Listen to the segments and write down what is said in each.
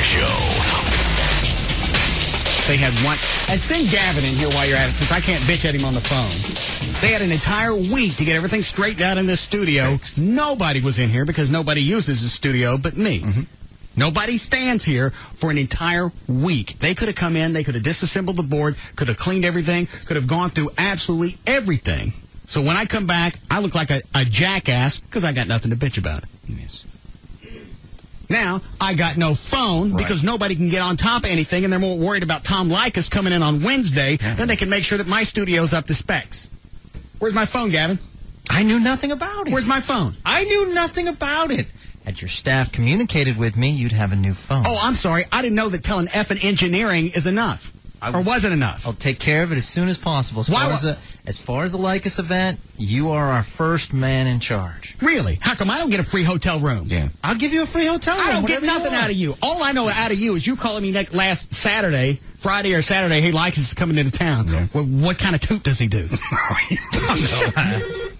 Show. They had one. And send Gavin in here while you're at it, since I can't bitch at him on the phone. They had an entire week to get everything straightened out in this studio. Nobody was in here because nobody uses the studio but me. Mm-hmm. Nobody stands here for an entire week. They could have come in, they could have disassembled the board, could have cleaned everything, could have gone through absolutely everything. So when I come back, I look like a jackass because I got nothing to bitch about. Yes. Now, I got no phone because nobody can get on top of anything, and they're more worried about Tom Likas coming in on Wednesday than they can make sure that my studio's up to specs. Where's my phone, Gavin? I knew nothing about it. Where's my phone? I knew nothing about it. Had your staff communicated with me, you'd have a new phone. Oh, I'm sorry. I didn't know that telling effing engineering is enough. Or wasn't enough. I'll take care of it as soon as possible. As far as the Likas event, you are our first man in charge. Really? How come I don't get a free hotel room? Yeah. I'll give you a free hotel room. I don't get nothing out of you. All I know out of you is you calling me last Saturday, Friday or Saturday, hey, Likas is coming into town. Yeah. Well, what kind of toot does he do?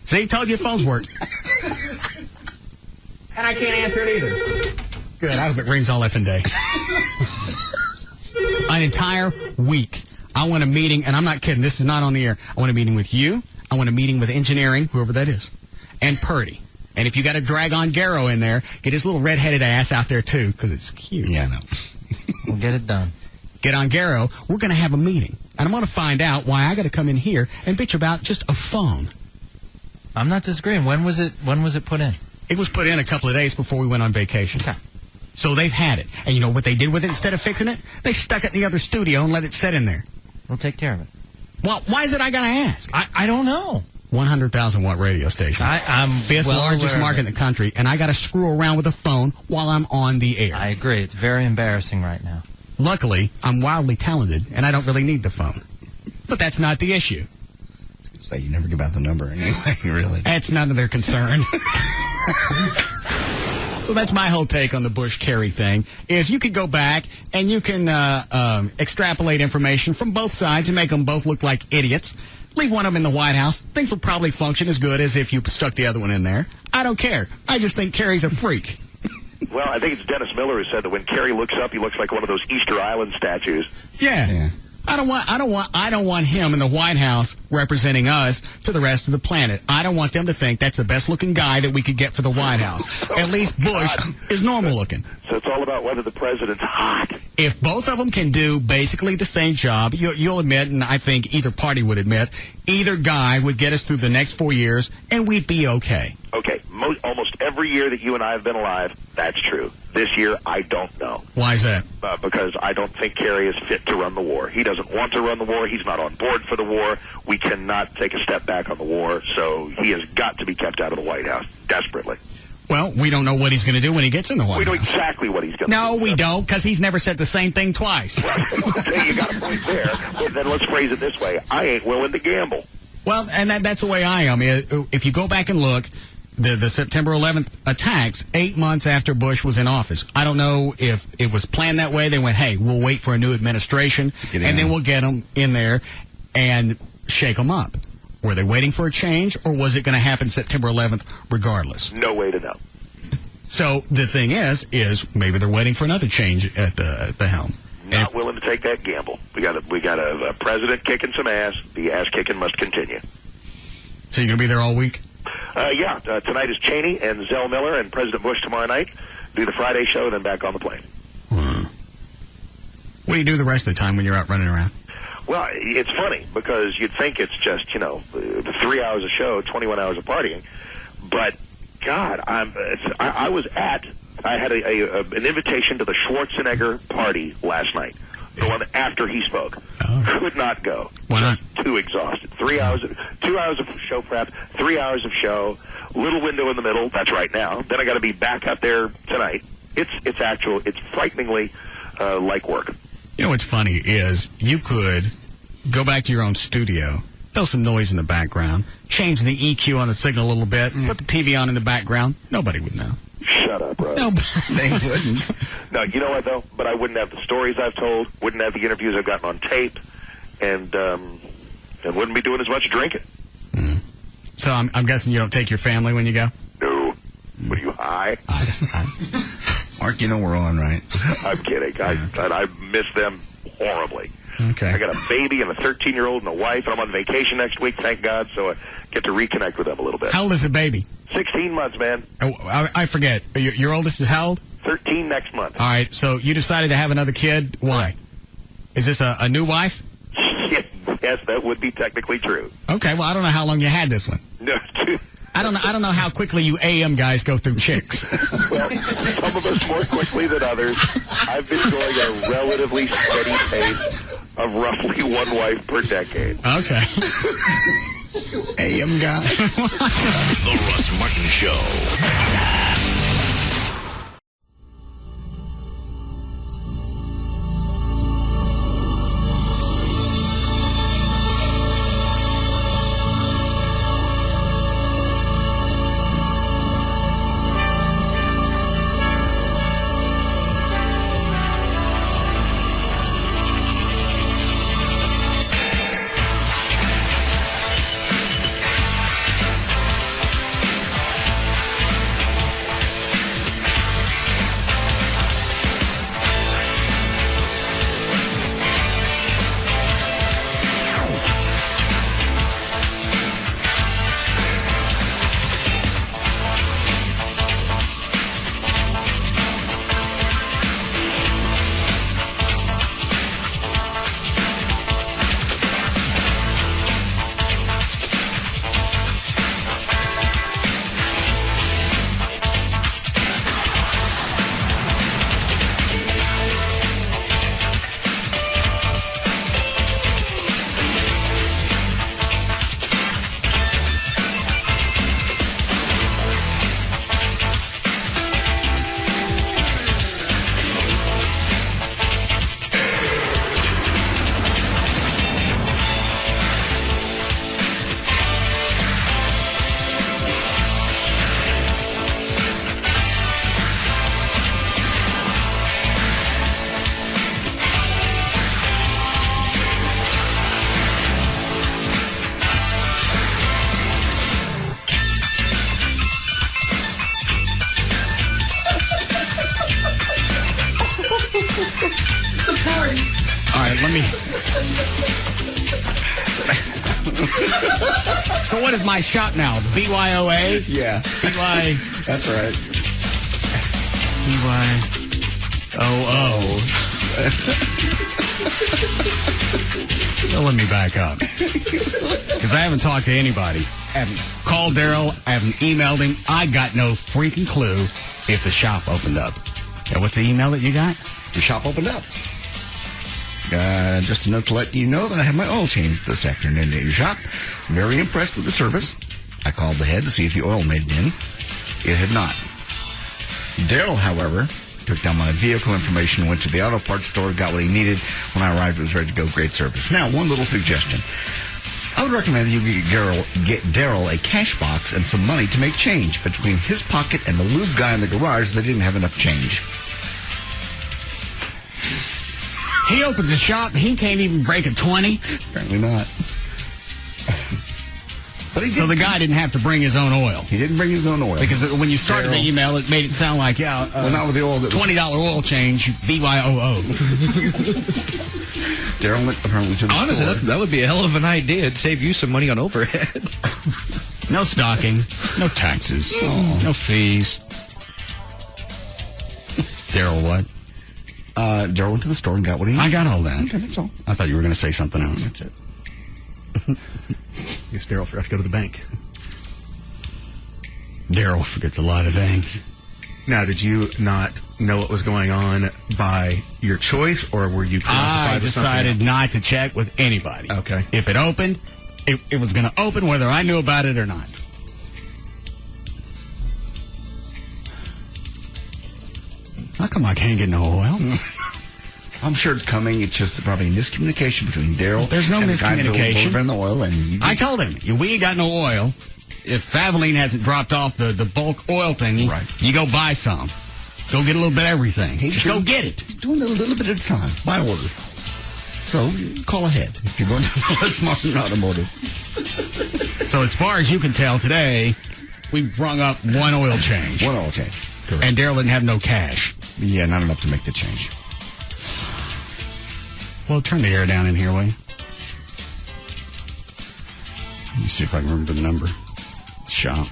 See, told you phones work. And I can't answer it either. Good, I hope it rings all effing day. An entire week. I want a meeting, and I'm not kidding, this is not on the air. I want a meeting with you. I want a meeting with engineering, whoever that is, and Purdy. And if you got to drag on Garrow in there, get his little red-headed ass out there, too, because it's cute. Yeah, I know. We'll get it done. Get on Garrow. We're going to have a meeting. And I'm going to find out why I got to come in here and bitch about just a phone. I'm not disagreeing. When was it put in? It was put in a couple of days before we went on vacation. Okay. So they've had it. And you know what they did with it instead of fixing it? They stuck it in the other studio and let it sit in there. We'll take care of it. Well, why is it I got to ask? I don't know. 100,000 watt radio station. I'm fifth largest market in the country, and I got to screw around with a phone while I'm on the air. I agree. It's very embarrassing right now. Luckily, I'm wildly talented, and I don't really need the phone. But that's not the issue. I was going to say, you never give out the number anyway, really. That's none of their concern. So that's my whole take on the Bush-Kerry thing, is you could go back and you can extrapolate information from both sides and make them both look like idiots. Leave one of them in the White House. Things will probably function as good as if you stuck the other one in there. I don't care. I just think Kerry's a freak. Well, I think it's Dennis Miller who said that when Kerry looks up, he looks like one of those Easter Island statues. Yeah. I don't want him in the White House representing us to the rest of the planet. I don't want them to think that's the best looking guy that we could get for the White House. At least Bush is normal looking. So it's all about whether the president's hot. If both of them can do basically the same job, you'll admit, and I think either party would admit, either guy would get us through the next 4 years, and we'd be okay. Okay, almost every year that you and I have been alive, that's true. This year, I don't know. Why is that? Because I don't think Kerry is fit to run the war. He doesn't want to run the war. He's not on board for the war. We cannot take a step back on the war, so he has got to be kept out of the White House, desperately. Well, we don't know what he's going to do when he gets in the White House. We know exactly what he's going to do. No, we don't, because he's never said the same thing twice. Hey, you got a point there. Well, then let's phrase it this way. I ain't willing to gamble. Well, and that's the way I am. If you go back and look, the September 11th attacks, 8 months after Bush was in office. I don't know if it was planned that way. They went, hey, we'll wait for a new administration, and then we'll get them in there and shake them up. Were they waiting for a change, or was it going to happen September 11th regardless? No way to know. So the thing is maybe they're waiting for another change at the helm. Not willing to take that gamble. We got a president kicking some ass. The ass kicking must continue. So you're going to be there all week? Tonight is Cheney and Zell Miller and President Bush tomorrow night. Do the Friday show, then back on the plane. What do you do the rest of the time when you're out running around? Well, it's funny because you'd think it's just, 3 hours of show, 21 hours of partying. But, God, I had an invitation to the Schwarzenegger party last night. The one after he spoke. Oh. Could not go. Why not? Too exhausted. 2 hours of show prep, 3 hours of show, little window in the middle. That's right now. Then I got to be back out there tonight. It's frighteningly like work. You know what's funny is you could go back to your own studio, throw some noise in the background, change the EQ on the signal a little bit, put the TV on in the background. Nobody would know. Shut up, bro. No, they wouldn't. No, you know what, though? But I wouldn't have the stories I've told, wouldn't have the interviews I've gotten on tape, and wouldn't be doing as much drinking. So I'm guessing you don't take your family when you go? No. What are you, high? Mark, you know we're on, right? I'm kidding. I miss them horribly. Okay. I got a baby and a 13-year-old and a wife, and I'm on vacation next week, thank God, so I get to reconnect with them a little bit. How old is the baby? 16 months, man. Oh, I forget. Your oldest is how old? 13 next month. All right, so you decided to have another kid. Why? Is this a new wife? Yes, that would be technically true. Okay, well, I don't know how long you had this one. No, I don't know how quickly you AM guys go through chicks. well, some of us more quickly than others. I've been going at a relatively steady pace of roughly one wife per decade. Okay. AM guy. The Russ Martin Show. Let me. So what is my shop now? BYOA? Yeah. BY. That's right. BYOO. Well, let me back up. Because I haven't talked to anybody. I haven't called Daryl. I haven't emailed him. I got no freaking clue if the shop opened up. Yeah, what's the email that you got? The shop opened up. Just a note to let you know that I had my oil changed this afternoon at your shop. Very impressed with the service. I called the head to see if the oil made it in. It had not. Daryl, however, took down my vehicle information, went to the auto parts store, got what he needed. When I arrived, it was ready to go. Great service. Now, one little suggestion. I would recommend that you get Daryl a cash box and some money to make change. Between his pocket and the lube guy in the garage, they didn't have enough change. He opens a shop. He can't even break a 20. Apparently not. But he did. So the guy didn't have to bring his own oil. He didn't bring his own oil. Because when you started the email, it made it sound like, well, not with the oil that was... $20 oil change, BYOO. Daryl went apparently to the Honestly, store. that would be a hell of an idea. It'd save you some money on overhead. No stocking, no taxes, no fees. Daryl, what? Daryl went to the store and got what he needed. I got all that. Okay, that's all. I thought you were going to say something else. That's it. Guess Daryl forgot to go to the bank. Daryl forgets a lot of things. Now, did you not know what was going on by your choice, or were you preoccupied I with something decided else? not to check with anybody. Okay. If it opened, it was going to open whether I knew about it or not. How come I can't get no oil? I'm sure it's coming. It's just probably a miscommunication between Daryl. There's no and the guy miscommunication. delivering the oil, and you I told him, we ain't got no oil. If Valvoline hasn't dropped off the bulk oil thingy, Right. you go buy some. Go get a little bit of everything. Just go get it. He's doing it a little bit at a time, by order. So call ahead if you're going to Russ Martin Automotive. So as far as you can tell today, we brung up one oil change. One oil change. Correct. And Daryl didn't have no cash. Yeah, not enough to make the change. Well, turn the air down in here, will you? Let me see if I can remember the number. Shop.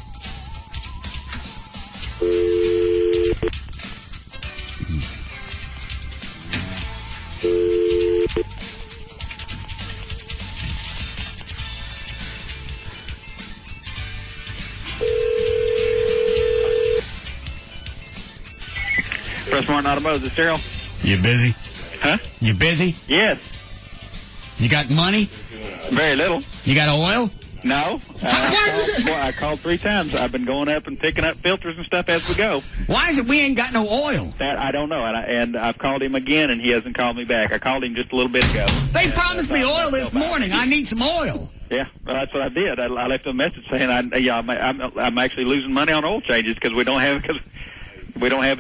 Russ Martin Automotive, this is Daryl. You busy? Huh? You busy? Yes. You got money? Very little. You got oil? No. I called 3 times. I've been going up and picking up filters and stuff as we go. Why is it we ain't got no oil? That I don't know. And I've called him again, and he hasn't called me back. I called him just a little bit ago. They promised me oil this morning. I need some oil. Yeah, well, that's what I did. I left a message saying I'm actually losing money on oil changes because we don't have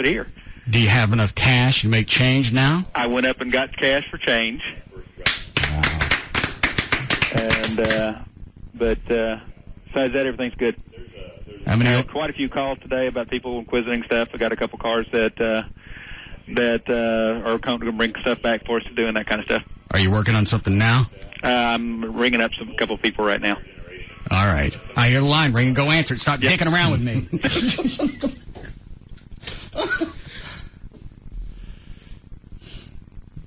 it here. Do you have enough cash to make change now? I went up and got cash for change. Wow. And besides that, everything's good. I mean, quite a few calls today about people inquisiting stuff. I got a couple cars that are going to bring stuff back for us to do and that kind of stuff. Are you working on something now? I'm ringing up a couple people right now. All right. I hear the line ring. Go answer it. Stop dicking around with me.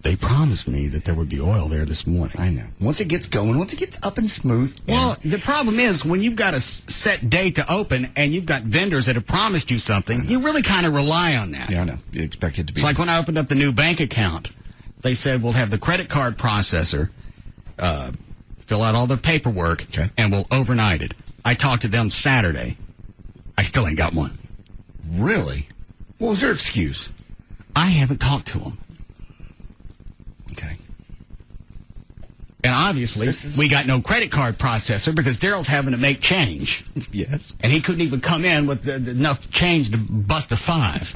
They promised me that there would be oil there this morning. I know. Once it gets going, once it gets up and smooth. Well, the problem is when you've got a set date to open and you've got vendors that have promised you something, you really kind of rely on that. Yeah, I know. You expect it to be. It's like when I opened up the new bank account. They said we'll have the credit card processor fill out all the paperwork, and we'll overnight it. I talked to them Saturday. I still ain't got one. Really? What was their excuse? I haven't talked to them. Okay. And obviously, we got no credit card processor because Daryl's having to make change. Yes. And he couldn't even come in with enough change to bust a 5.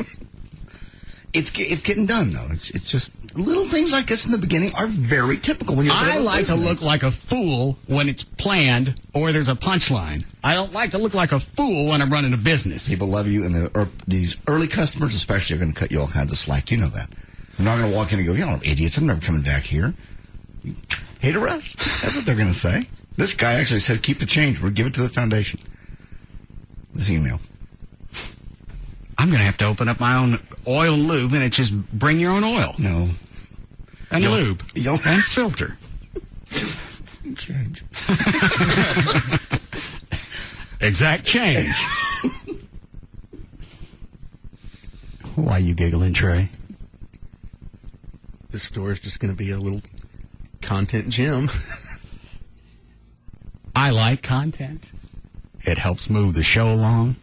It's getting done, though. It's just little things like this in the beginning are very typical. When I like to look like a fool when it's planned or there's a punchline. I don't like to look like a fool when I'm running a business. People love you, and these early customers especially are going to cut you all kinds of slack. You know that. They're not going to walk in and go, you know, idiots, I'm never coming back here. Hey to Russ. That's what they're going to say. This guy actually said, keep the change. We'll give it to the foundation. This email. I'm going to have to open up my own oil and lube, and it's just bring your own oil. No. And lube. And filter. Change. Exact change. Why you giggling, Trey? The store is just going to be a little content gym. I like content. It helps move the show along,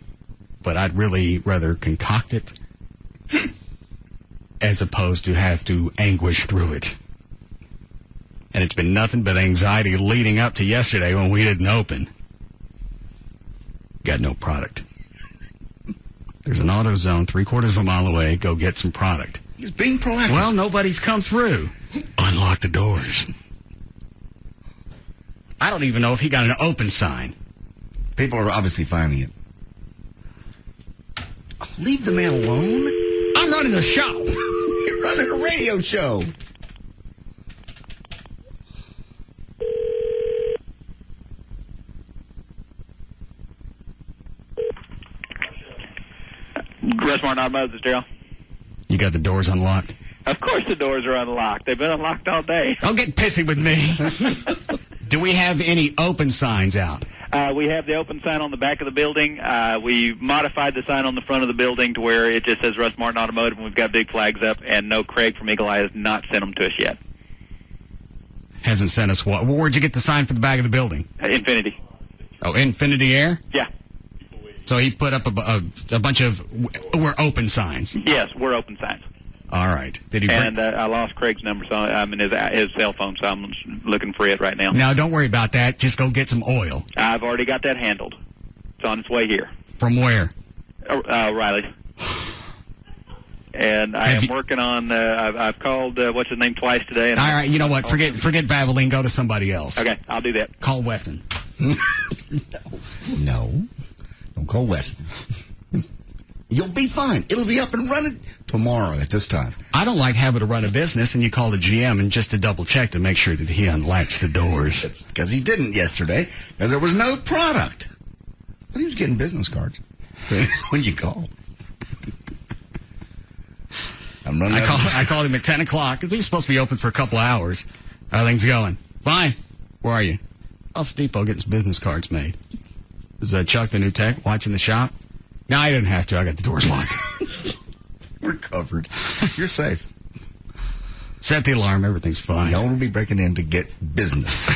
but I'd really rather concoct it as opposed to have to anguish through it. And it's been nothing but anxiety leading up to yesterday when we didn't open. Got no product. There's an AutoZone 3/4 of a mile away. Go get some product. He's being proactive. Well, nobody's come through. Unlock the doors. I don't even know if he got an open sign. People are obviously finding it. Leave the man alone. I'm running the show. You're running a radio show. Russ Martin Automotive, this is Daryl. You got the doors unlocked? Of course the doors are unlocked. They've been unlocked all day. Don't get pissy with me. Do we have any open signs out? We have the open sign on the back of the building. We modified the sign on the front of the building to where it just says Russ Martin Automotive, and we've got big flags up, and no, Craig from Eagle Eye has not sent them to us yet. Hasn't sent us what? Where'd you get the sign for the back of the building? Infinity. Oh, Infinity Air? Yeah. So he put up a bunch of we're open signs. Yes, we're open signs. All right. Did he? And I lost Craig's number, so I'm in his cell phone, so I'm looking for it right now. Now, don't worry about that. Just go get some oil. I've already got that handled. It's on its way here. From where? Riley. And I am working on. I've called what's his name twice today. And all right. You know what? Forget Valvoline. Go to somebody else. Okay, I'll do that. Call Wesson. No. Don't call Wesson. You'll be fine. It'll be up and running tomorrow at this time. I don't like having to run a business and you call the GM and just to double check to make sure that he unlatched the doors. It's because he didn't yesterday, because there was no product. But he was getting business cards when you called. I called him at 10 o'clock because he was supposed to be open for a couple of hours. How are things going? Fine. Where are you? Office Depot getting some business cards made. Is Chuck, the new tech, watching the shop? No, I didn't have to. I got the doors locked. We're covered. You're safe. Set the alarm. Everything's fine. No one will be breaking in to get business.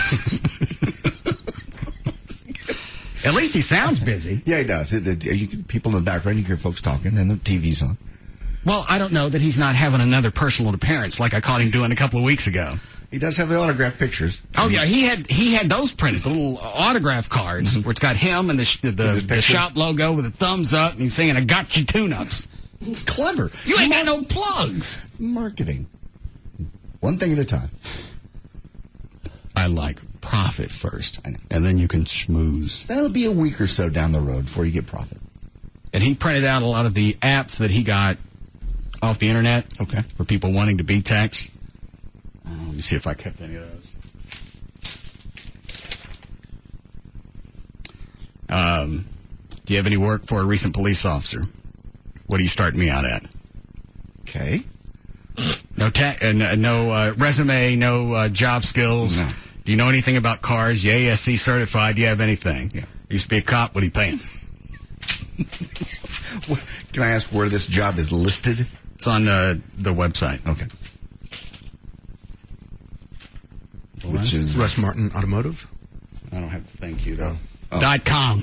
At least he sounds busy. Yeah, he does. People in the background, you hear folks talking, and the TV's on. Well, I don't know that he's not having another personal appearance like I caught him doing a couple of weeks ago. He does have the autograph pictures. Oh, yeah, he had those printed, the little autograph cards, where it's got him and the shop logo with a thumbs up, and he's saying, I got you tune-ups. It's clever. You ain't got no plugs. It's marketing. One thing at a time. I like profit first, and then you can schmooze. That'll be a week or so down the road before you get profit. And he printed out a lot of the apps that he got off the internet. Okay. For people wanting to be techs. Let me see if I kept any of those. Do you have any work for a recent police officer? What are you starting me out at? Okay. No resume, no job skills. No. Do you know anything about cars? You ASC certified? Do you have anything? Yeah. Used to be a cop. What are you paying? Can I ask where this job is listed? It's on the website. Okay. Which is Russ Martin Automotive? I don't have to thank you, though. Oh. .com.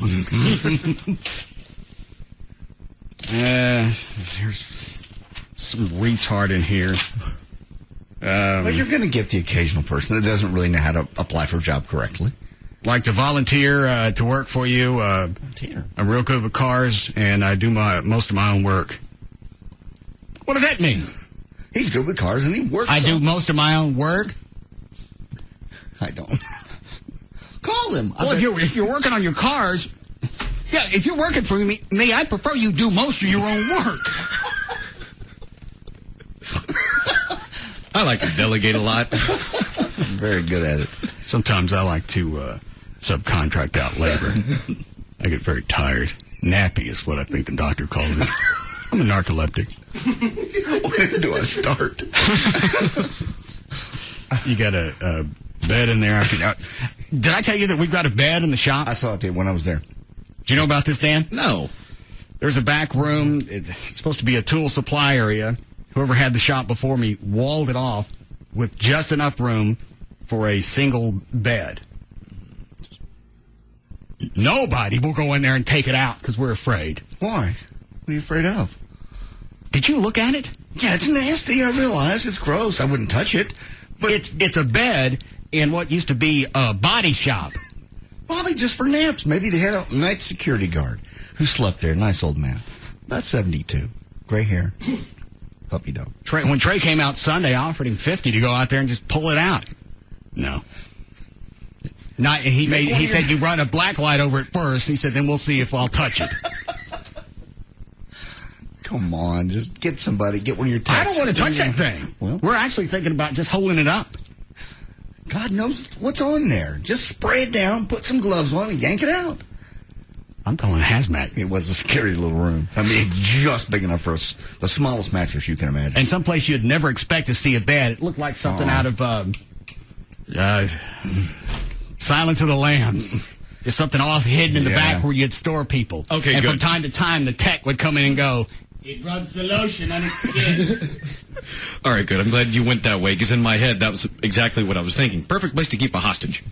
There's some retard in here. Well, you're going to get the occasional person that doesn't really know how to apply for a job correctly. Like to volunteer to work for you. Volunteer. I'm real good with cars, and I do most of my own work. What does that mean? He's good with cars, and he works. I do most of my own work? I don't. Call him. Well, if you're working on your cars, yeah, if you're working for me, I prefer you do most of your own work. I like to delegate a lot. I'm very good at it. Sometimes I like to subcontract out labor. I get very tired. Nappy is what I think the doctor calls it. I'm a narcoleptic. When do I start? You got a bed in there. Did I tell you that we've got a bed in the shop? I saw it when I was there. Do you know about this, Dan? No. There's a back room. It's supposed to be a tool supply area. Whoever had the shop before me walled it off with just enough room for a single bed. Nobody will go in there and take it out because we're afraid. Why? What are you afraid of? Did you look at it? Yeah, it's nasty. I realize it's gross. I wouldn't touch it. But it's a bed in what used to be a body shop. Probably just for naps. Maybe they had a night security guard who slept there. Nice old man. About 72. Gray hair. Puppy dog. When Trey came out Sunday, I offered him $50 to go out there and just pull it out. No. He said you run a black light over it first. He said, then we'll see if I'll touch it. Come on, just get somebody, get one of your techs. I don't want to touch that thing. Well, we're actually thinking about just holding it up. God knows what's on there. Just spray it down, put some gloves on, and yank it out. I'm calling it hazmat. It was a scary little room. I mean, just big enough for the smallest mattress you can imagine. And someplace you'd never expect to see a bed. It looked like something out of Silence of the Lambs. Just something off hidden in the back where you'd store people. Okay, and good. From time to time, the tech would come in and go, it rubs the lotion on its skin. All right, good. I'm glad you went that way, because in my head, that was exactly what I was thinking. Perfect place to keep a hostage.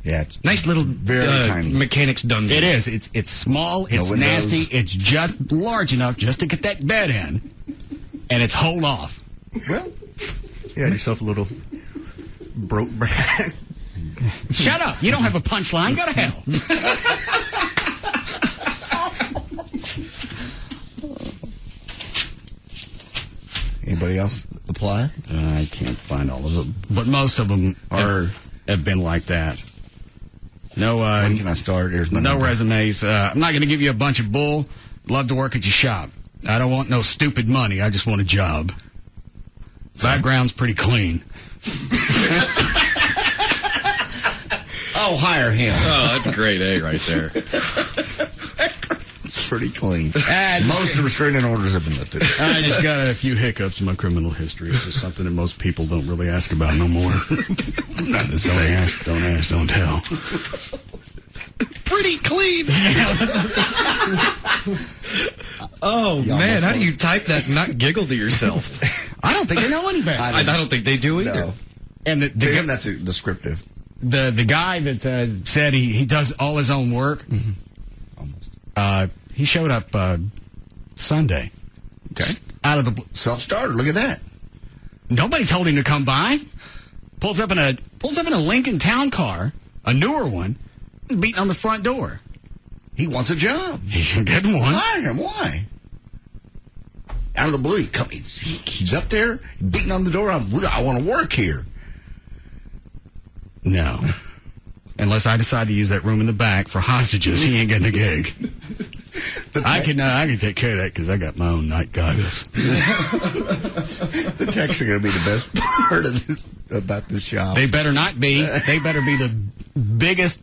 Yeah, it's nice little very tiny mechanic's dungeon. It is. It's small. It's nasty. It's just large enough just to get that bed in, and it's hold off. Well, you had yourself a little broke back. Shut up! You don't have a punchline. Go to hell. Anybody else apply? I can't find all of them, but most of them have been like that. No. When can I start? Here's my no number. resumes. I'm not going to give you a bunch of bull. Love to work at your shop. I don't want no stupid money. I just want a job. Background's pretty clean. I'll hire him. Oh, that's great, right there. It's pretty clean. Most of the restraining orders have been lifted. I just got a few hiccups in my criminal history. It's just something that most people don't really ask about no more. Don't ask, don't tell. Pretty clean. Oh, man, how do you type that and not giggle to yourself? I don't think they know any better. I don't think they do either. No. And To him, that's descriptive. The guy that said he does all his own work, Almost. he showed up Sunday. Okay. Out of the Self-starter. Look at that. Nobody told him to come by. Pulls up in a Lincoln Town car, a newer one, beating on the front door. He wants a job. He's getting one. Hire him. Why? Out of the blue, he's up there beating on the door. I want to work here. No. Unless I decide to use that room in the back for hostages, he ain't getting a gig. I can take care of that because I got my own night goggles. The texts are going to be the best part of this about this job. They better not be. They better be the biggest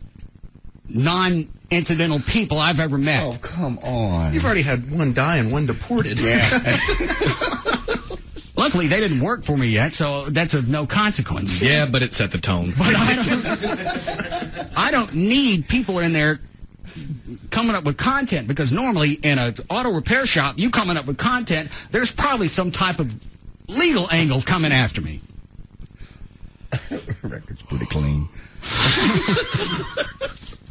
non-incidental people I've ever met. Oh, come on. You've already had one die and one deported. Yeah. Luckily, they didn't work for me yet, so that's of no consequence. Yeah, but it set the tone. But I don't need people in there coming up with content, because normally in an auto repair shop, you coming up with content, there's probably some type of legal angle coming after me. Record's pretty clean.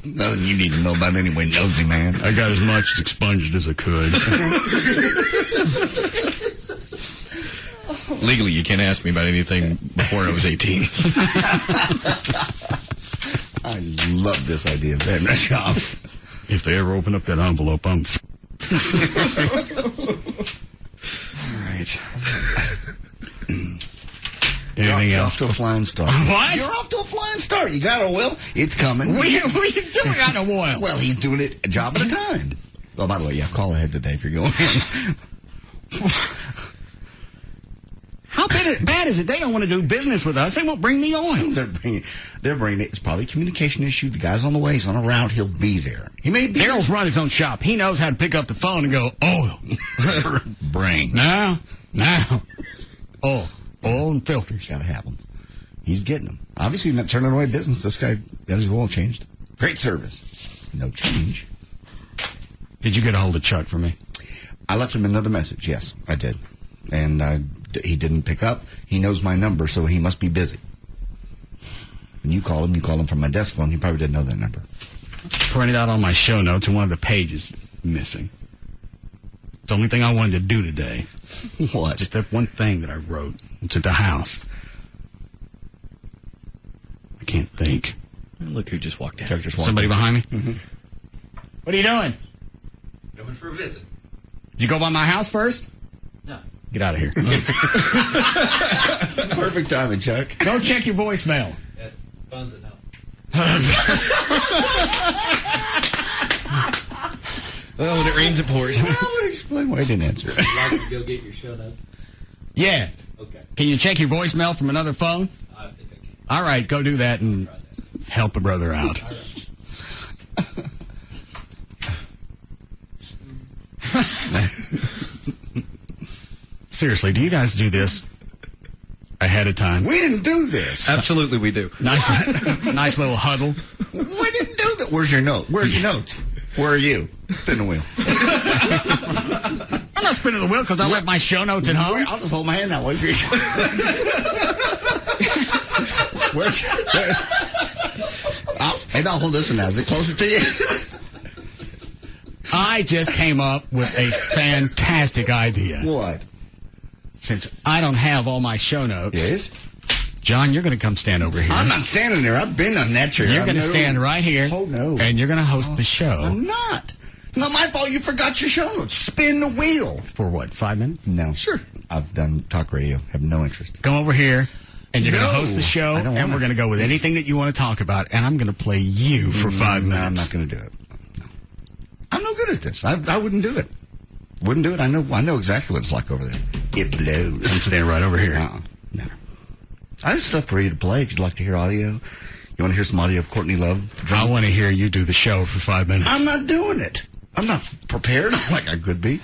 Nothing you need to know about anyway, nosy man. I got as much expunged as I could. Legally, you can't ask me about anything before I was 18. I love this idea of having a job. If they ever open up that envelope, I'm... All right. Anything You're else? off to a flying start. What? You're off to a flying start. You got a will. It's coming. We still got no oil. Well, he's doing it a job at a time. Oh, by the way, yeah, call ahead today if you're going in. How bad is it? They don't want to do business with us. They won't bring the oil. They're bringing it. It's probably a communication issue. The guy's on the way. He's on a route. He'll be there. He may be. Daryl's run his own shop. He knows how to pick up the phone and go, oil. Bring. Now. Oil and filters. Got to have them. He's getting them. Obviously, not turning away business. This guy got his oil changed. Great service. No change. Did you get a hold of Chuck for me? I left him another message. Yes, I did. And he didn't pick up. He knows my number, so he must be busy. When you call him from my desk phone. He probably didn't know that number. Printed out on my show notes, and one of the pages missing. It's the only thing I wanted to do today. What? Just that one thing that I wrote. It's at the house. I can't think. Look who just walked in. Chuck just walked Somebody in. behind me? Mm-hmm. What are you doing? Coming for a visit. Did you go by my house first? No. Get out of here. Perfect timing, Chuck. Go check your voicemail. That's phones at home. Well, when it rains, it pours. I would explain why I didn't answer it. Would you like to go get your show notes? Yeah. Okay. Can you check your voicemail from another phone? I think I can. All right, go do that and help a brother out. Seriously, do you guys do this ahead of time? We didn't do this. Absolutely, we do. Nice little huddle. We didn't do that. Where's your note? Where's your notes? Where are you? Spin the wheel. I'm not spinning the wheel because I left my show notes at home. I'll just hold my hand that way for you. Maybe I'll hold this one now. Is it closer to you? I just came up with a fantastic idea. What? Since I don't have all my show notes. Yes? John, you're going to come stand over here. I'm not standing there. I've been on that chair. You're going to stand right here. Oh, no. And you're going to host the show. I'm not. Not my fault you forgot your show notes. Spin the wheel. For what, 5 minutes? No. Sure. I've done talk radio. Have no interest. Come over here, and you're going to No, host the show, I don't and wanna. we're going to go with anything that you want to talk about, and I'm going to play you for 5 minutes. No, I'm not going to do it. No. I'm no good at this. I wouldn't do it. Wouldn't do it. I know exactly what it's like over there. It blows. I'm standing right over here. No. I have stuff for you to play if you'd like to hear audio. You want to hear some audio of Courtney Love? I want to hear you do the show for 5 minutes. I'm not doing it. I'm not prepared like I could be.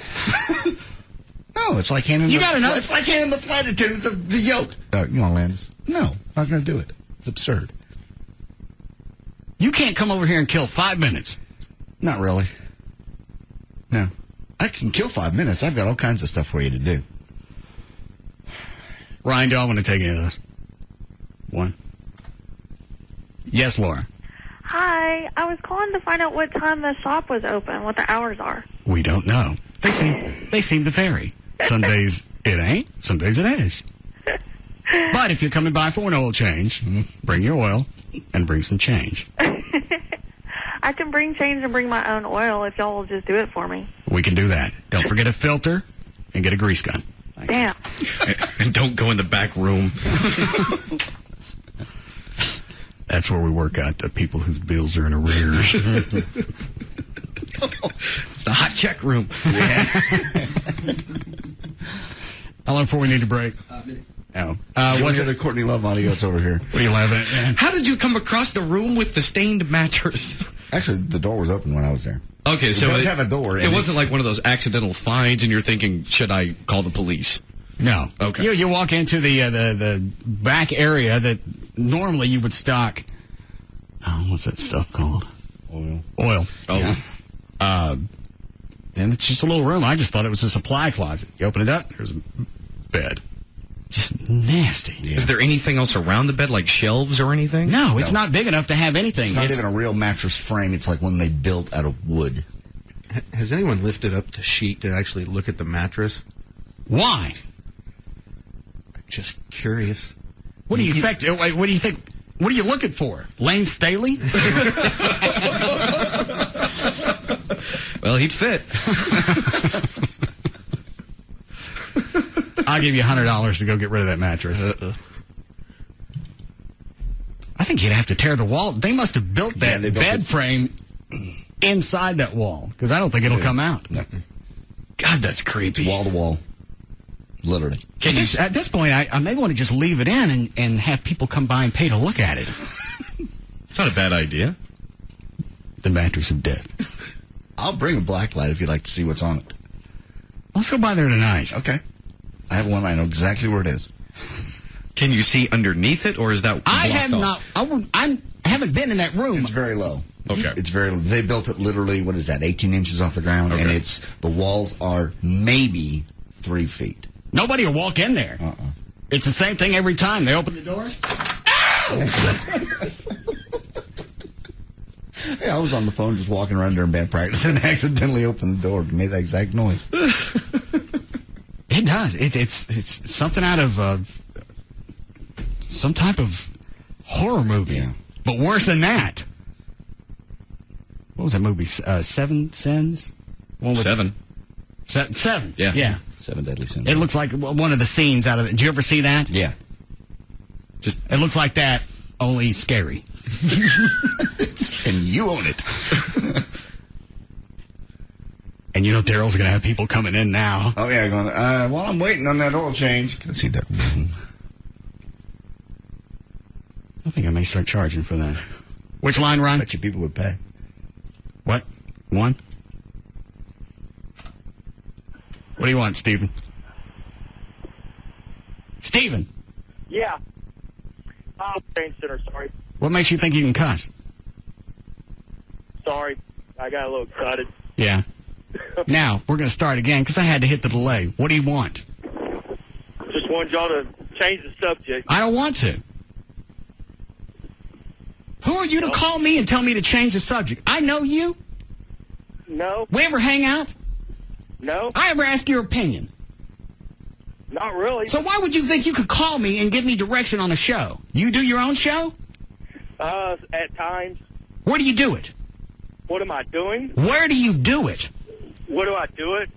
No, it's like handing It's like handing the flight attendant the yoke. You want to land this? No, not going to do it. It's absurd. You can't come over here and kill 5 minutes. Not really. No. I can kill 5 minutes. I've got all kinds of stuff for you to do. Ryan, do I want to take any of those? One. Yes, Laura. Hi. I was calling to find out what time the shop was open, what the hours are. We don't know. They seem to vary. Some days it ain't. Some days it is. But if you're coming by for an oil change, bring your oil and bring some change. I can bring change and bring my own oil if y'all will just do it for me. We can do that. Don't forget a filter and get a grease gun. Damn. And don't go in the back room. That's where we work out the people whose bills are in arrears. It's the hot check room. Yeah. How long before we need to break? No. What's the Courtney Love audio? It's over here. What are you laughing at, man? How did you come across the room with the stained mattress? Actually, the door was open when I was there. Okay, so it does have a door. It wasn't like one of those accidental finds, and you're thinking, should I call the police? No. Okay. You walk into the back area that normally you would stock. Oh, what's that stuff called? Oil. Oh. Yeah. And it's just a little room. I just thought it was a supply closet. You open it up, there's a bed. Just nasty. Yeah. Is there anything else around the bed, like shelves or anything? No, it's not big enough to have anything. It's not even a real mattress frame. It's like one they built out of wood. Has anyone lifted up the sheet to actually look at the mattress? Why? Just curious. What do you think? What do you think? What are you looking for? Lane Staley? Well, he'd fit. I'll give you $100 to go get rid of that mattress. I think you'd have to tear the wall. They must have built that bed frame inside that wall, because I don't think it'll come out. No. God, that's creepy. It's wall to wall. Literally. At this point, I may want to just leave it in and have people come by and pay to look at it. It's not a bad idea. The mattress of death. I'll bring a black light if you'd like to see what's on it. Let's go by there tonight. Okay. I have one. I know exactly where it is. Can you see underneath it, or is that I have off? not. I haven't been in that room. It's very low. Okay. It's very low. They built it literally, 18 inches off the ground, okay. And the walls are maybe 3 feet. Nobody will walk in there. It's the same thing every time. They open the door. Yeah, I was on the phone just walking around during band practice and accidentally opened the door and made that exact noise. It does. It's something out of some type of horror movie. Yeah. But worse than that. What was that movie? Seven Sins? Seven. Seven. Yeah. Yeah. 7 Deadly Sins. It looks like one of the scenes out of it. Did you ever see that? Yeah. It looks like that, only scary. And you own it. And you know Daryl's going to have people coming in now. Oh, yeah. Going, while I'm waiting on that oil change. Can I see that? I think I may start charging for that. Which line, Ron? I bet you people would pay. What? One? What do you want, Steven? Steven! Yeah. Train center, sorry. What makes you think you can cuss? Sorry. I got a little excited. Yeah. Now, we're going to start again, because I had to hit the delay. What do you want? Just wanted y'all to change the subject. I don't want to. Who are you to call me and tell me to change the subject? I know you. No. We ever hang out? No. I ever ask your opinion? Not really. So why would you think you could call me and give me direction on a show? You do your own show? At times. Where do you do it? What am I doing? Where do you do it? What do I do it?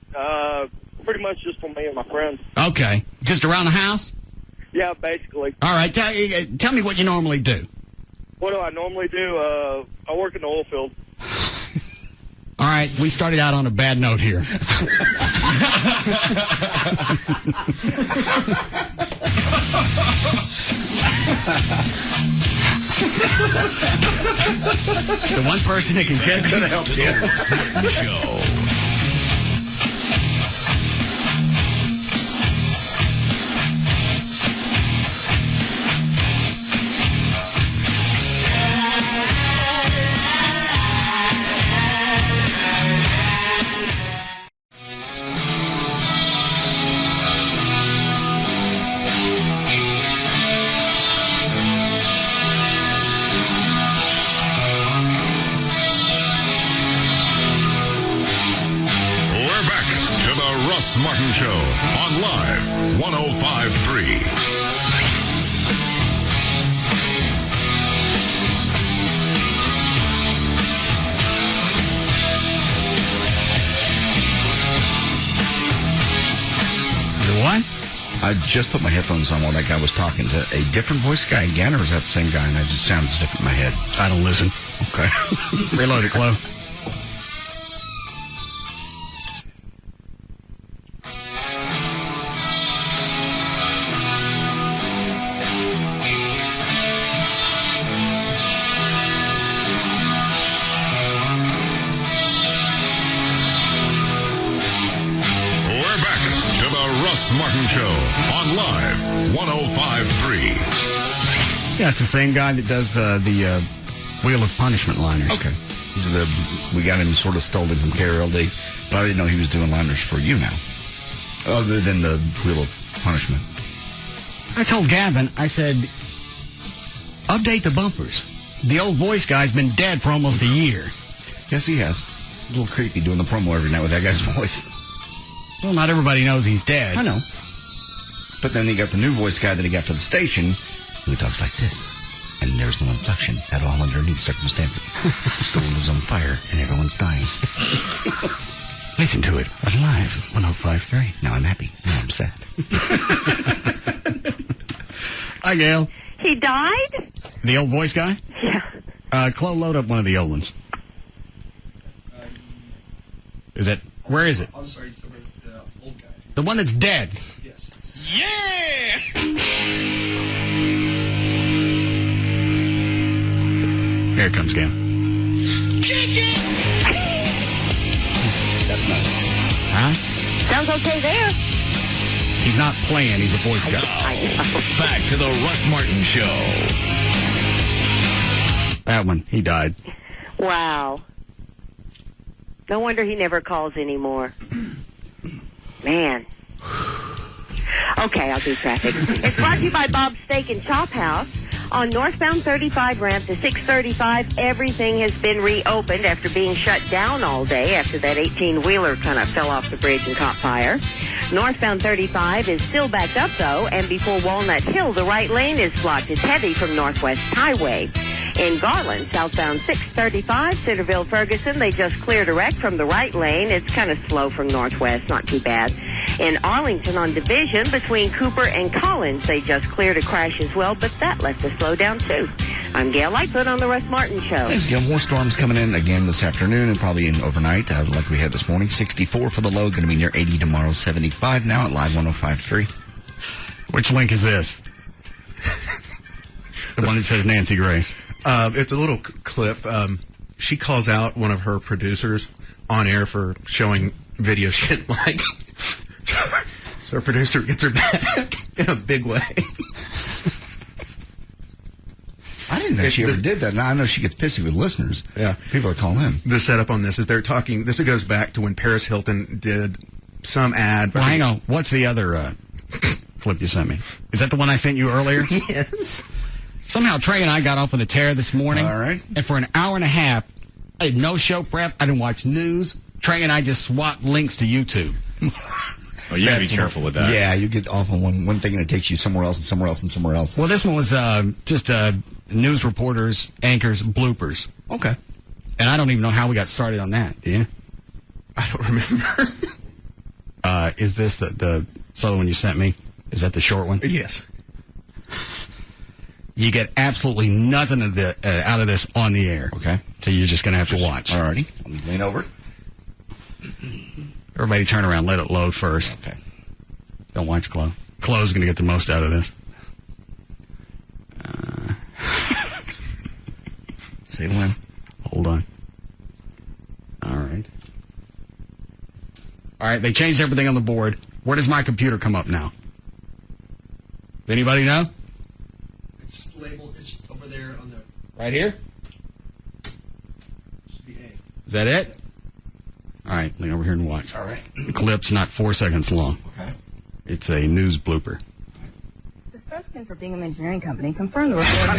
Pretty much just for me and my friends. Okay. Just around the house? Yeah, basically. All right. Tell me what you normally do. What do I normally do? I work in the oil field. All All right, we started out on a bad note here. The one person that can get to help you. The Russ Martin Show. Russ Martin Show on Live 105.3. What? I just put my headphones on while that guy was talking to a different voice guy again, or is that the same guy and it just sounds different in my head? I don't listen. Okay. Reload it, Chloe. Russ Martin Show on Live 105.3. Yeah, it's the same guy that does the Wheel of Punishment liners. Okay. We got him sort of stolen from KLLI, but I didn't know he was doing liners for you now. Other than the Wheel of Punishment. I told Gavin, I said, update the bumpers. The old voice guy's been dead for almost a year. Yes, he has. A little creepy doing the promo every night with that guy's voice. Well, not everybody knows he's dead. I know. But then he got the new voice guy that he got for the station, who talks like this. And there's no inflection at all under any circumstances. The world is on fire and everyone's dying. Listen to it on Live 105.3. Now I'm happy. Now I'm sad. Hi, Gail. He died? The old voice guy? Yeah. Chloe, load up one of the old ones. Is it? Where is it? I'm sorry, it's the old guy. The one that's dead. Yes. Yeah! Here it comes, Gail. Kick it! That's nice. Huh? Sounds okay there. He's not playing. He's a voice guy. Back to the Russ Martin Show. That one. He died. Wow. No wonder he never calls anymore. Man. Okay, I'll do traffic. It's brought to you by Bob's Steak and Chop House. On northbound 35 ramp to 635, everything has been reopened after being shut down all day after that 18-wheeler kind of fell off the bridge and caught fire. Northbound 35 is still backed up, though, and before Walnut Hill, the right lane is blocked. It's heavy from Northwest Highway. In Garland, southbound 635, Centerville-Ferguson, they just cleared a wreck from the right lane. It's kind of slow from Northwest, not too bad. In Arlington on Division, between Cooper and Collins, they just cleared a crash as well, but that left a slow down, too. I'm Gail Lightfoot on the Russ Martin Show. Thanks, Gail. More storms coming in again this afternoon and probably in overnight, like we had this morning. 64 for the low, going to be near 80 tomorrow, 75 now at Live 105.3. Which link is this? The one that says Nancy Grace. It's a little clip. She calls out one of her producers on air for showing video she didn't like. So her producer gets her back in a big way. I didn't know she ever did that. Now I know she gets pissy with listeners. Yeah. People are calling in. The setup on this is they're talking. This goes back to when Paris Hilton did some ad. Well, hang on. What's the other clip you sent me? Is that the one I sent you earlier? Yes. Somehow Trey and I got off on a tear this morning. All right. And for an hour and a half, I had no show prep. I didn't watch news. Trey and I just swapped links to YouTube. Oh, you gotta be careful with that. Yeah, you get off on one thing and it takes you somewhere else and somewhere else and somewhere else. Well, this one was just news reporters, anchors, bloopers. Okay. And I don't even know how we got started on that. Do you? I don't remember. Is this the other one you sent me? Is that the short one? Yes. You get absolutely nothing of out of this on the air. Okay. So you're just going to have to watch. All righty. Let me lean over. Everybody turn around. Let it load first. Okay. Don't watch Chloe. Chloe's going to get the most out of this. Say when. Hold on. All right. All right, they changed everything on the board. Where does my computer come up now? Anybody know? It's labeled. It's over there on the. Right here? Should be A. Is that it? All right, lean over here and watch. All right. The clip's not 4 seconds long. Okay. It's a news blooper. The spokesman for Bingham Engineering Company confirmed the report.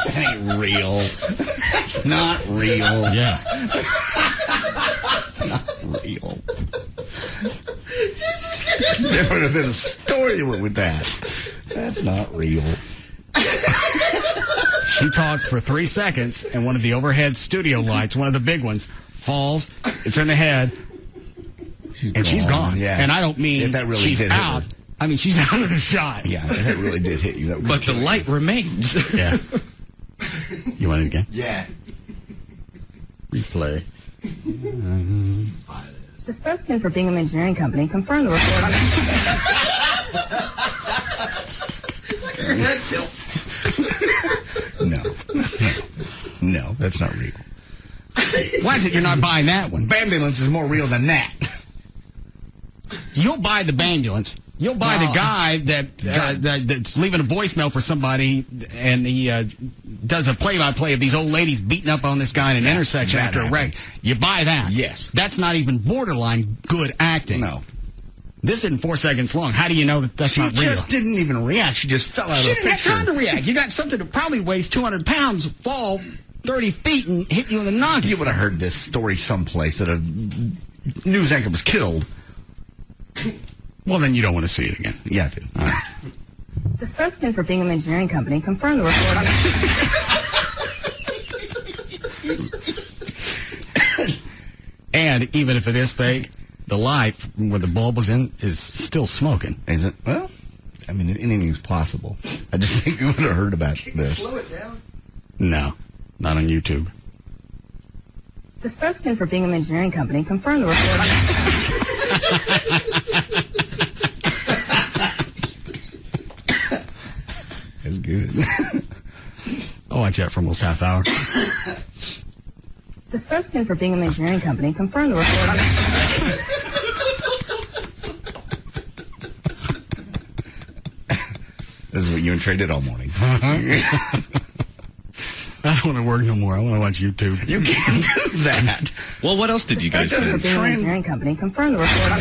That ain't real. It's not real. Yeah. It's not real. There would have been a story with that. That's not real. She talks for 3 seconds, and one of the overhead studio lights, one of the big ones, falls. It's in the head, and she's gone. Yeah. And I don't mean that really she's did hit out. her. I mean, she's out of the shot. Yeah, that really did hit you. But the light remains. Yeah. You want it again? Yeah. Replay. The spokesman for Bingham Engineering Company confirmed the report. Head tilts. No. No, that's not real. Why is it you're not buying that one? Bambulance is more real than that. You'll buy the Bambulance. You'll buy the guy that's leaving a voicemail for somebody, and he does a play-by-play of these old ladies beating up on this guy in an intersection after a wreck. You buy that. Yes. That's not even borderline good acting. No. This isn't 4 seconds long. How do you know that that's not real? She just didn't even react. She just fell out of the picture. She didn't have time to react. You got something that probably weighs 200 pounds fall 30 feet and hit you in the noggin. You would have heard this story someplace that a news anchor was killed. Well, then you don't want to see it again. Yeah, I do. All right. The spokesman for Bingham Engineering Company confirmed the report. And even if it is fake, the light where the bulb was in is still smoking. Is it? Well, I mean, anything's possible. I just think you would have heard about this. Slow it down. No, not on YouTube. The spokesman for Bingham Engineering Company confirmed the report. That's good. I'll watch that for almost half hour. The spokesman for Bingham Engineering Company confirmed the report. This is what you and Trey did all morning. I don't want to work no more. I want to watch YouTube. You can't do that. Well, what else did you guys say? The Bingham Engineering Company confirmed the report.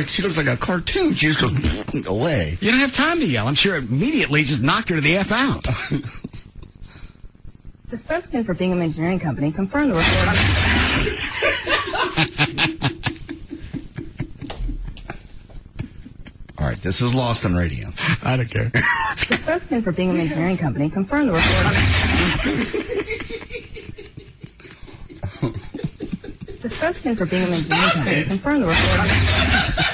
She looks like a cartoon. She just goes away. You don't have time to yell. I'm sure it immediately just knocked her to the F out. The spokesman for Bingham Engineering Company confirmed the report. All right, this is lost on radio. I don't care. The spokesman for Bingham Engineering Company confirmed the report. The spokesman for Bingham Engineering Company confirmed the report.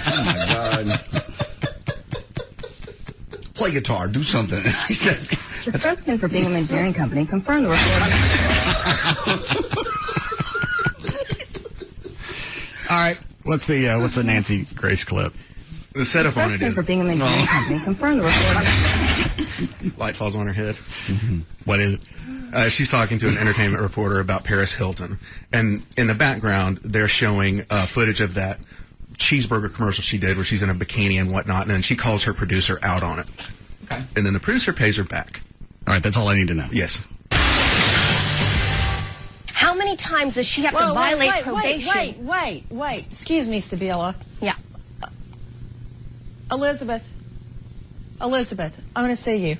Oh my God! Play guitar. Do something. The spokesman for Bingham Engineering Company confirmed the report. All right, what's the Nancy Grace clip? The setup on it Spokesman is for Bingham Engineering Company confirmed the report. light falls on her head. Mm-hmm. What is it? She's talking to an entertainment reporter about Paris Hilton, and in the background they're showing footage of that cheeseburger commercial she did where she's in a bikini and whatnot, and then she calls her producer out on it. Okay. And then the producer pays her back. All right, that's all I need to know. Yes. How many times does she have to violate probation? Wait. Excuse me, Stabila. Yeah. Elizabeth, I'm going to see you.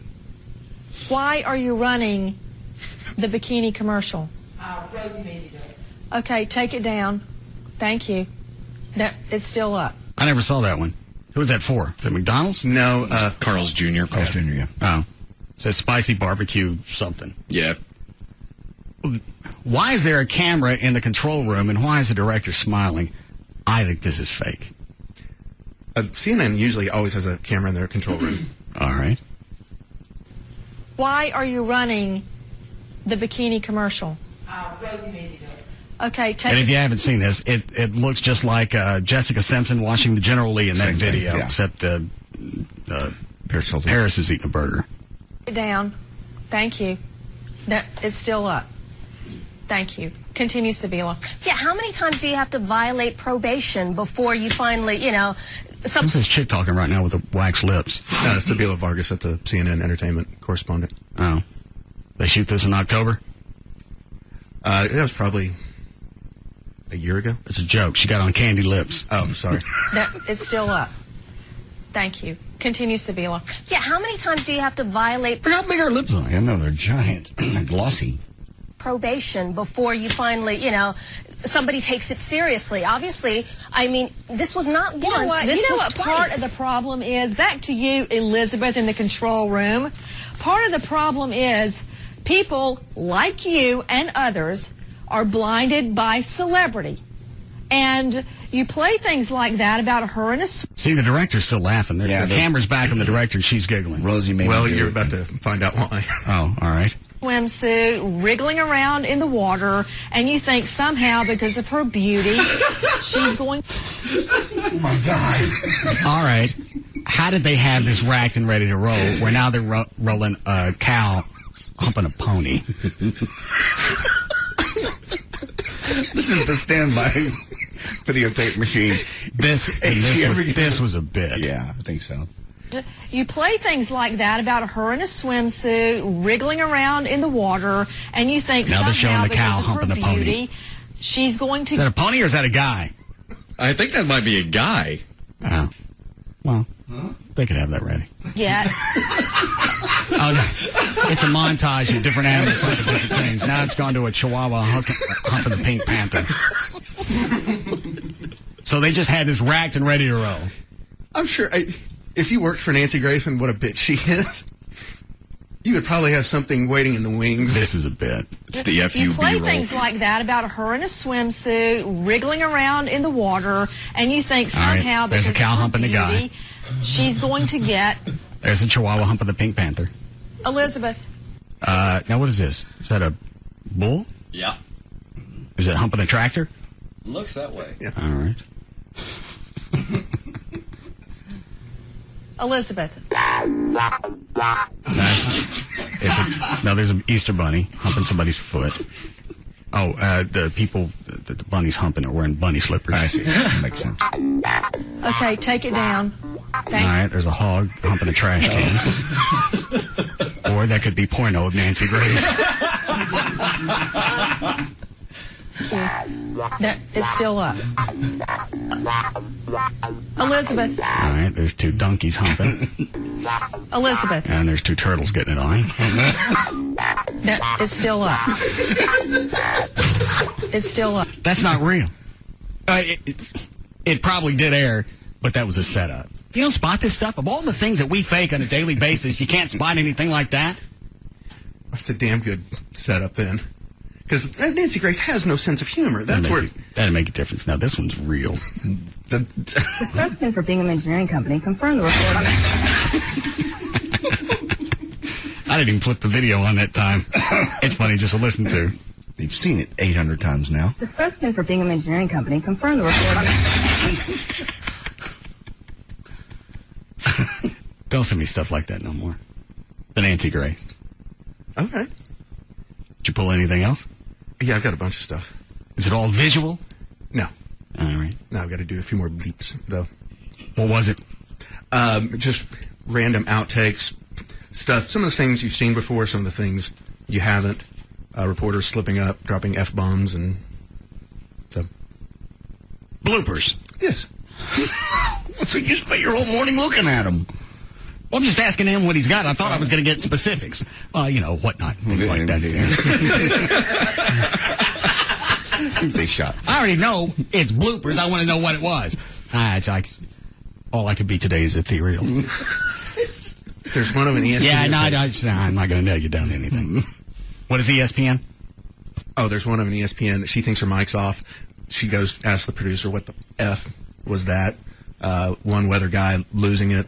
Why are you running the bikini commercial? Rosie made me do it. Okay, take it down. Thank you. No, it's still up. I never saw that one. Who was that for? Is it McDonald's? No, Carl's Jr. Carl's Jr., yeah. Oh. It says spicy barbecue something. Yeah. Why is there a camera in the control room, and why is the director smiling? I think this is fake. CNN usually always has a camera in their control room. All right. Why are you running the bikini commercial? Rosie made you do it. Okay, And if you haven't seen this, it looks just like Jessica Simpson watching the General Lee in that Same thing, video, yeah. except Paris Hilton. Paris is eating a burger. it down. Thank you. No, it's still up. Thank you. Continues to be low. Yeah, how many times do you have to violate probation before you finally, Who's this chick talking right now with the waxed lips? Sabila Vargas, that's a CNN entertainment correspondent. Oh. They shoot this in October? That was probably a year ago. It's a joke. She got on candy lips. Oh, sorry. No, it's still up. Thank you. Continues to be low. Yeah, how many times do you have to violate Look how big her lips are. I know, they're giant. Glossy. probation before you finally, somebody takes it seriously? Obviously, this was not once. You know what? This You know was what twice. part of the problem is? Back to you, Elizabeth, in the control room. Part of the problem is people like you and others are blinded by celebrity. And you play things like that about her and a... See, the director's still laughing. The camera's back on the director, and she's giggling. Rosie made Well, me do you're it. about to find out why. Oh, all right. swimsuit, wriggling around in the water, and you think somehow because of her beauty, she's going... Oh, my God. All right. How did they have this racked and ready to roll, where now they're rolling a cow humping a pony? This is the standby videotape machine. This was a bit. Yeah, I think so. You play things like that about her in a swimsuit, wriggling around in the water, and you think Now they're showing somehow the cow because of humping her a pony. beauty, she's going to... Is that a pony or is that a guy? I think that might be a guy. Oh. Well, they could have that ready. Yeah. Oh, no. It's a montage of different animals doing different things. Now it's gone to a chihuahua humping the Pink Panther. So they just had this racked and ready to roll. I'm sure if you worked for Nancy Grace and what a bitch she is, you would probably have something waiting in the wings. This is a bit. It's the You play FUB roll. things like that about her in a swimsuit, wriggling around in the water, and you think All right, somehow there's because a cow of her humping a guy. beauty, she's going to get There's a chihuahua humping the Pink Panther. Elizabeth. Now what is this? Is that a bull? Yeah. Is it humping a tractor? Looks that way. Yeah. All right. Elizabeth. There's an Easter bunny humping somebody's foot. Oh, the people that the bunny's humping are wearing bunny slippers. I see. That makes sense. Okay, take it down. All right, there's a hog humping a trash can. Or that could be porno of Nancy Grace. No, it's still up. Elizabeth. All right, there's two donkeys humping. Elizabeth. And there's two turtles getting it on. No, it's still up. It's still up. That's not real. It probably did air, but that was a setup. You don't spot this stuff? Of all the things that we fake on a daily basis, you can't spot anything like that? That's a damn good setup then. Because Nancy Grace has no sense of humor. That's where... That'd make a difference. Now, this one's real. The spokesman for Bingham Engineering Company confirmed the report on I didn't even flip the video on that time. It's funny just to listen to. You've seen it 800 times now. The spokesman for Bingham Engineering Company confirmed the report on Don't send me stuff like that no more. The Nancy Grace. Okay. Did you pull anything else? Yeah, I've got a bunch of stuff. Is it all visual? No. All right. No, I've got to do a few more beeps, though. What was it? Just random outtakes, stuff. Some of the things you've seen before, some of the things you haven't. Reporters slipping up, dropping F-bombs, and so. Bloopers. Yes. So you spent your whole morning looking at them. Well, I'm just asking him what he's got. I thought I was going to get specifics. Well, whatnot. Things like that. Things they shot. I already know it's bloopers. I want to know what it was. It's like, all I could be today is ethereal. There's one of an ESPN. Yeah, I'm not going to nail you down to anything. What is ESPN? Oh, there's one of an ESPN that she thinks her mic's off. She goes, asks the producer, what the F was that? One weather guy losing it.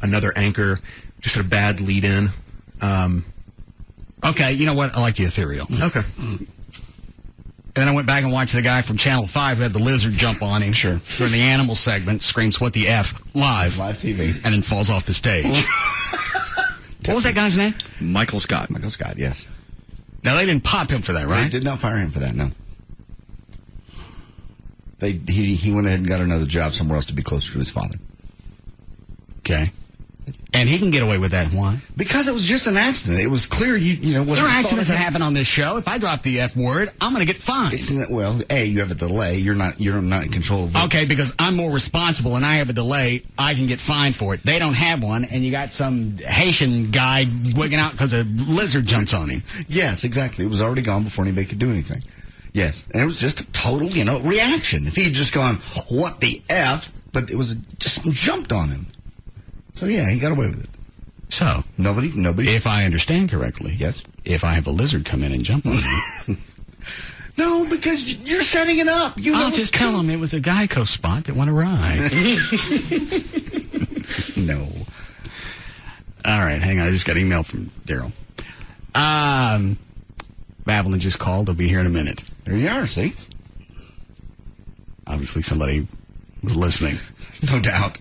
Another anchor just had a bad lead-in. Okay, you know what? I like the ethereal. Okay. And then I went back and watched the guy from Channel 5 who had the lizard jump on him. Sure. During the animal segment, screams, "What the F?" Live TV. And then falls off the stage. What was that guy's name? Michael Scott. Michael Scott, yes. Now, they didn't pop him for that, right? They did not fire him for that, no. He went ahead and got another job somewhere else to be closer to his father. Okay. And he can get away with that. Why? Because it was just an accident. It was clear, there are accidents that happen on this show. If I drop the F word, I'm going to get fined. Well, you have a delay. You're not in control of it. Okay, because I'm more responsible and I have a delay, I can get fined for it. They don't have one, and you got some Haitian guy wigging out because a lizard jumps on him. Yes, exactly. It was already gone before anybody could do anything. Yes, and it was just a total, reaction. If he had just gone, "What the F?" But it was just jumped on him. So yeah, he got away with it. So nobody. If I understand correctly, yes. If I have a lizard come in and jump on me, no, because you're setting it up. I'll just tell him it was a Geico spot that went awry. No. All right, hang on. I just got an email from Daryl. Babylon just called. They'll be here in a minute. There you are. See. Obviously, somebody was listening. No doubt.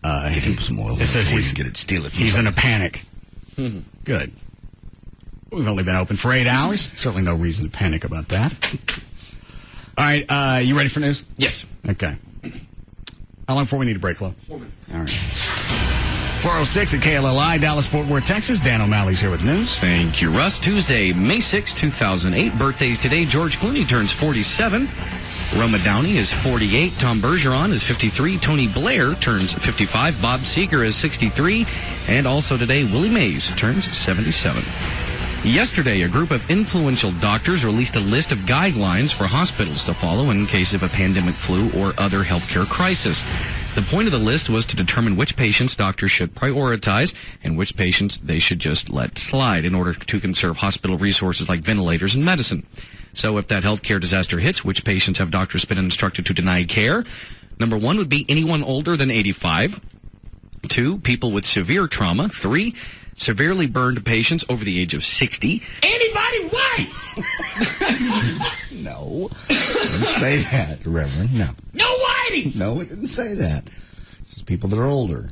Get him some oil. It says he's in a panic. Good. We've only been open for 8 hours. Certainly no reason to panic about that. All right, you ready for news? Yes. Okay. How long before we need a break, Lo? 4 minutes. All right. 406 at KLLI, Dallas, Fort Worth, Texas. Dan O'Malley's here with news. Thank you, Russ. Tuesday, May 6, 2008. Birthdays today. George Clooney turns 47. Roma Downey is 48. Tom Bergeron is 53. Tony Blair turns 55. Bob Seger is 63. And also today, Willie Mays turns 77. Yesterday, a group of influential doctors released a list of guidelines for hospitals to follow in case of a pandemic, flu, or other healthcare crisis. The point of the list was to determine which patients doctors should prioritize and which patients they should just let slide in order to conserve hospital resources like ventilators and medicine. So if that healthcare disaster hits, which patients have doctors been instructed to deny care? Number 1 would be anyone older than 85. 2, people with severe trauma. 3, severely burned patients over the age of 60. Anybody white? No. It didn't say that, Reverend. No. No whitey! No, it didn't say that. It's just people that are older.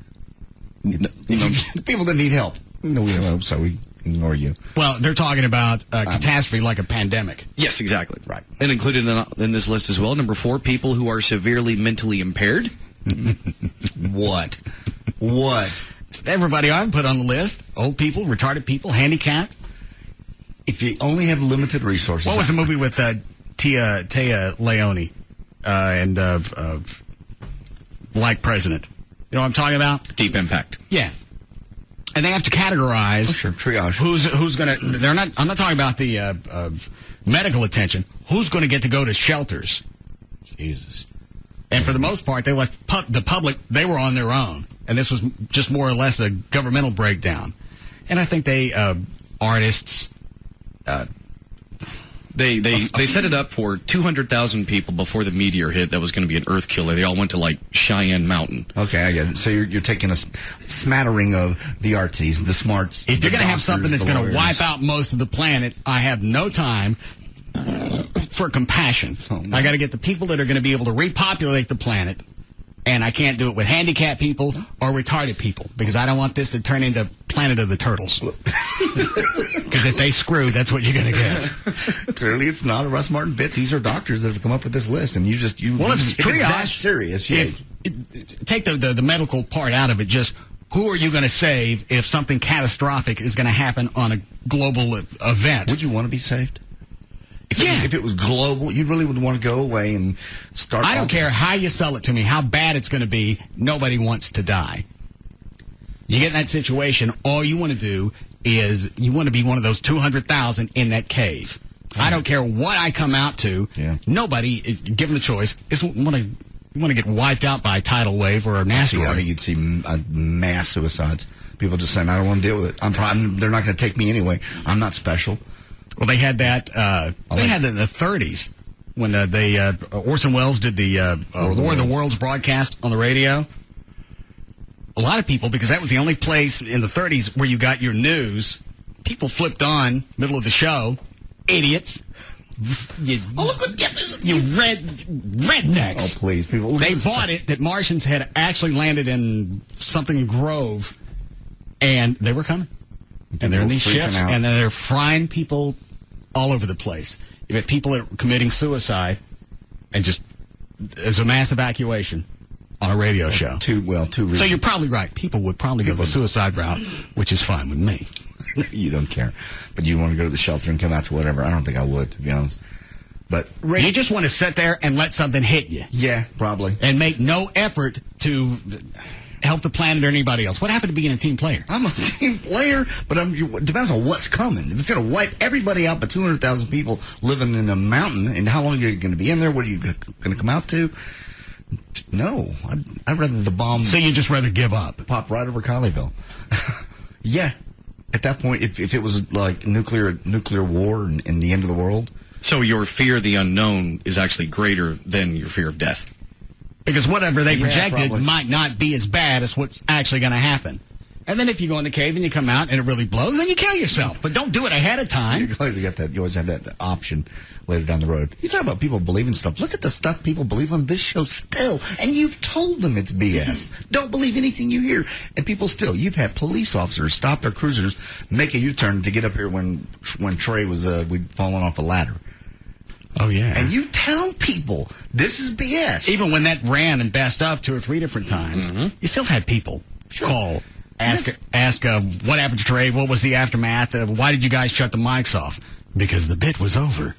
People that need help. No, so we ignore you. Well, they're talking about a catastrophe like a pandemic. Yes, exactly. Right. And included in this list as well, number 4, people who are severely mentally impaired. What? Everybody I've put on the list. Old people, retarded people, handicapped. If you only have limited resources. What was the movie with Tia Leone and Black President? You know what I'm talking about? Deep Impact. Yeah. And they have to categorize. Oh, sure. Triage. Who's going to? They're not. I'm not talking about the medical attention. Who's going to get to go to shelters? Jesus. And for the most part, they left the public. They were on their own, and this was just more or less a governmental breakdown. And I think they artists. They set it up for 200,000 people before the meteor hit. That was going to be an earth killer. They all went to like Cheyenne Mountain. Okay, I get it. So you're taking a smattering of the artsies, the smarts. If you're going to have something that's going to wipe out most of the planet, I have no time for compassion. I got to get the people that are going to be able to repopulate the planet. And I can't do it with handicapped people or retarded people because I don't want this to turn into Planet of the Turtles. Because if they screw, that's what you're going to get. Clearly, it's not a Russ Martin bit. These are doctors that have come up with this list, and if it's triage, that serious, yeah. Take the medical part out of it. Just who are you going to save if something catastrophic is going to happen on a global event? Would you want to be saved? If it was global, you really would want to go away and start. I don't care how you sell it to me, how bad it's going to be. Nobody wants to die. You get in that situation, all you want to do is you want to be one of those 200,000 in that cave. I don't care what I come out to. Yeah. Nobody, given the choice, want to get wiped out by a tidal wave or an asteroid. I think you'd see mass suicides. People just saying, "I don't want to deal with it. They're not going to take me anyway. I'm not special." Well, they had that. They had that in the 30s when Orson Welles did the War of the Worlds broadcast on the radio. A lot of people, because that was the only place in the 30s where you got your news people flipped on middle of the show. Idiots. You rednecks. Oh, please, people. They bought it that Martians had actually landed in something in Grove, and they were coming. And they're in these ships, and they're frying people all over the place. You've got people that are committing suicide, and just there's a mass evacuation on a radio show. Two reasons. So you're probably right. People would probably go the suicide route, which is fine with me. You don't care. But you want to go to the shelter and come out to whatever. I don't think I would, to be honest. But you just want to sit there and let something hit you. Yeah, probably. And make no effort to help the planet or anybody else. What happened to being a team player? I'm a team player, but it depends on what's coming. If it's going to wipe everybody out but 200,000 people living in a mountain, and how long are you going to be in there? What are you going to come out to? No. I'd rather the bomb... So you just rather give up? Pop right over Colleyville. Yeah. At that point, if it was like nuclear war and the end of the world. So your fear of the unknown is actually greater than your fear of death. Because whatever they projected probably might not be as bad as what's actually going to happen. And then if you go in the cave and you come out and it really blows, then you kill yourself. But don't do it ahead of time. You always have that option later down the road. You talk about people believing stuff. Look at the stuff people believe on this show still. And you've told them it's BS. Don't believe anything you hear. And people still. You've had police officers stop their cruisers, make a U-turn to get up here when Trey was we'd fallen off a ladder. Oh, yeah. And you tell people this is BS. Even when that ran and bassed up 2 or 3 different times, you still had people call, ask what happened to Trey, what was the aftermath, why did you guys shut the mics off? Because the bit was over.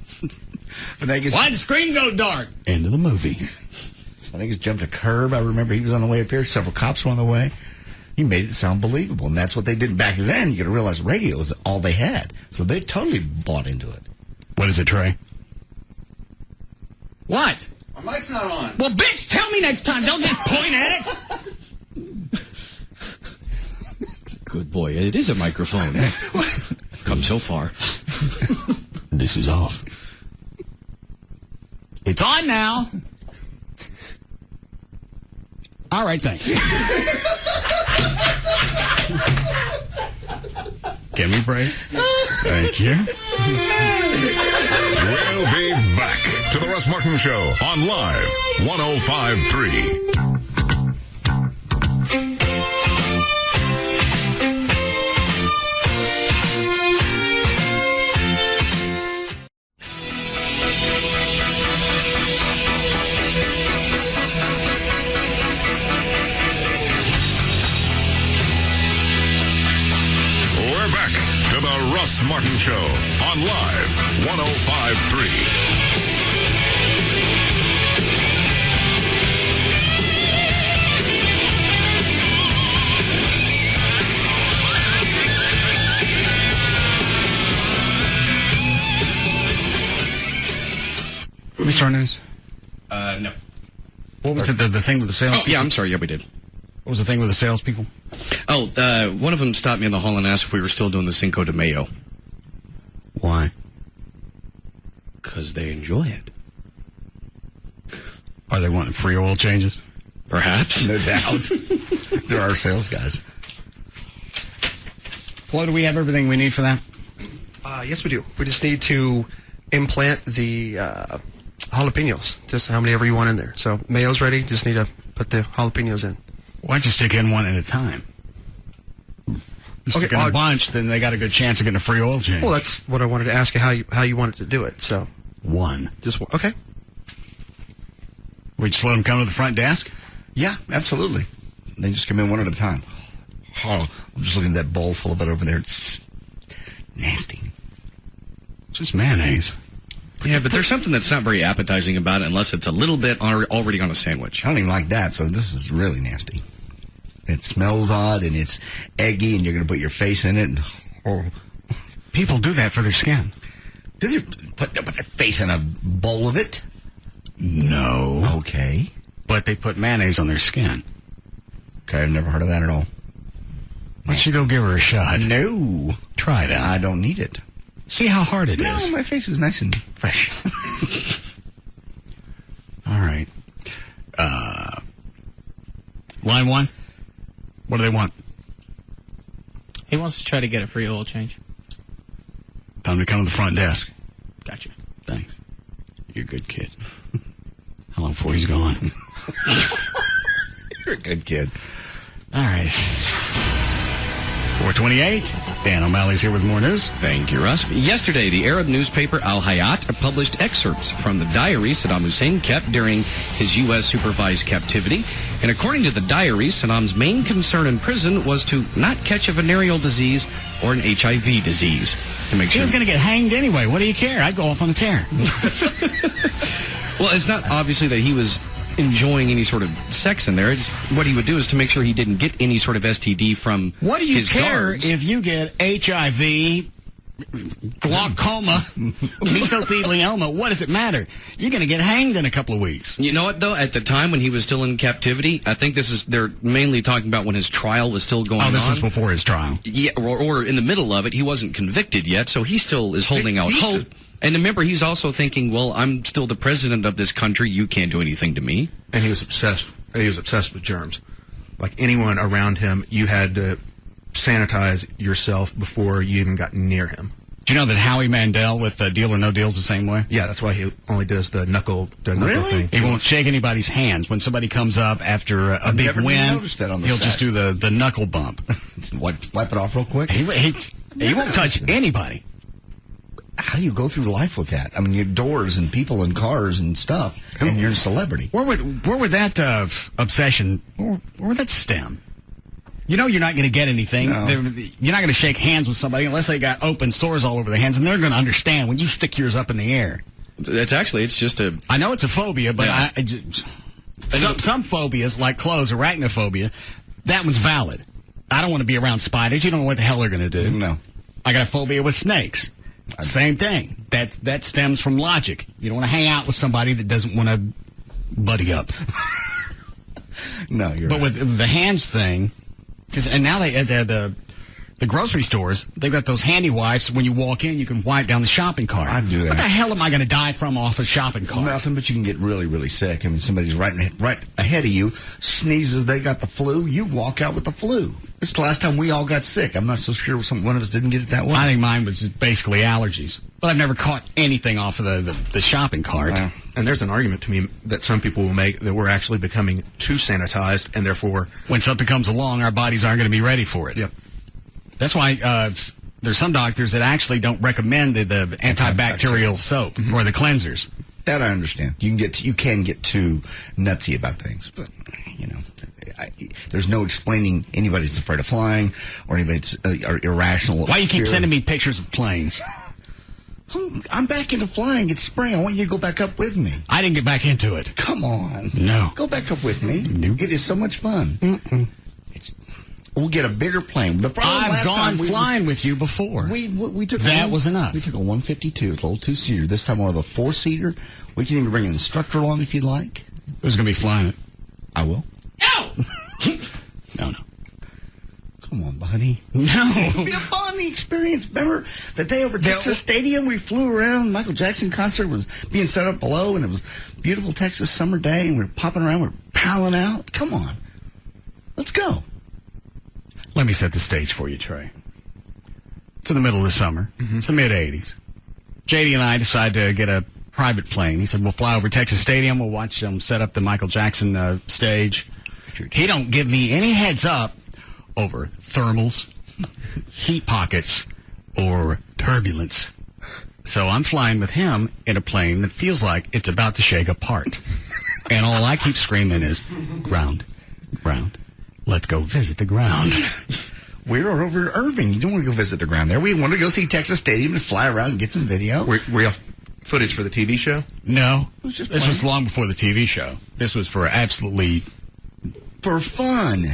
Why did the screen go dark? End of the movie. I think he's jumped a curb. I remember he was on the way up here. Several cops were on the way. He made it sound believable, and that's what they did back then. You got to realize radio was all they had, so they totally bought into it. What is it, Trey? What? My mic's not on. Well, bitch, tell me next time. Don't just point at it. Good boy. It is a microphone. Come so far. This is off. It's on now. All right, thanks. Give me a break. Thank you. We'll be back to the Russ Martin Show on Live 105.3. We're back to the Russ Martin Show on Live 105.3. We start news? No. What was it, the thing with the sales? Oh, yeah, I'm sorry. Yeah, we did. What was the thing with the salespeople? Oh, one of them stopped me in the hall and asked if we were still doing the Cinco de Mayo. Why? Because they enjoy it. Are they wanting free oil changes? Perhaps. No doubt. There are sales guys. Flo, do we have everything we need for that? Yes, we do. We just need to implant the jalapenos, just how many ever you want in there. So mayo's ready. Just need to put the jalapenos in. Why don't you stick in one at a time? You stick in a bunch, then they got a good chance of getting a free oil change. Well, that's what I wanted to ask you, how you wanted to do it. So one. Just one. Okay. We just let them come to the front desk? Yeah, absolutely. They just come in one at a time. Oh, I'm just looking at that bowl full of it over there. It's nasty. Just mayonnaise. Yeah, but there's something that's not very appetizing about it unless it's a little bit already on a sandwich. I don't even like that, so this is really nasty. It smells odd, and it's eggy, and you're going to put your face in it. And, people do that for their skin. Do they put their face in a bowl of it? No. Okay. But they put mayonnaise on their skin. Okay, I've never heard of that at all. Why don't you go give her a shot? No. Try it out. I don't need it. See how hard it is. No, my face is nice and fresh. All right. Line one. What do they want? He wants to try to get a free oil change. Tell him to come to the front desk. Gotcha. Thanks. You're a good kid. How long before he's gone? You're a good kid. All right. 428. Dan O'Malley's here with more news. Thank you, Russ. Yesterday, the Arab newspaper Al Hayat published excerpts from the diary Saddam Hussein kept during his U.S. supervised captivity. And according to the diary, Saddam's main concern in prison was to not catch a venereal disease or an HIV disease. To make sure he was going to get hanged anyway. What do you care? I'd go off on a tear. Well, it's not obviously that he was enjoying any sort of sex in there. It's what he would do is to make sure he didn't get any sort of STD from What do you his care guards. if you get HIV, glaucoma, mesothelioma? What does it matter? You're going to get hanged in a couple of weeks. You know what, though? At the time when he was still in captivity, I think they're mainly talking about when his trial was still going on. Oh, this was before his trial. Yeah, or in the middle of it. He wasn't convicted yet, so he still is holding out hope. And remember, he's also thinking, well, I'm still the president of this country. You can't do anything to me. And he was obsessed. He was obsessed with germs. Like anyone around him, you had to sanitize yourself before you even got near him. Do you know that Howie Mandel with Deal or No Deal is the same way? Yeah, that's why he only does the knuckle thing. He won't shake anybody's hands. When somebody comes up after a big win, noticed that on the he'll set. just do the knuckle bump. Wipe it off real quick. He won't touch anybody. How do you go through life with that? I mean, you're doors and people and cars and stuff, and you're a celebrity. Where would that obsession, where would that stem? You know you're not going to get anything. No. You're not going to shake hands with somebody unless they got open sores all over their hands, and they're going to understand when you stick yours up in the air. It's just a... I know it's a phobia, but some phobias, like clothes, arachnophobia, that one's valid. I don't want to be around spiders. You don't know what the hell they're going to do. No. I got a phobia with snakes. Same thing. That stems from logic. You don't want to hang out with somebody that doesn't want to buddy up. No, you're But right. with the hands thing, and now they the grocery stores, they've got those handy wipes. When you walk in, you can wipe down the shopping cart. I do that. What the hell am I going to die from off a shopping cart? Nothing, but you can get really, really sick. I mean, somebody's right ahead of you, sneezes, they got the flu, you walk out with the flu. This is the last time we all got sick. I'm not so sure one of us didn't get it that way. I think mine was basically allergies. But I've never caught anything off of the shopping cart. Wow. And there's an argument to me that some people will make that we're actually becoming too sanitized, and therefore... When something comes along, our bodies aren't going to be ready for it. Yep. That's why there's some doctors that actually don't recommend the antibacterial soap or the cleansers. That I understand. You can get too nutsy about things, but you know, there's no explaining anybody that's afraid of flying or anybody that's irrational. Why you keep fear. sending me pictures of planes? I'm back into flying. It's spring. I want you to go back up with me. I didn't get back into it. Come on. No. Go back up with me. Nope. It is so much fun. We'll get a bigger plane. The problem I've last gone time flying with you before. We took that was enough. We took a 152. It's a little two-seater. This time we'll have a four-seater. We can even bring an instructor along if you'd like. Who's going to be flying it? I will. No. Come on, buddy. No. It'll be a bonding experience. Remember the day over Texas Stadium? We flew around. Michael Jackson concert was being set up below, and it was a beautiful Texas summer day, and we were popping around. We were palling out. Come on. Let's go. Let me set the stage for you, Trey. It's in the middle of the summer. Mm-hmm. It's the mid-'80s. JD and I decide to get a private plane. He said, we'll fly over Texas Stadium. We'll watch them set up the Michael Jackson stage. He don't give me any heads up over thermals, heat pockets, or turbulence. So I'm flying with him in a plane that feels like it's about to shake apart. And all I keep screaming is, ground, ground. Let's go visit the ground. We're over Irving. You don't want to go visit the ground there. We want to go see Texas Stadium and fly around and get some video. Were you off footage for the TV show? No. This was long before the TV show. This was for absolutely... For fun.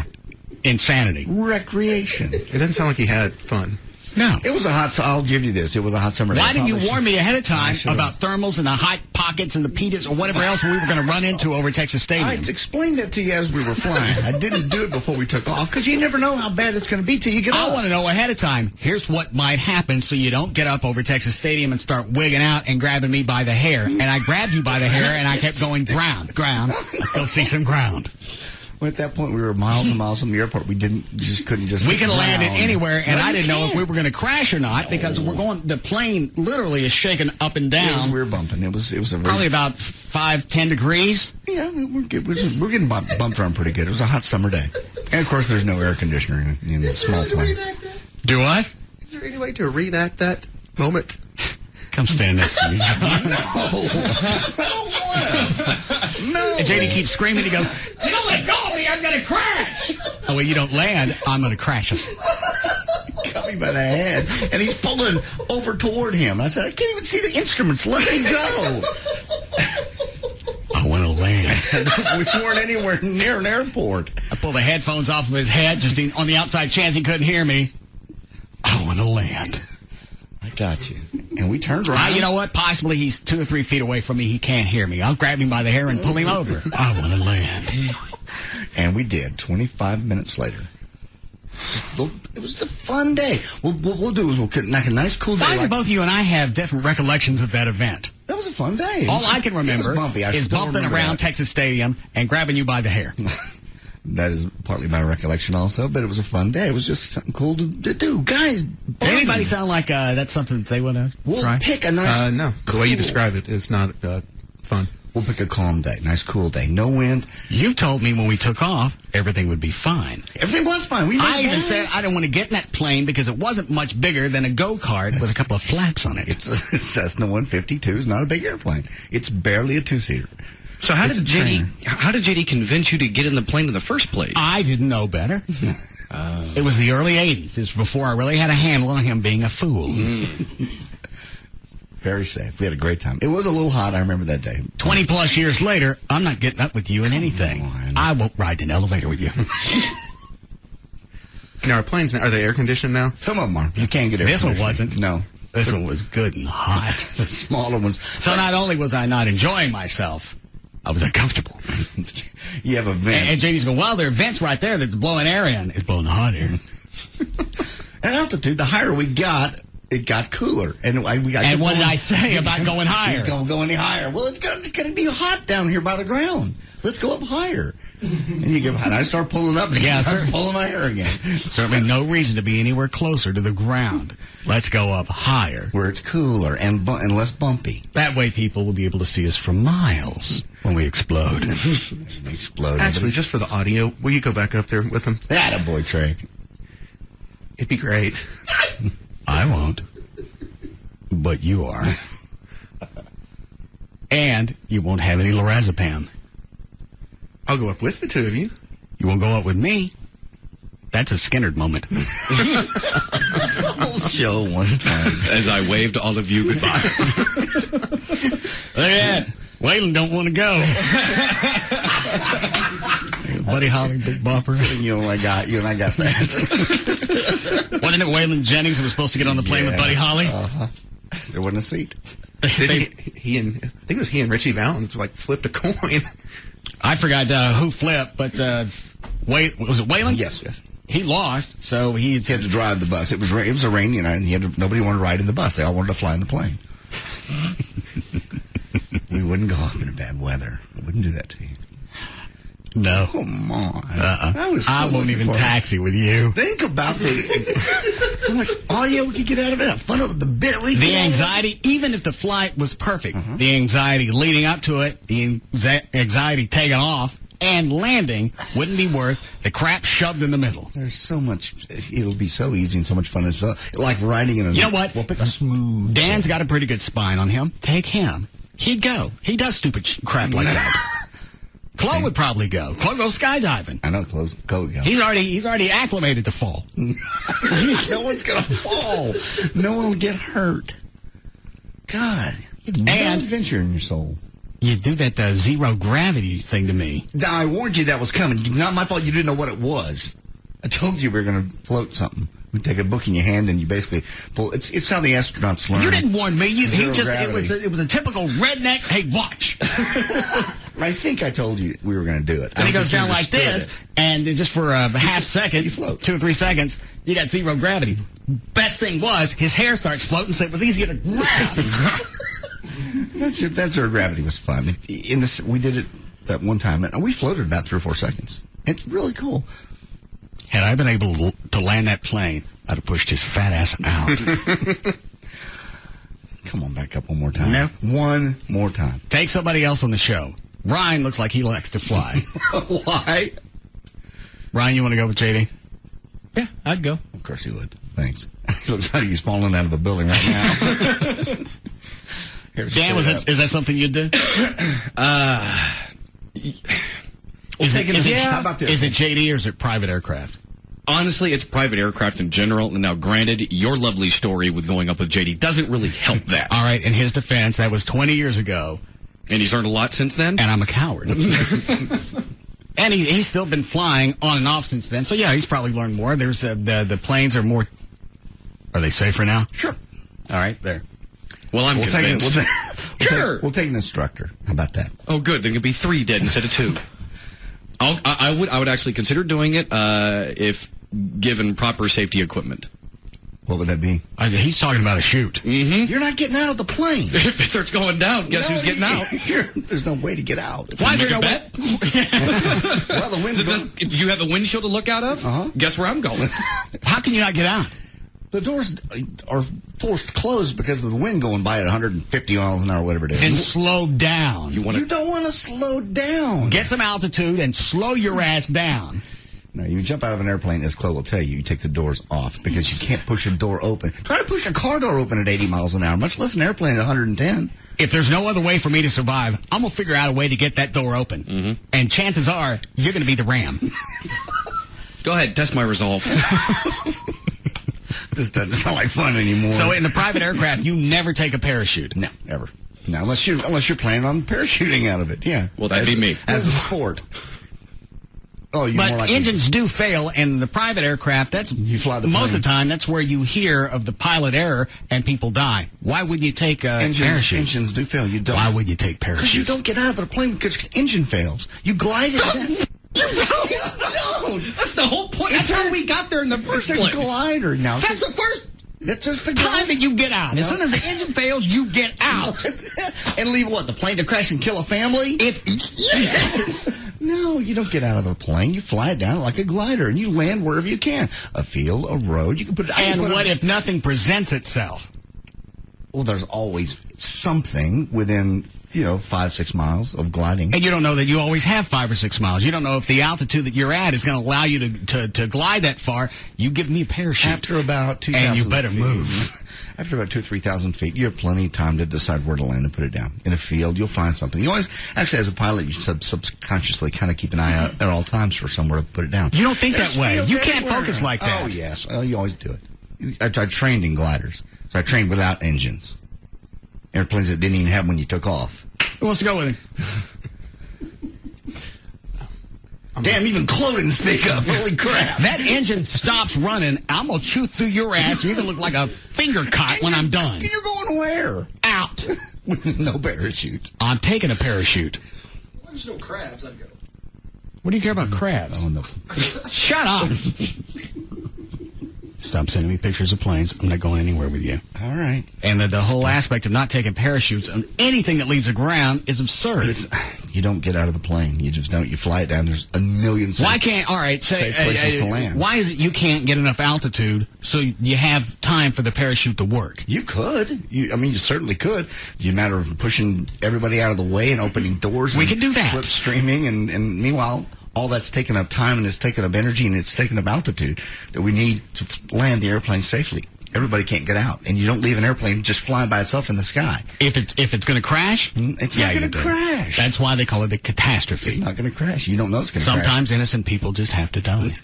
Insanity. Recreation. It doesn't sound like he had fun. No. It was a hot... I'll give you this. It was a hot summer day. Why didn't you warn me ahead of time about thermals and the hot pockets and the pitas or whatever else we were going to run into over Texas Stadium? I explained that to you as we were flying. I didn't do it before we took off because you never know how bad it's going to be till you get off. I want to know ahead of time. Here's what might happen so you don't get up over Texas Stadium and start wigging out and grabbing me by the hair. And I grabbed you by the hair and I kept going, ground. Go see some ground. Well, at that point, we were miles and miles from the airport. We couldn't just. We could have landed anywhere, and No, I you didn't know if can't. we were going to crash or not because the plane literally is shaking up and down. We were bumping. It was a very, Probably about 5-10 degrees. Yeah, we're getting bumped around pretty good. It was a hot summer day, and of course, there's no air conditioner in the small plane. Do what? Is there any way to reenact that moment? Come stand next to me. No. And JD keeps screaming. He goes, "You don't let go of me, I'm going to crash." Oh, well, you don't land, I'm going to crash us. Got me by the head, and he's pulling over toward him. I said, I can't even see the instruments. Let me go. I want to land. We weren't anywhere near an airport. I pulled the headphones off of his head just on the outside chance he couldn't hear me. I want to land. I got you. And we turned around. You know what? Possibly he's 2 or 3 feet away from me. He can't hear me. I'll grab him by the hair and pull him over. I want to land. And we did. 25 minutes later. It was a fun day. What we'll do is we'll make a nice cool day. Why is it both you and I have different recollections of that event? That was a fun day. All I can remember It was bumpy. I is still bumping remember around that. Texas Stadium and grabbing you by the hair. That is partly my recollection also, but it was a fun day. It was just something cool to do. Guys, Anybody sound like that's something that they want to we'll try? pick a nice... No, the way you describe it is not fun. We'll pick a calm day. Nice, cool day. No wind. You told me when we took off, everything would be fine. Everything was fine. I even said I didn't want to get in that plane because it wasn't much bigger than a go-kart with a couple of flaps on it. It's a Cessna 152. It's not a big airplane. It's barely a two-seater. So how did JD convince you to get in the plane in the first place? I didn't know better. It was the early 80s. It was before I really had a handle on him being a fool. Very safe. We had a great time. It was a little hot. I remember that day. 20 plus years later, I'm not getting up with you in anything. I won't ride an elevator with you. Now, our planes, are they air conditioned now? Some of them are. You can't get air This one conditioning. wasn't. No. This one was good and hot. The smaller ones. So not only was I not enjoying myself, I was uncomfortable. You have a vent. And JD's going, well, there are vents right there that's blowing air in. It's blowing the hot air. At altitude, the higher we got, it got cooler. And we got. And what did I say about going higher? Don't go any higher. Well, it's going to be hot down here by the ground. Let's go up higher. And you get, and I start pulling up, and Yeah, you start sir. pulling my hair again. Certainly no reason to be anywhere closer to the ground. Let's go up higher. Where it's cooler and less bumpy. That way people will be able to see us for miles when we explode. Explode. Actually, just for the audio, will you go back up there with him? Attaboy, Trey. It'd be great. I won't. But you are. And you won't have any lorazepam. I'll go up with the two of you. You won't go up with me. That's a Skinnerd moment. We'll show one time. As I waved all of you goodbye. Look at that. Waylon don't want to go. Buddy Holly, Big Bopper. You and I got that. Wasn't it Waylon Jennings who was supposed to get on the plane with Buddy Holly? Uh-huh. There wasn't a seat. He and I think it was he and Richie Valens like flipped a coin. I forgot who flipped, but was it Waylon? Yes. He lost, so he had to drive the bus. It was a rainy night, and nobody wanted to ride in the bus. They all wanted to fly in the plane. We wouldn't go up in bad weather. I wouldn't do that to you. No. Come on. I won't even taxi with you. Think about how much audio we could get out of it. How fun of the bit we The get out of it. anxiety, even if the flight was perfect, the anxiety leading up to it, the anxiety taking off, and landing wouldn't be worth the crap shoved in the middle. There's so much. It'll be so easy and so much fun as well. Like riding in a. You know what? We'll pick a smooth. Dan's got a pretty good spine on him. Take him. He'd go. He does stupid crap like that. Chloe would probably go. Chloe goes skydiving. I know Chloe would go. He's already acclimated to fall. No one's gonna fall. No one will get hurt. God, you have no adventure in your soul. You do that zero gravity thing to me. Now, I warned you that was coming. Not my fault. You didn't know what it was. I told you we were going to float something. We take a book in your hand and you basically pull. It's how the astronauts learn. You didn't warn me. Zero It gravity. was a typical redneck. Hey, watch. I think I told you we were going to do it. And he goes down like this, and just for a half second, 2 or 3 seconds, you got zero gravity. Best thing was his hair starts floating, so it was easier to grab. That's zero gravity was fun. We did it that one time, and we floated about 3 or 4 seconds. It's really cool. Had I been able to land that plane, I'd have pushed his fat ass out. Come on, back up one more time. No. One more time. Take somebody else on the show. Ryan looks like he likes to fly. Why? Ryan, you want to go with JD? Yeah, I'd go. Of course he would. Thanks. He looks like he's falling out of a building right now. Dan, is that something you'd do? How about this? Is it JD or is it private aircraft? Honestly, it's private aircraft in general. Now, granted, your lovely story with going up with JD doesn't really help that. All right, in his defense, that was 20 years ago. And he's learned a lot since then? And I'm a coward. And he's still been flying on and off since then. So, yeah, he's probably learned more. There's the planes are more... Are they safer now? Sure. All right, there. Well, I'm convinced. We'll take an instructor. How about that? Oh, good. There could be 3 dead instead of 2. I would actually consider doing it if given proper safety equipment. What would that be? He's talking about a chute. Mm-hmm. You're not getting out of the plane. If it starts going down, guess who's getting out? There's no way to get out. Why is there no bet? Well, the wind's going. Do you have a windshield to look out of? Uh-huh. Guess where I'm going. How can you not get out? The doors are forced closed because of the wind going by at 150 miles an hour, whatever it is. And slow down. You don't want to slow down. Get some altitude and slow your ass down. No, you jump out of an airplane, as Chloe will tell you, you take the doors off because you can't push a door open. Try to push a car door open at 80 miles an hour, much less an airplane at 110. If there's no other way for me to survive, I'm going to figure out a way to get that door open. Mm-hmm. And chances are, you're going to be the ram. Go ahead, test my resolve. This doesn't sound like fun anymore. So in the private aircraft, you never take a parachute? No, ever. No, unless you're planning on parachuting out of it, yeah. Well, that'd be me. As a sport. Oh, but more like engines do fail, and the private aircraft, that's you fly the most plane. of the time, that's where you hear of the pilot error and people die. Why would you take a parachute? Engines do fail. You don't. Why would you take parachutes? Because you don't get out of a plane because the engine fails. You glide it. You don't. That's the whole point. That's how we got there in the first place. It's a glider now. That's the first It's just a time that you get out. As soon as the engine fails, you get out. And leave what? The plane to crash and kill a family? Yes. No, you don't get out of the plane. You fly it down like a glider, and you land wherever you can. A field, a road. You can put. And what if nothing presents itself? Well, there's always something within 5-6 miles of gliding. And you don't know that you always have 5 or 6 miles. You don't know if the altitude that you're at is going to allow you to glide that far. You give me a parachute. After about 2,000 and you better feet, move. After about 2,000 or 3,000 feet, you have plenty of time to decide where to land and put it down. In a field, you'll find something. You always, actually, as a pilot, you subconsciously kind of keep an eye out at all times for somewhere to put it down. You don't think There's that way. fields You can't everywhere. focus like that. Oh, yes. Well, you always do it. I trained in gliders. So I trained without engines. Airplanes that didn't even have when you took off. Who wants to go with him? Damn, even Chloe didn't speak up. Holy crap. That engine stops running. I'm going to chew through your ass. You're going to look like a finger caught when I'm done. You're going where? Out. No parachute. I'm taking a parachute. There's no crabs. I'd go. What do you care about crabs? Oh, no. Shut up. Stop sending me pictures of planes. I'm not going anywhere with you. All right. And the whole aspect of not taking parachutes on anything that leaves the ground is absurd. You don't get out of the plane. You just don't. You fly it down. There's a million Why can't, all right, safe places to land. Why is it you can't get enough altitude so you have time for the parachute to work? You could. You certainly could. It's a matter of pushing everybody out of the way and opening doors. We could do that. Slipstreaming, and meanwhile, all that's taken up time and it's taken up energy and it's taken up altitude that we need to land the airplane safely. Everybody can't get out, and you don't leave an airplane just flying by itself in the sky. If it's going to crash, it's not going to crash. That's why they call it a catastrophe. It's not going to crash. You don't know it's going to crash. Sometimes innocent people just have to die.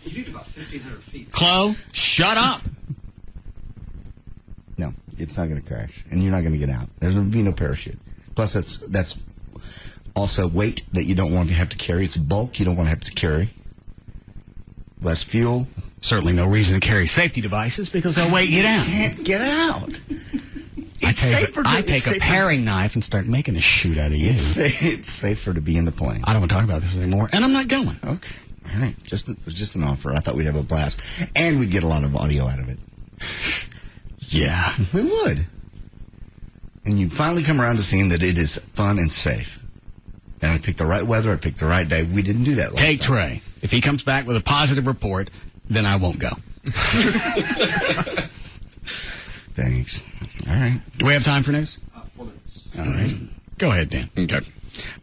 He's about 1,500 feet. Chloe, shut up. No, it's not going to crash, and you're not going to get out. There's going to be no parachute. Plus, that's also weight that you don't want to have to carry. It's bulk you don't want to have to carry. Less fuel. Certainly no reason to carry safety devices because they'll weigh you down. You can't get out. I take a paring knife and start making a shoot out of you. It's safer to be in the plane. I don't want to talk about this anymore, and I'm not going. Okay. All right. It was just an offer. I thought we'd have a blast. And we'd get a lot of audio out of it. Yeah. We would. And you finally come around to seeing that it is fun and safe. And I picked the right weather. I picked the right day. We didn't do that last Take time. Trey. If he comes back with a positive report, then I won't go. Thanks. All right. Do we have time for news? 4 minutes. All right. Go ahead, Dan. Okay.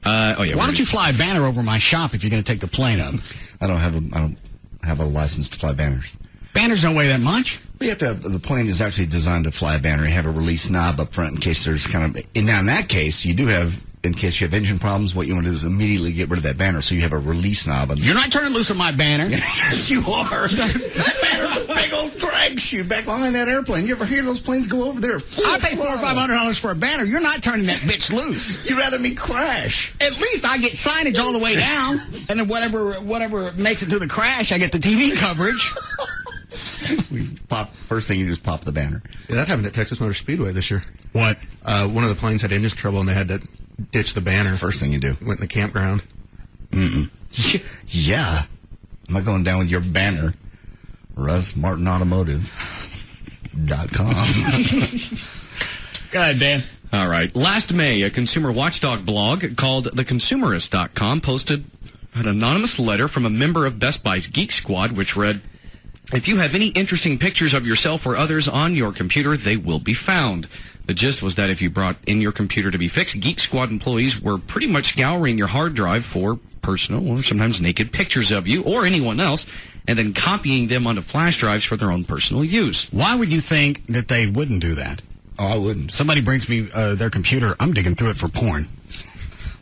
Why don't you fly a banner over my shop if you're going to take the plane up? I don't have a license to fly banners. Banners don't weigh that much. We have to have, the plane is actually designed to fly a banner. You have a release knob up front in case there's kind of, and now in that case, you do have, in case you have engine problems, what you want to do is immediately get rid of that banner, so you have a release knob. You're not turning loose on my banner. Yes, you are. That banner's a big old drag chute back behind that airplane. You ever hear those planes go over there? I paid $400 or $500 for a banner. You're not turning that bitch loose. You'd rather me crash. At least I get signage all the way down, and then whatever makes it to the crash, I get the TV coverage. First thing you do is pop the banner. Yeah, that happened at Texas Motor Speedway this year. What? One of the planes had engine trouble, and they had to ditch the banner. First thing you do. Went in the campground. Mm-mm. Yeah. I'm not going down with your banner. Russ Martin Automotive.com. Go ahead, Dan. All right. Last May, a consumer watchdog blog called theconsumerist.com posted an anonymous letter from a member of Best Buy's Geek Squad, which read, "If you have any interesting pictures of yourself or others on your computer, they will be found." The gist was that if you brought in your computer to be fixed, Geek Squad employees were pretty much scouring your hard drive for personal or sometimes naked pictures of you or anyone else, and then copying them onto flash drives for their own personal use. Why would you think that they wouldn't do that? Oh, I wouldn't. Somebody brings me their computer, I'm digging through it for porn.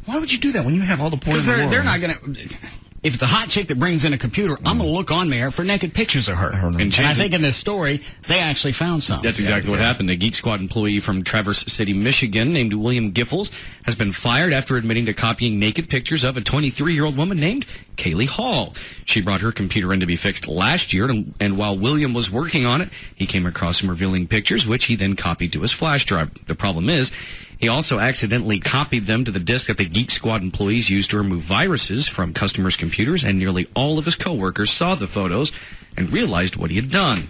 Why would you do that when you have all the porn in the world? They're not going to... If it's a hot chick that brings in a computer, I'm going to look on there for naked pictures of her. And I think in this story, they actually found some. That's exactly what happened. A Geek Squad employee from Traverse City, Michigan, named William Giffels, has been fired after admitting to copying naked pictures of a 23-year-old woman named Kaylee Hall. She brought her computer in to be fixed last year, and while William was working on it, he came across some revealing pictures, which he then copied to his flash drive. The problem is, he also accidentally copied them to the disk that the Geek Squad employees used to remove viruses from customers' computers, and nearly all of his coworkers saw the photos and realized what he had done.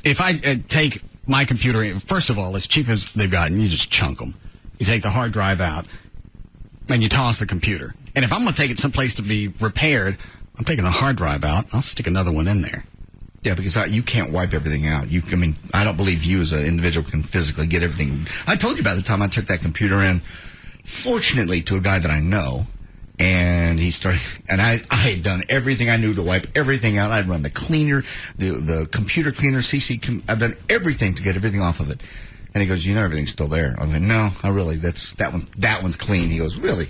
If I take my computer, first of all, as cheap as they've gotten, you just chunk them. You take the hard drive out, and you toss the computer. And if I'm going to take it someplace to be repaired, I'm taking the hard drive out, I'll stick another one in there. Yeah, because you can't wipe everything out. I don't believe you as an individual can physically get everything. I told you by the time I took that computer in, fortunately to a guy that I know, and he started, and I had done everything I knew to wipe everything out. I'd run the cleaner, the computer cleaner, I've done everything to get everything off of it. And he goes, everything's still there. I'm like, no, that one's clean. He goes, really?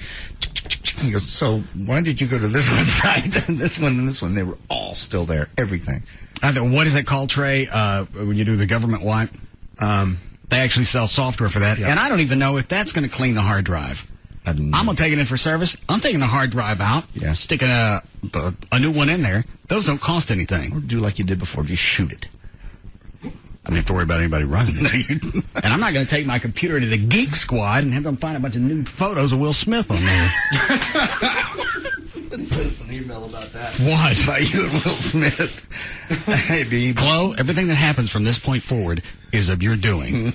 He goes, so why did you go to this website and this one and this one? They were all still there, everything. What is it called, Trey, when you do the government wipe? They actually sell software for that. Yep. And I don't even know if that's going to clean the hard drive. I'm going to take it in for service. I'm taking the hard drive out, sticking a new one in there. Those don't cost anything. Or do like you did before, just shoot it. I don't have to worry about anybody running it. And I'm not going to take my computer to the Geek Squad and have them find a bunch of nude photos of Will Smith on there. Somebody sent an email about that. What? About you and Will Smith. Hey, B. Chloe, everything that happens from this point forward is of your doing.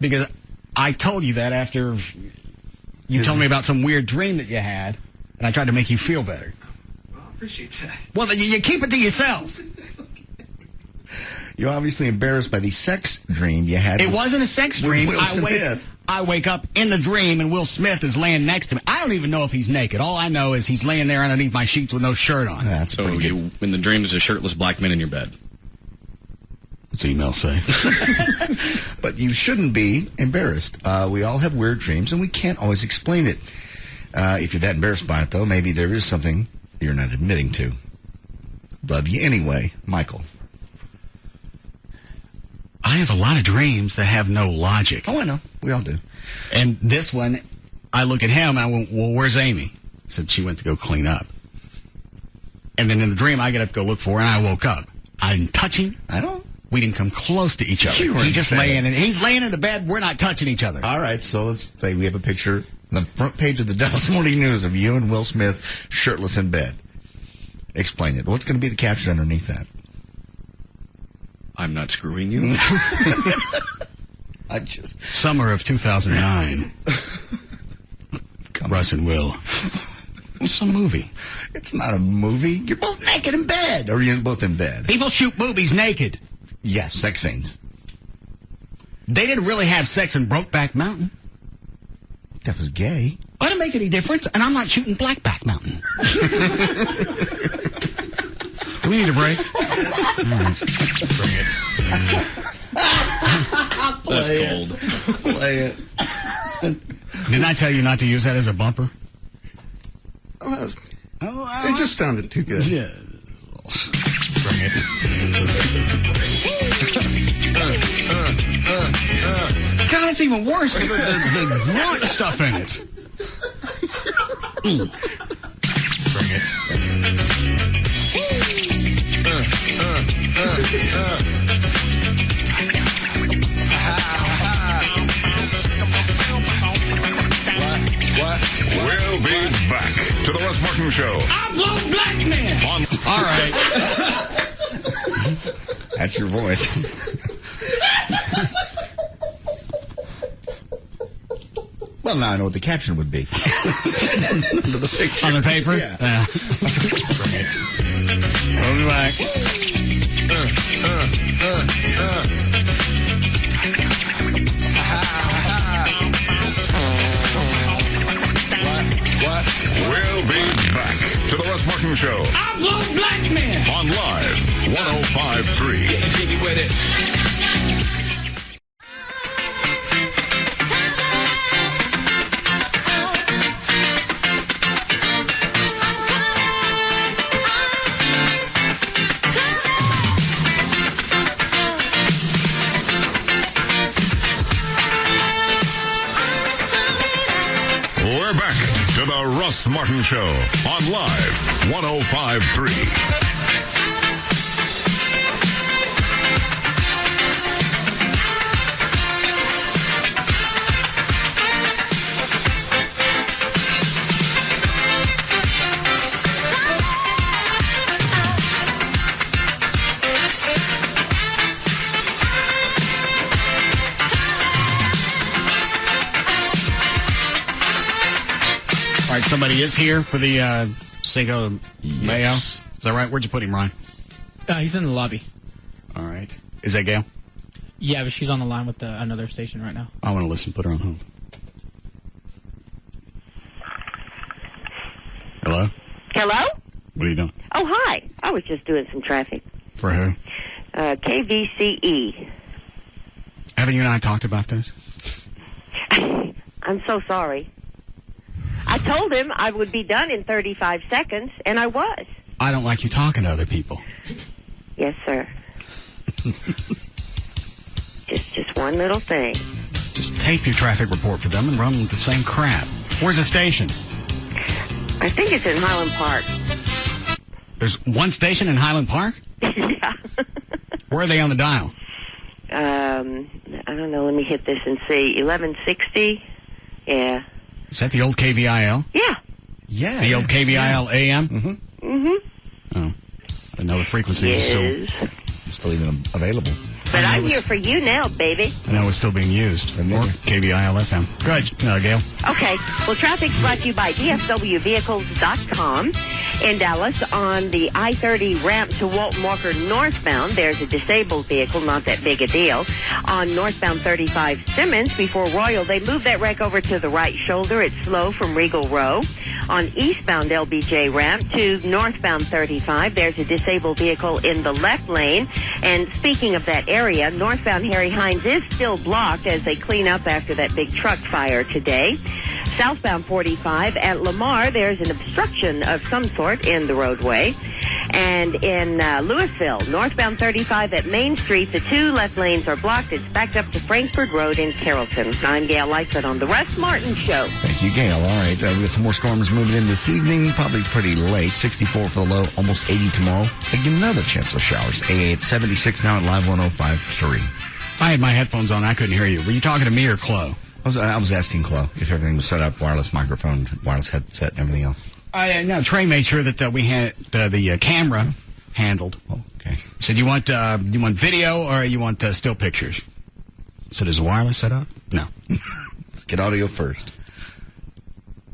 Because I told you that after you told me about some weird dream that you had, and I tried to make you feel better. Well, I appreciate that. Well, you keep it to yourself. You're obviously embarrassed by the sex dream you had. It wasn't a sex dream. I wake up in the dream and Will Smith is laying next to me. I don't even know if he's naked. All I know is he's laying there underneath my sheets with no shirt on. That's so you, in the dream, is a shirtless black man in your bed. What's the email say? But you shouldn't be embarrassed. We all have weird dreams and we can't always explain it. If you're that embarrassed by it, though, maybe there is something you're not admitting to. Love you anyway, Michael. I have a lot of dreams that have no logic. Oh, I know. We all do. And this one, I look at him and I went, well, where's Amy? He said she went to go clean up. And then in the dream, I get up to go look for her, and I woke up. I didn't touch him. We didn't come close to each other. He's just laying in. He's laying in the bed. We're not touching each other. All right, so let's say we have a picture, the front page of the Dallas Morning News of you and Will Smith shirtless in bed. Explain it. What's going to be the caption underneath that? I'm not screwing you. I just... Summer of 2009. Russ and Will. It's a movie. It's not a movie. You're both naked in bed. Or you're both in bed. People shoot movies naked. Yes, sex scenes. They didn't really have sex in Brokeback Mountain. That was gay. Why does it make any difference? And I'm not shooting Blackback Mountain. Do we need a break? All right. Bring it. That's cold. Play it. Didn't I tell you not to use that as a bumper? It just sounded too good. Yeah. Bring it. God, it's even worse with the grunt stuff in it. Bring it. We'll be back to the Russ Martin Show. I love black men. All right. That's your voice. Well, now I know what the caption would be. Under the picture. On the paper? Yeah. Bring it. We'll be back. We'll be back to the Russ Martin Show. I love black men. On Live 105.3. Jiggy with it. We're back to the Russ Martin Show on Live 105.3. All right, somebody is here for the Cinco de Mayo. Is that right? Where'd you put him, Ron? He's in the lobby. All right. Is that Gail? Yeah, but she's on the line with another station right now. I want to listen. Put her on hold. Hello? Hello? What are you doing? Oh, hi. I was just doing some traffic. For who? KVCE. Haven't you and I talked about this? I'm so sorry. I told him I would be done in 35 seconds, and I was. I don't like you talking to other people. Yes, sir. just one little thing. Just tape your traffic report for them and run with the same crap. Where's the station? I think it's in Highland Park. There's one station in Highland Park? Yeah. Where are they on the dial? I don't know. Let me hit this and see. 1160? Yeah. Is that the old KVIL? Yeah. Yeah. The old KVIL AM? Mm-hmm. Mm-hmm. Oh. I didn't know the frequency was still even available. But I'm here for you now, baby. I know it's still being used. Or KVIL FM. Go ahead, Gail. Okay. Well, traffic's brought to you by DFWVehicles.com. In Dallas, on the I-30 ramp to Walton Walker northbound, there's a disabled vehicle, not that big a deal. On northbound 35 Simmons, before Royal, they moved that wreck over to the right shoulder. It's slow from Regal Row. On eastbound LBJ ramp to northbound 35, there's a disabled vehicle in the left lane. And speaking of that area, northbound Harry Hines is still blocked as they clean up after that big truck fire today. Southbound 45 at Lamar, there's an obstruction of some sort in the roadway. And in Louisville, northbound 35 at Main Street, the two left lanes are blocked. It's backed up to Frankford Road in Carrollton. I'm Gail Lightfoot on the Russ Martin Show. Thank you, Gail. All right, we got some more storms moving in this evening, probably pretty late. 64 for the low, almost 80 tomorrow. Again, another chance of showers. 76 now at Live 105.3. I had my headphones on. I couldn't hear you. Were you talking to me or Chloe? I was asking Chloe if everything was set up, wireless microphone, wireless headset, and everything else. No, Trey made sure that we had the camera handled. Oh, okay. He said, you want video or you want still pictures? I said, is the wireless set up? No. Let's get audio first.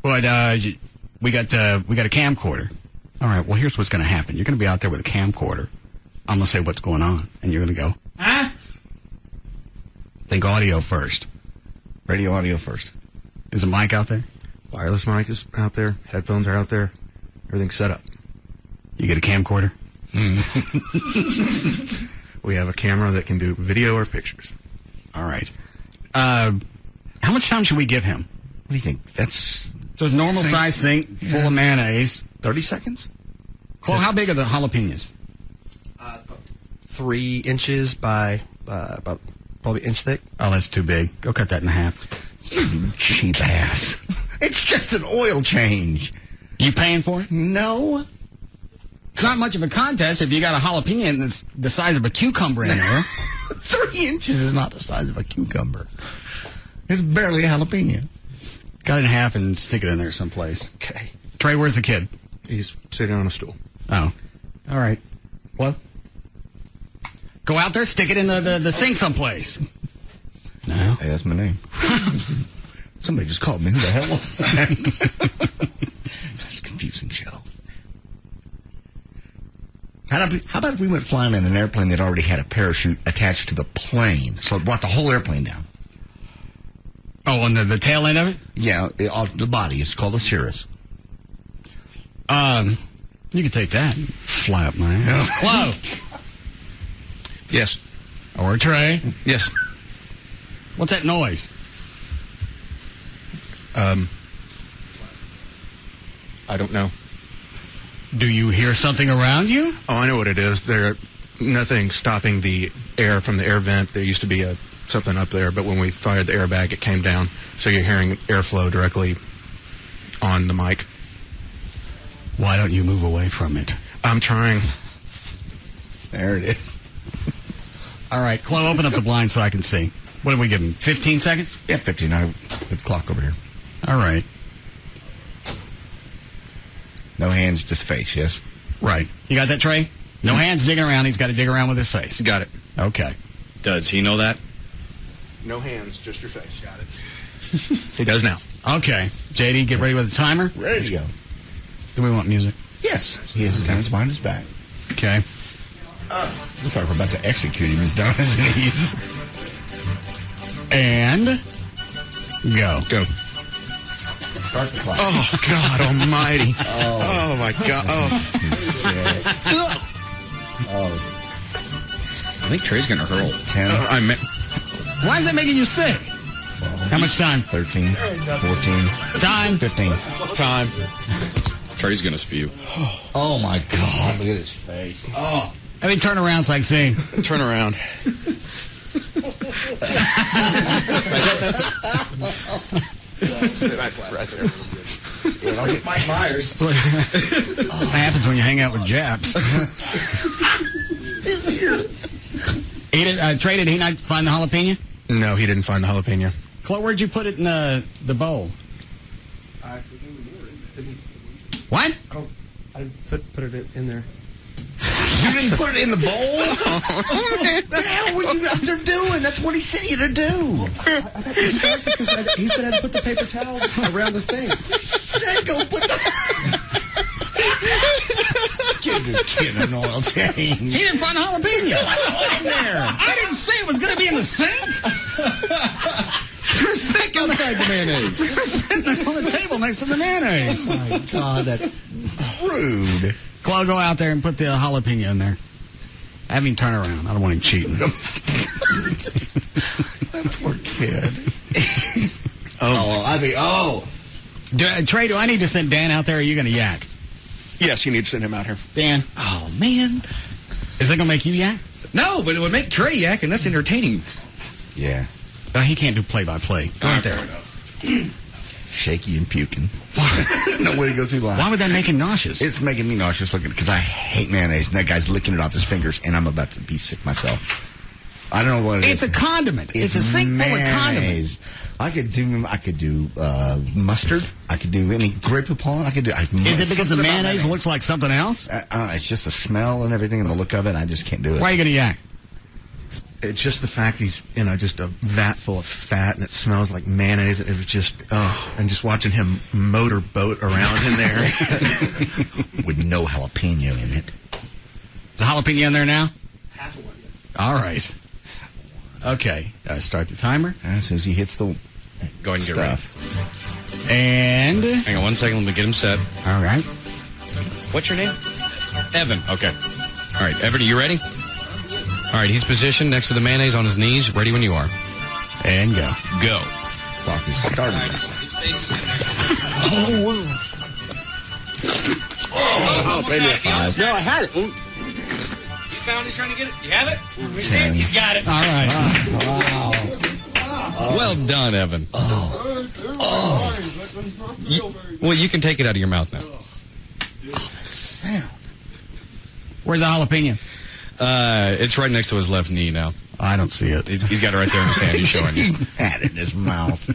But we got a camcorder. All right, well, here's what's going to happen. You're going to be out there with a camcorder. I'm going to say what's going on, and you're going to go, huh? Think audio first. Radio audio first. Is a mic out there? Wireless mic is out there. Headphones are out there. Everything's set up. You get a camcorder? We have a camera that can do video or pictures. All right. How much time should we give him? What do you think? That's so it's normal size sink full of mayonnaise. 30 seconds? Well, how big are the jalapenos? 3 inches by about probably inch thick. Oh, that's too big. Go cut that in half. You cheap ass. It's just an oil change. You paying for it? No. It's not much of a contest if you got a jalapeno that's the size of a cucumber in there. 3 inches is not the size of a cucumber. It's barely a jalapeno. Cut it in half and stick it in there someplace. Okay. Trey, where's the kid? He's sitting on a stool. Oh. All right. What? Go out there, stick it in the sink someplace. No. Hey, that's my name. Somebody just called me. Who the hell was that? That's a confusing show. How about if we went flying in an airplane that already had a parachute attached to the plane? So it brought the whole airplane down. Oh, on the tail end of it? Yeah, the body. It's called a cirrus. You could take that and fly up my ass. Hello. Yes. Or Trey. Yes. What's that noise? I don't know. Do you hear something around you? Oh, I know what it is. There's nothing stopping the air from the air vent. There used to be something up there, but when we fired the airbag, it came down. So you're hearing airflow directly on the mic. Why don't you move away from it? I'm trying. There it is. All right, Chloe, open up the blind so I can see. What do we give him, 15 seconds? Yeah, 15. I put the clock over here. All right. No hands, just face, yes? Right. You got that, Trey? No hands digging around. He's got to dig around with his face. Got it. Okay. Does he know that? No hands, just your face. Got it. He does now. Okay. JD, get ready with the timer. Ready to go. Do we want music? Yes. He has his hands behind his back. Okay. Looks like we're about to execute him. He's down on his knees. And go. Go. Start the clock. Oh, God almighty. Oh my God. Oh. He's sick. Oh. I think Trey's going to hurl. 10. Why is that making you sick? 12, how much time? 13, 14. Time. 15. Time. Trey's going to spew. Oh, my God. Look at his face. Oh. I mean, turn around so I can see. Turn around. Right there. I'll get Mike Myers. That's what happens when you hang out with Japs. Trey, did he not find the jalapeno? No, he didn't find the jalapeno. Chloe, where'd you put it in the bowl? What? I put it in there. You didn't put it in the bowl? What the hell were you out there doing? That's what he sent you to do. I got distracted because he said I had to put the paper towels around the thing. He said go put the... Give the kid an oil change. He didn't find a jalapeno. What's in there? I didn't say it was going to be in the sink. You're sitting outside the mayonnaise. You're sitting on the table next to the mayonnaise. Oh, my God, that's rude. Chloe, go out there and put the jalapeno in there. Have him turn around. I don't want him cheating. That poor kid. Trey, do I need to send Dan out there, or are you going to yak? Yes, you need to send him out here. Dan. Oh, man. Is that going to make you yak? No, but it would make Trey yak, and that's entertaining. Yeah. He can't do play-by-play. Go out there. Shaky and puking. No way to go through life. Why would that make him nauseous? It's making me nauseous looking because I hate mayonnaise, and that guy's licking it off his fingers, and I'm about to be sick myself. I don't know what it is. It's a condiment. It's a sink full of condiments. I could do mustard. I could do any grape pollen. Is it because the mayonnaise looks like something else? It's just the smell and everything and the look of it. I just can't do it. Why are you going to yak? it's just the fact he's in just a vat full of fat and it smells like mayonnaise. It was just, and just watching him motorboat around in there. With no jalapeno in it. Is a jalapeno in there now? Half of one, yes. All right. Okay. Start the timer. As soon as he hits the Go ahead and get ready. stuff. And... Hang on 1 second. Let me get him set. All right. What's your name? Evan. Okay. All right, Evan, are you ready? All right, he's positioned next to the mayonnaise on his knees. Ready when you are. And go. Go. Clock is starting. His face is in there. Oh, wow. Oh, maybe a 5. No, I had it. You found he's trying to get it? You have it? Let me see it. 10. He's got it. All right. Wow. Well done, Evan. Well, you can take it out of your mouth now. Sound. Where's the jalapeno? It's right next to his left knee now. I don't see it. He's got it right there in his hand. He's showing you. He had it in his mouth.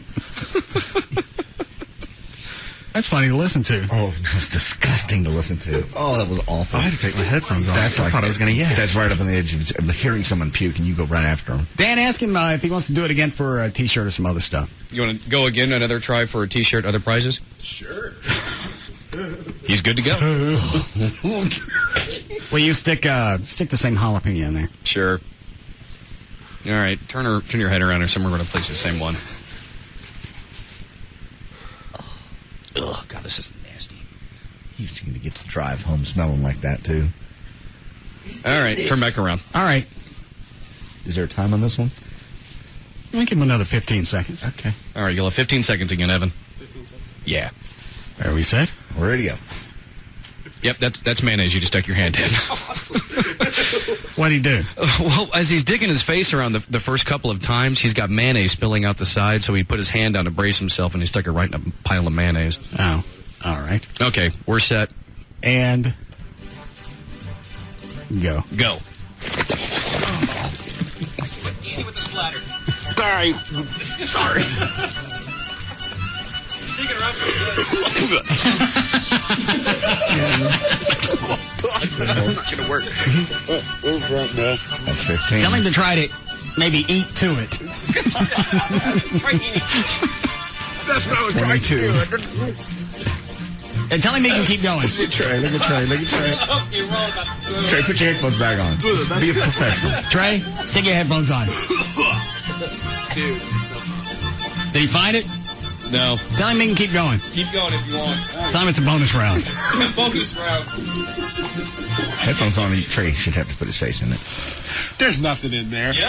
That's funny to listen to. Oh, that was disgusting to listen to. Oh, that was awful. I had to take my headphones off. I thought I was going to yell. That's right up on the edge of hearing someone puke, and you go right after him. Dan, ask him if he wants to do it again for a T-shirt or some other stuff. You want to go again, another try for a T-shirt, other prizes? Sure. He's good to go. Will you stick the same jalapeno in there? Sure. All right, turn your head around, or somewhere we're going to place the same one. Oh, God, this is nasty. He's going to get to drive home smelling like that, too. All right, turn back around. All right. Is there a time on this one? I'll give him another 15 seconds. Okay. All right, you'll have 15 seconds again, Evan. 15 seconds. Yeah. There we said. We're ready to go. Yep, that's mayonnaise. You just stuck your hand in. What'd he do? Well, as he's digging his face around the first couple of times, he's got mayonnaise spilling out the side, so he put his hand down to brace himself, and he stuck it right in a pile of mayonnaise. Oh, all right. Okay, we're set. And go. Go. Easy with the splatter. Sorry. Sticking around That's not going to work. That's 15. Tell him to try to maybe eat to it. Try eating. That's what I was trying to do. And tell him he can keep going. Look at Trey. Trey, put your headphones back on. Just be a professional. Trey, stick your headphones on. Dude. Did he find it? No. Tell him he can keep going. Keep going if you want. Tell him it's a bonus round. Bonus round. Headphones on, and Trey should have to put his face in it. There's nothing in there. Yeah.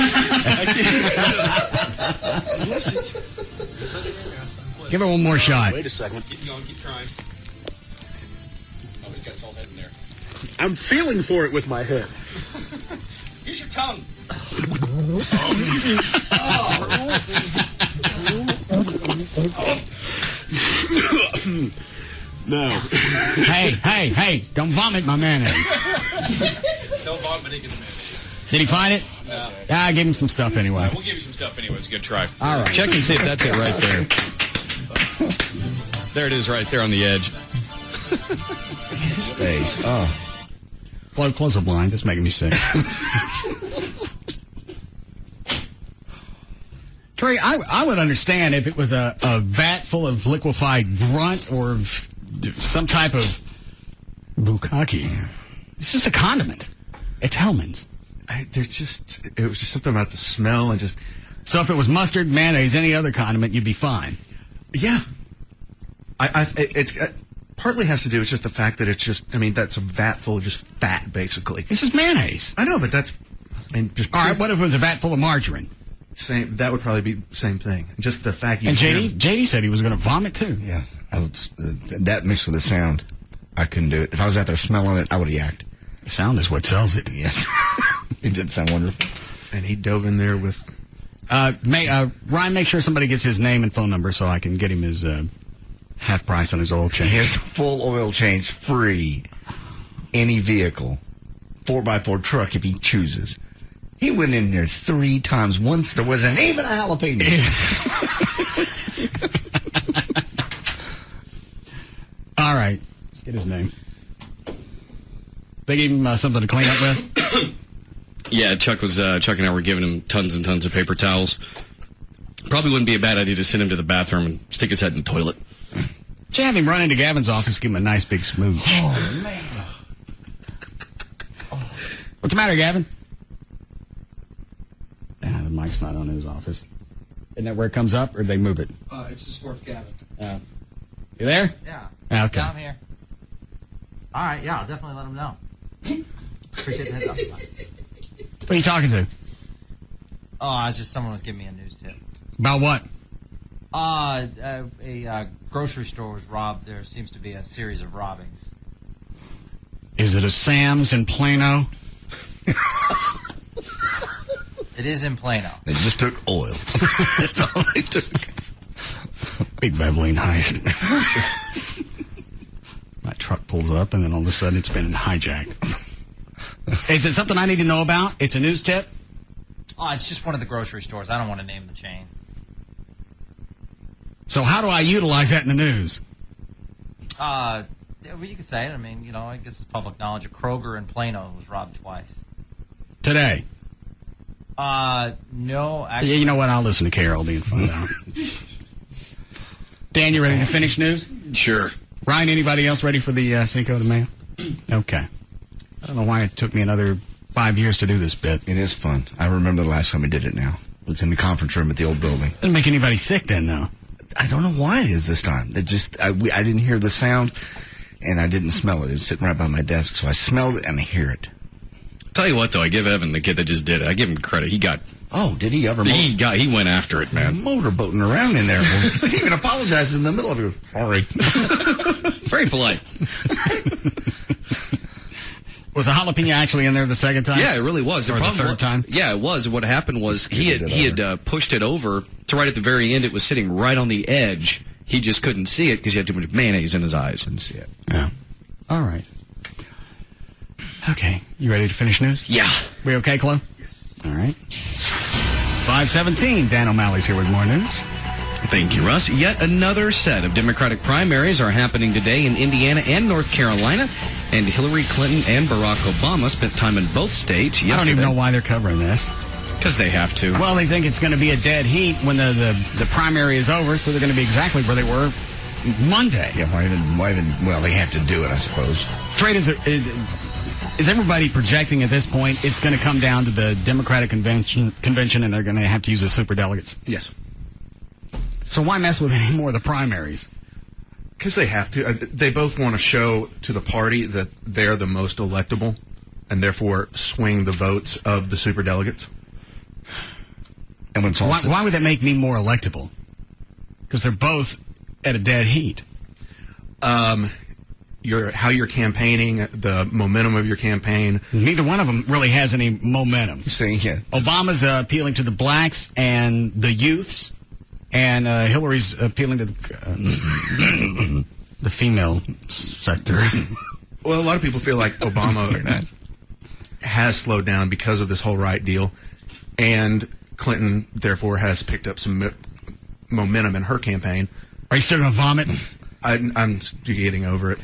Give it one more shot. Wait a second. Keep going. Keep trying. Oh, he's got his whole head in there. I'm feeling for it with my head. Use your tongue. No. Hey, don't vomit my mayonnaise. No vomiting in the mayonnaise. Did he find it? No. I gave him some stuff anyway. Right, we'll give you some stuff anyway. It's a good try. All right. Check and see if that's it right there. There it is right there on the edge. His face. Oh. Close the blind. It's making me sick. Trey, I would understand if it was a vat full of liquefied grunt or some type of bukkake. It's just a condiment. It's Hellman's. It was just something about the smell and just. So if it was mustard, mayonnaise, any other condiment, you'd be fine. Yeah. It's partly has to do with just the fact that it's just. I mean, that's a vat full of just fat, basically. It's just mayonnaise. I know, but that's. I mean, just. All right. What if it was a vat full of margarine? Same. That would probably be the same thing. Just the fact you. And JD said he was going to vomit too. Yeah. That mixed with the sound, I couldn't do it. If I was out there smelling it, I would have yacked. The sound is what sells it. Yes. It did sound wonderful. And he dove in there with. Ryan, make sure somebody gets his name and phone number so I can get him his half price on his oil change. His full oil change free. Any vehicle. 4x4 truck if he chooses. He went in there 3 times. Once there wasn't even a jalapeno. All right. Let's get his name. They gave him something to clean up with? Yeah, Chuck and I were giving him tons and tons of paper towels. Probably wouldn't be a bad idea to send him to the bathroom and stick his head in the toilet. Did you have him run into Gavin's office, give him a nice big smooch? Oh, man. What's the matter, Gavin? The mic's not on in his office. Isn't that where it comes up, or did they move it? It's just for Gavin. You there? Yeah. Okay. Yeah, I'm here. All right, yeah, I'll definitely let him know. Appreciate the heads up. What are you talking to? Oh, it's just someone was giving me a news tip. About what? A grocery store was robbed. There seems to be a series of robbings. Is it a Sam's in Plano? It is in Plano. They just took oil. That's all they took. Big Beverly heist. My truck pulls up, and then all of a sudden it's been hijacked. Is it something I need to know about? It's a news tip? Oh, it's just one of the grocery stores. I don't want to name the chain. So how do I utilize that in the news? Yeah, well, you could say it. I mean, you know, I guess it's public knowledge. A Kroger in Plano was robbed twice. Today? No, actually. Yeah, you know what? I'll listen to KRLD and find out. Dan, you ready to finish news? Sure. Ryan, anybody else ready for the Cinco de Mayo? Okay. I don't know why it took me another 5 years to do this bit. It is fun. I remember the last time we did it now. It was in the conference room at the old building. Doesn't make anybody sick then, though. I don't know why it is this time. It just, I didn't hear the sound, and I didn't smell it. It was sitting right by my desk, so I smelled it and I hear it. Tell you what, though, I give Evan, the kid that just did it, I give him credit. He got... Oh, did he ever? He went after it, man. Motorboating around in there. He even apologized in the middle of it. Sorry. Very polite. Was the jalapeno actually in there the second time? Yeah, it really was. Or the third time? Yeah, it was. What happened was he had pushed it over to right at the very end. It was sitting right on the edge. He just couldn't see it because he had too much mayonnaise in his eyes. Couldn't see it. Yeah. All right. Okay. You ready to finish news? Yeah. We okay, Chloe? Yes. All right. 5:17. Dan O'Malley's here with more news. Thank you, Russ. Yet another set of Democratic primaries are happening today in Indiana and North Carolina. And Hillary Clinton and Barack Obama spent time in both states yesterday. I don't even know why they're covering this. Because they have to. Well, they think it's going to be a dead heat when the primary is over, so they're going to be exactly where they were Monday. Yeah, why even, well, they have to do it, I suppose. Trade, is everybody projecting at this point it's going to come down to the Democratic convention and they're going to have to use the superdelegates? Yes. So why mess with any more of the primaries? Because they have to. They both want to show to the party that they're the most electable and therefore swing the votes of the superdelegates. And when why would that make me more electable? Because they're both at a dead heat. How you're campaigning, the momentum of your campaign. Neither one of them really has any momentum. You're saying, yeah. Obama's appealing to the blacks and the youths, and Hillary's appealing to the female sector. Well, a lot of people feel like Obama has slowed down because of this whole riot deal, and Clinton, therefore, has picked up some momentum in her campaign. Are you still going to vomit? I'm getting over it.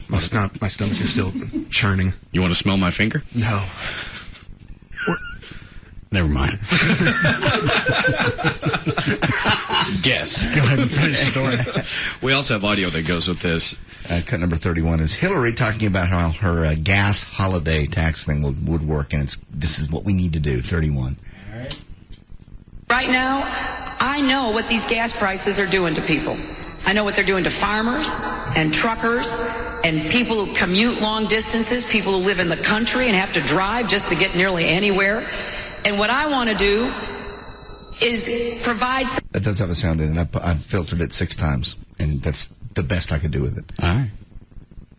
My stomach is still churning. You want to smell my finger? No. Never mind. Guess. Go ahead and finish the story. We also have audio that goes with this. Cut number 31 is Hillary talking about how her gas holiday tax thing would work, and this is what we need to do. 31. All right. Right now, I know what these gas prices are doing to people. I know what they're doing to farmers and truckers and people who commute long distances, people who live in the country and have to drive just to get nearly anywhere. And what I want to do is provide... That does have a sound in it. I've filtered it 6 times, and that's the best I could do with it. All right.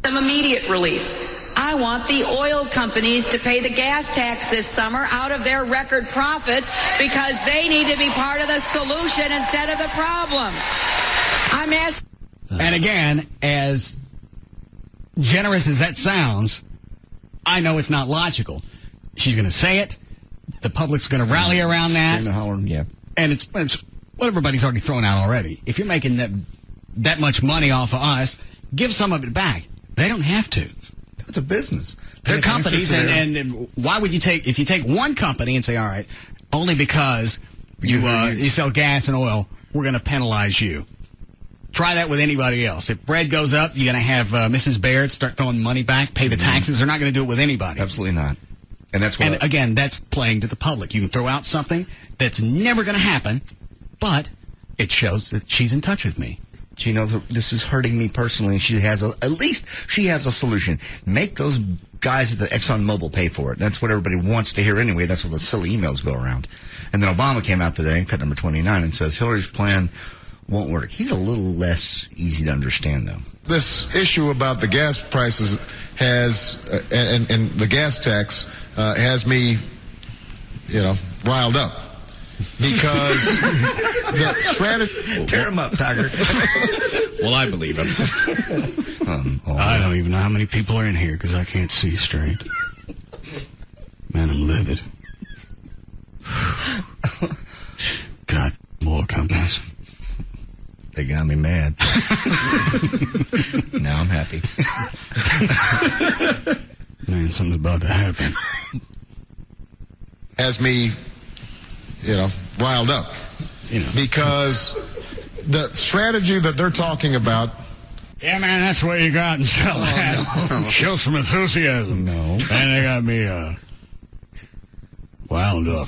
Some immediate relief. I want the oil companies to pay the gas tax this summer out of their record profits because they need to be part of the solution instead of the problem. I'm asking... And again, as generous as that sounds, I know it's not logical. She's going to say it. The public's going to rally around that. Yeah. And it's what everybody's already thrown out already. If you're making that much money off of us, give some of it back. They don't have to. It's a business. They're companies, and why would you if you take one company and say, all right, only because you sell gas and oil, we're going to penalize you. Try that with anybody else. If bread goes up, you're going to have Mrs. Baird start throwing money back, pay the taxes. They're not going to do it with anybody. Absolutely not. And that's And again, that's playing to the public. You can throw out something that's never going to happen, but it shows that she's in touch with me. She knows that this is hurting me personally, and at least she has a solution. Make those guys at the ExxonMobil pay for it. That's what everybody wants to hear anyway. That's what the silly emails go around. And then Obama came out today, cut number 29, and says Hillary's plan won't work. He's a little less easy to understand, though. This issue about the gas prices has, and the gas tax, has me, riled up. Because the strategy... Tear him up, Tiger. Well, I believe him. I don't even know how many people are in here because I can't see straight. Man, I'm livid. God, more companies. They got me mad. Now I'm happy. Man, something's about to happen. Has me, riled up. Because the strategy that they're talking about... Yeah, man, that's what you got and sell that. No. Show some enthusiasm. No. And they got me wound up.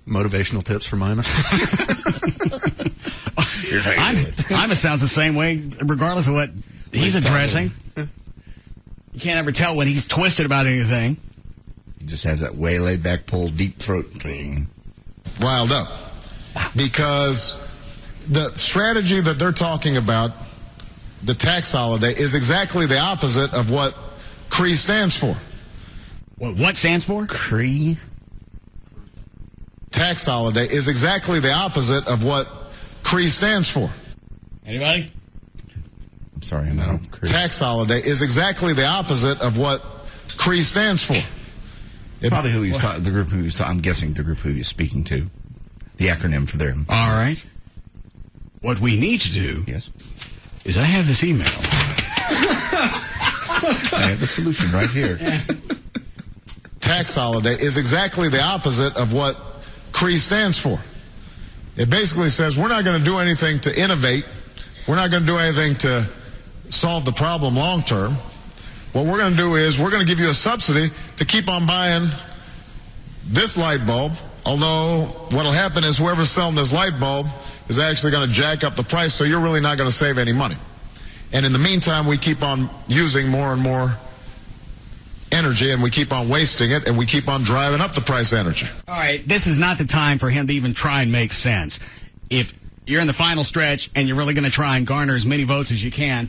Motivational tips for Mimas. Mimas sounds the same way, regardless of what he's addressing. You can't ever tell when he's twisted about anything. He just has that way laid back, pull, deep throat thing. Riled up. Because the strategy that they're talking about, the tax holiday, is exactly the opposite of what CREE stands for. What stands for? CREE? Tax holiday is exactly the opposite of what CREE stands for. Anybody? I'm sorry, I'm out. Tax holiday is exactly the opposite of what CREE stands for. Probably who he's talking, the group who he's talking, I'm guessing the group who he's speaking to. The acronym for them. All right. What we need to do is I have this email. I have the solution right here. Tax holiday is exactly the opposite of what CREE stands for. It basically says we're not going to do anything to innovate. We're not going to do anything to solve the problem long term. What we're going to do is we're going to give you a subsidy to keep on buying this light bulb, although what will happen is whoever's selling this light bulb is actually going to jack up the price, so you're really not going to save any money. And in the meantime, we keep on using more and more energy, and we keep on wasting it, and we keep on driving up the price of energy. All right, this is not the time for him to even try and make sense. If you're in the final stretch and you're really going to try and garner as many votes as you can,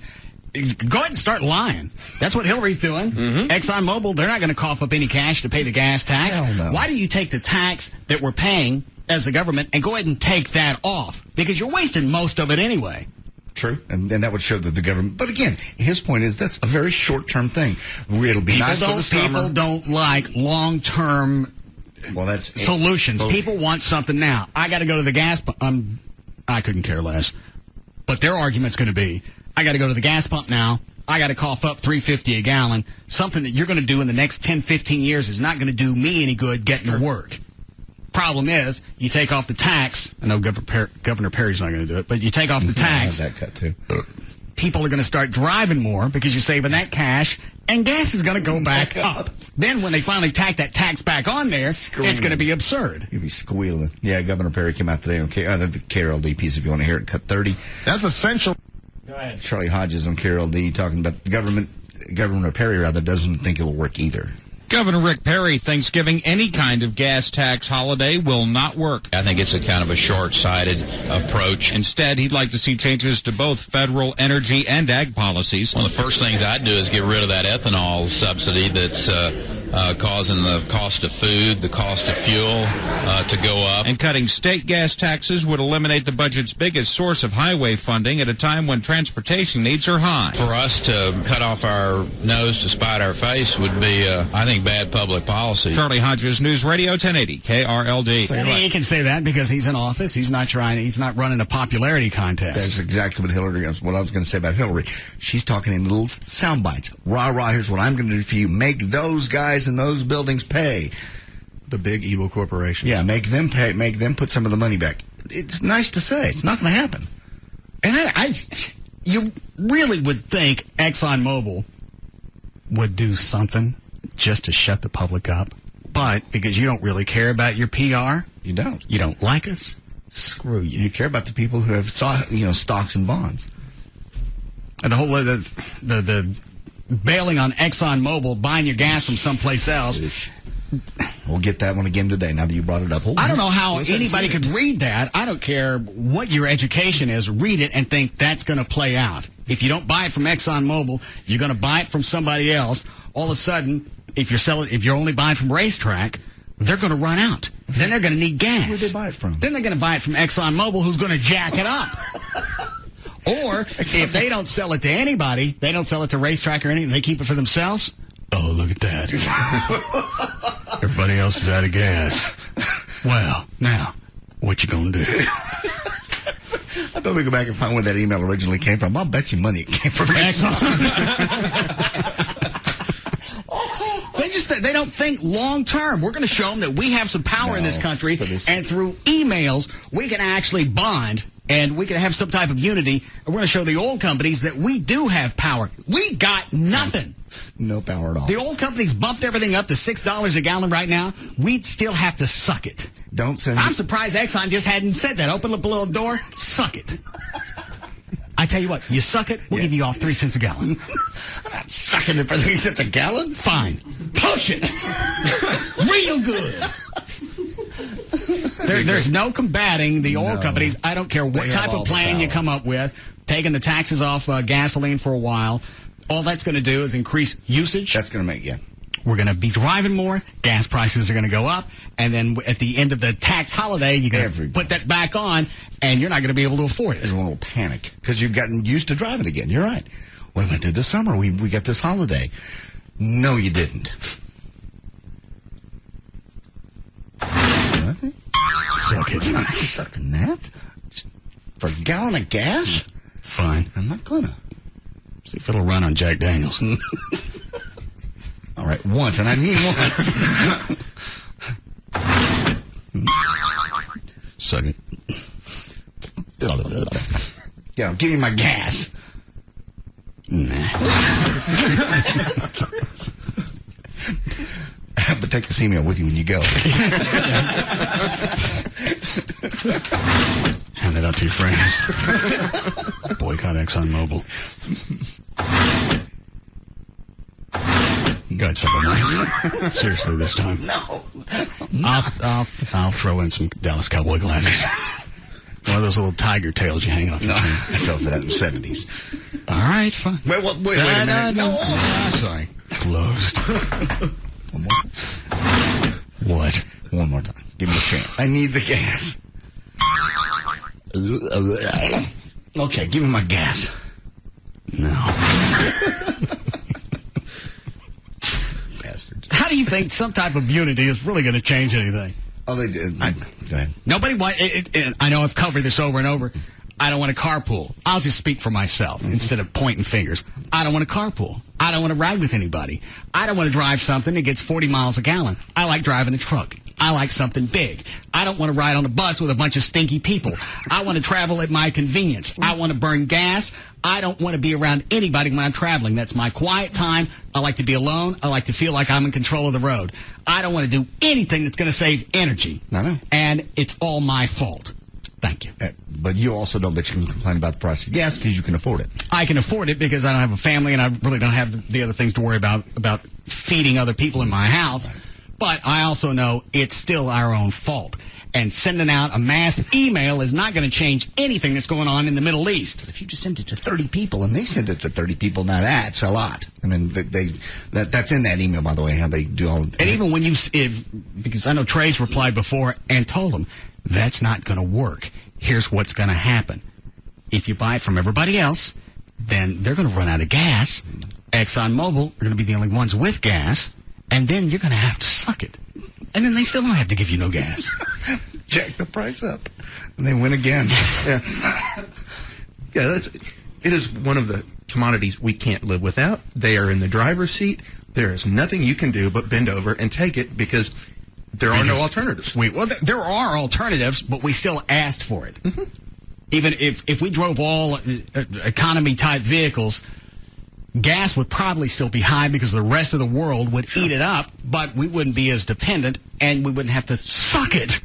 go ahead and start lying. That's what Hillary's doing. Mm-hmm. ExxonMobil, they're not going to cough up any cash to pay the gas tax. Hell no. Why do you take the tax that we're paying as the government and go ahead and take that off? Because you're wasting most of it anyway. True. And that would show that the government... But again, his point is that's a very short-term thing. It'll be nice for the summer. People don't like long-term solutions. People want something now. I got to go to the gas pump. I couldn't care less. But their argument's going to be, I got to go to the gas pump now. I got to cough up $3.50 a gallon. Something that you're going to do in the next 10, 15 years is not going to do me any good getting to work. Problem is, you take off the tax. I know Governor Perry's not going to do it, but you take off the tax. I have that cut too. People are going to start driving more because you're saving that cash, and gas is going to go back up. Then when they finally tack that tax back on there, it's going to be absurd. You'll be squealing. Yeah, Governor Perry came out today on the KLLD piece, if you want to hear it, cut 30. That's essential. Go ahead. Charlie Hodges on KLLD talking about Governor Perry, rather, doesn't think it'll work either. Governor Rick Perry thinks giving any kind of gas tax holiday will not work. I think it's a kind of a short-sighted approach. Instead, he'd like to see changes to both federal energy and ag policies. One of the first things I'd do is get rid of that ethanol subsidy that's causing the cost of food, the cost of fuel to go up. And cutting state gas taxes would eliminate the budget's biggest source of highway funding at a time when transportation needs are high. For us to cut off our nose to spite our face would be, I think, bad public policy. Charlie Hodges, News Radio 1080, KRLD. He can say that because he's in office. He's not running a popularity contest. That's exactly what I was going to say about Hillary. She's talking in little sound bites. Rah, rah, here's what I'm going to do for you. Make those guys in those buildings pay. The big evil corporations. Yeah, make them pay. Make them put some of the money back. It's nice to say. It's not going to happen. And you really would think ExxonMobil would do something just to shut the public up. But because you don't really care about your PR, you don't. You don't like us. Screw you. You care about the people who have stocks and bonds. And the whole the bailing on ExxonMobil, buying your gas from someplace else. We'll get that one again today. Now that you brought it up, I don't know how anybody could read that. I don't care what your education is. Read it and think that's going to play out. If you don't buy it from ExxonMobil, you're going to buy it from somebody else. All of a sudden, if you're only buying from Racetrack, they're going to run out. Then they're going to need gas. Where'd they buy it from? Then they're going to buy it from ExxonMobil, who's going to jack it up. Or if they don't sell it to anybody, they don't sell it to Racetrack or anything, they keep it for themselves. Oh, look at that. Everybody else is out of gas. Well, now, what you gonna do? I bet we go back and find where that email originally came from. I'll bet you money it came from Exxon. They don't think long term. We're going to show them that we have some power in this country, and through emails, we can actually bond, and we can have some type of unity, and we're going to show the oil companies that we do have power. We got nothing. No power at all. The oil companies bumped everything up to $6 a gallon right now. We'd still have to suck it. I'm surprised Exxon just hadn't said that. Open up a little door, suck it. I tell you what, you suck it, we'll give you off 3 cents a gallon. I'm not sucking it for 3 cents a gallon. Fine. Push it. Real good. There's no combating the oil companies. I don't care what type of plan you come up with. Taking the taxes off gasoline for a while. All that's going to do is increase usage. That's going to make, We're going to be driving more. Gas prices are going to go up. And then at the end of the tax holiday, you're going to put that back on, and you're not going to be able to afford it. Everyone will panic because you've gotten used to driving again. You're right. Well, we did this summer. We got this holiday. No, you didn't. What? Suck it. I'm not sucking that. Just for a gallon of gas? Fine. I'm not going to. See if it'll run on Jack Daniels. All right, once, and I mean once. Suck it. Yeah, give me my gas. Nah. But take this email with you when you go. Hand it out to your friends. Boycott ExxonMobil. Got something nice. Seriously, this time. No. I'll throw in some Dallas Cowboy glasses. One of those little tiger tails you hang off. No, I fell for that in the 70s. All right, fine. Wait a minute. No. Sorry. Closed. One more. What? One more time. Give me a chance. I need the gas. Okay, give me my gas. No. Bastards. How do you think some type of unity is really going to change anything? Oh, they did. Go ahead. Nobody wants. I know I've covered this over and over. I don't want to carpool. I'll just speak for myself instead of pointing fingers. I don't want to carpool. I don't want to ride with anybody. I don't want to drive something that gets 40 miles a gallon. I like driving a truck. I like something big. I don't want to ride on a bus with a bunch of stinky people. I want to travel at my convenience. I want to burn gas. I don't want to be around anybody when I'm traveling. That's my quiet time. I like to be alone. I like to feel like I'm in control of the road. I don't want to do anything that's going to save energy. No. And it's all my fault. Thank you. But you also don't bet you can complain about the price of gas because you can afford it. I can afford it because I don't have a family and I really don't have the other things to worry about feeding other people in my house. But I also know it's still our own fault. And sending out a mass email is not going to change anything that's going on in the Middle East. But if you just send it to 30 people, and they send it to 30 people, now that's a lot. And then that's in that email, by the way, how they do all of that. And even when because I know Trey's replied before and told them, that's not going to work. Here's what's going to happen. If you buy it from everybody else, then they're going to run out of gas. ExxonMobil are going to be the only ones with gas, and then you're going to have to suck it. And then they still don't have to give you no gas. Jack the price up. And they win again. Yeah. Yeah, it is one of the commodities we can't live without. They are in the driver's seat. There is nothing you can do but bend over and take it because there are no alternatives. Well, there are alternatives, but we still asked for it. Mm-hmm. Even if we drove all economy-type vehicles, gas would probably still be high because the rest of the world would eat it up, but we wouldn't be as dependent, and we wouldn't have to suck it.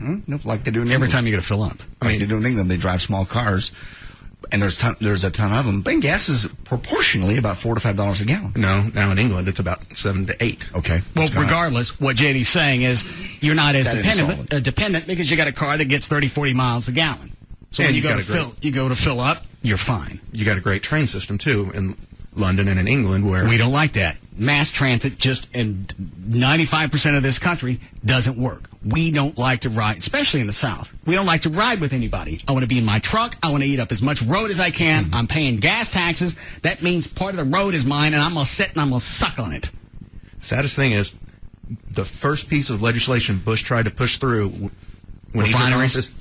Like they do in every England. time you got to fill up. Like they do in England, they drive small cars, and there's a ton of them. But gas is proportionally about $4 to $5 a gallon. No, now in England it's about 7 to 8. Okay. Well, regardless, what JD's saying is you're not as dependent because you got a car that gets 30, 40 miles a gallon. So when you go to fill up, you're fine. You got a great train system too in London and in England where we don't like that. Mass transit just in 95% of this country doesn't work. We don't like to ride, especially in the South. We don't like to ride with anybody. I want to be in my truck. I want to eat up as much road as I can. I'm paying gas taxes. That means part of the road is mine, and I'm going to sit and I'm going to suck on it. Saddest thing is the first piece of legislation Bush tried to push through when he took office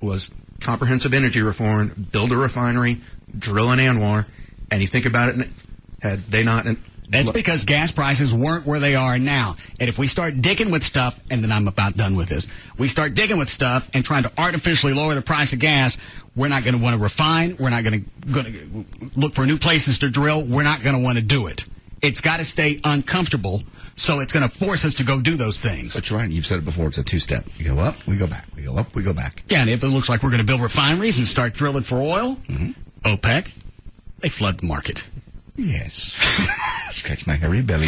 was comprehensive energy reform, build a refinery, drill an ANWR, and you think about it, had they not... That's because gas prices weren't where they are now. And if we start digging with stuff, and then I'm about done with this, we start digging with stuff and trying to artificially lower the price of gas, we're not going to want to refine, we're not going to look for new places to drill, we're not going to want to do it. It's got to stay uncomfortable, so it's going to force us to go do those things. That's right. You've said it before. It's a two-step. You go up, we go back. We go up, we go back. Yeah, and if it looks like we're going to build refineries and start drilling for oil, OPEC, they flood the market. Yes. Scratch my hairy belly.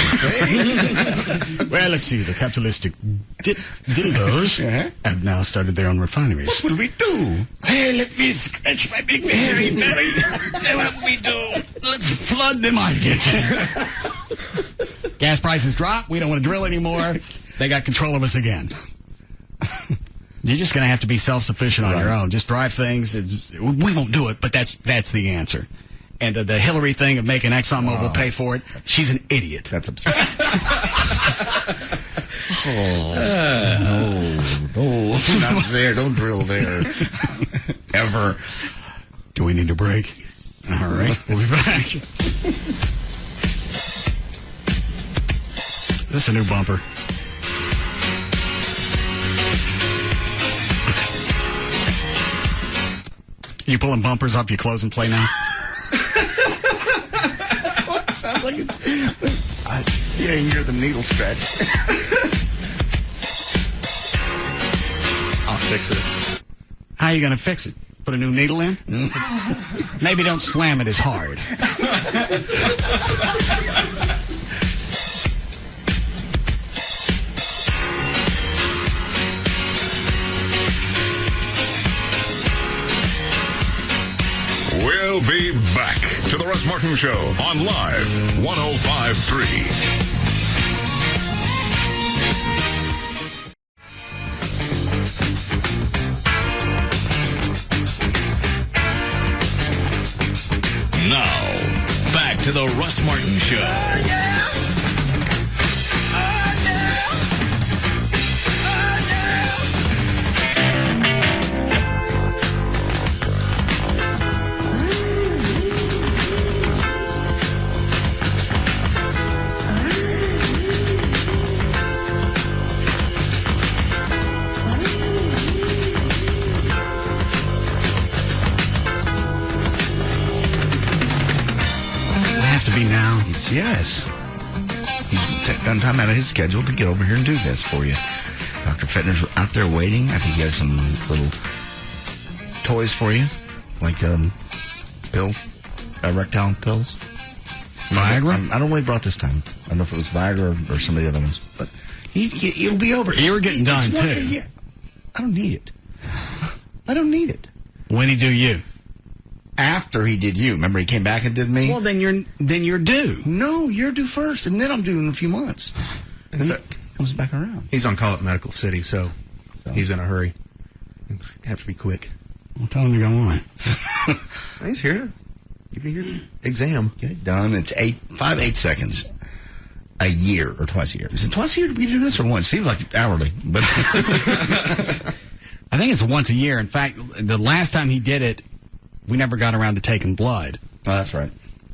Well, let's see. The capitalistic dildos have now started their own refineries. What will we do? Hey, let me scratch my big hairy belly. What we do? Let's flood the market. Gas prices drop. We don't want to drill anymore. They got control of us again. You're just going to have to be self-sufficient on your own. Just drive things. We won't do it, but that's the answer. And the Hillary thing of making ExxonMobil pay for it, she's an idiot. That's absurd. No, not there. Don't drill there. Ever. Do we need a break? Yes. All right, we'll be back. This is a new bumper. You pulling bumpers off your clothes and play now? Sounds like it's... yeah, you hear the needle scratch. I'll fix this. How are you going to fix it? Put a new needle in? Maybe don't slam it as hard. We'll be back to the Russ Martin Show on Live 105.3. Now, back to the Russ Martin Show. Yes. He's done time out of his schedule to get over here and do this for you. Dr. Fettner's out there waiting. I think he has some little toys for you, like pills, erectile pills. Viagra? I don't know what he brought this time. I don't know if it was Viagra or some of the other ones, but he'll be over. You were getting done, too. I don't need it. I don't need it. When he do you? After he did you. Remember, he came back and did me? Well, then you're due. No, you're due first, and then I'm due in a few months. And then it comes back around. He's on call at Medical City, so he's in a hurry. Have to be quick. I'm telling you, go on. He's here. You can hear your exam. Get it done. It's 8 seconds a year or twice a year. Is it twice a year we do this or once? Seems like hourly, but I think it's once a year. In fact, the last time he did it, we never got around to taking blood. Oh, that's right.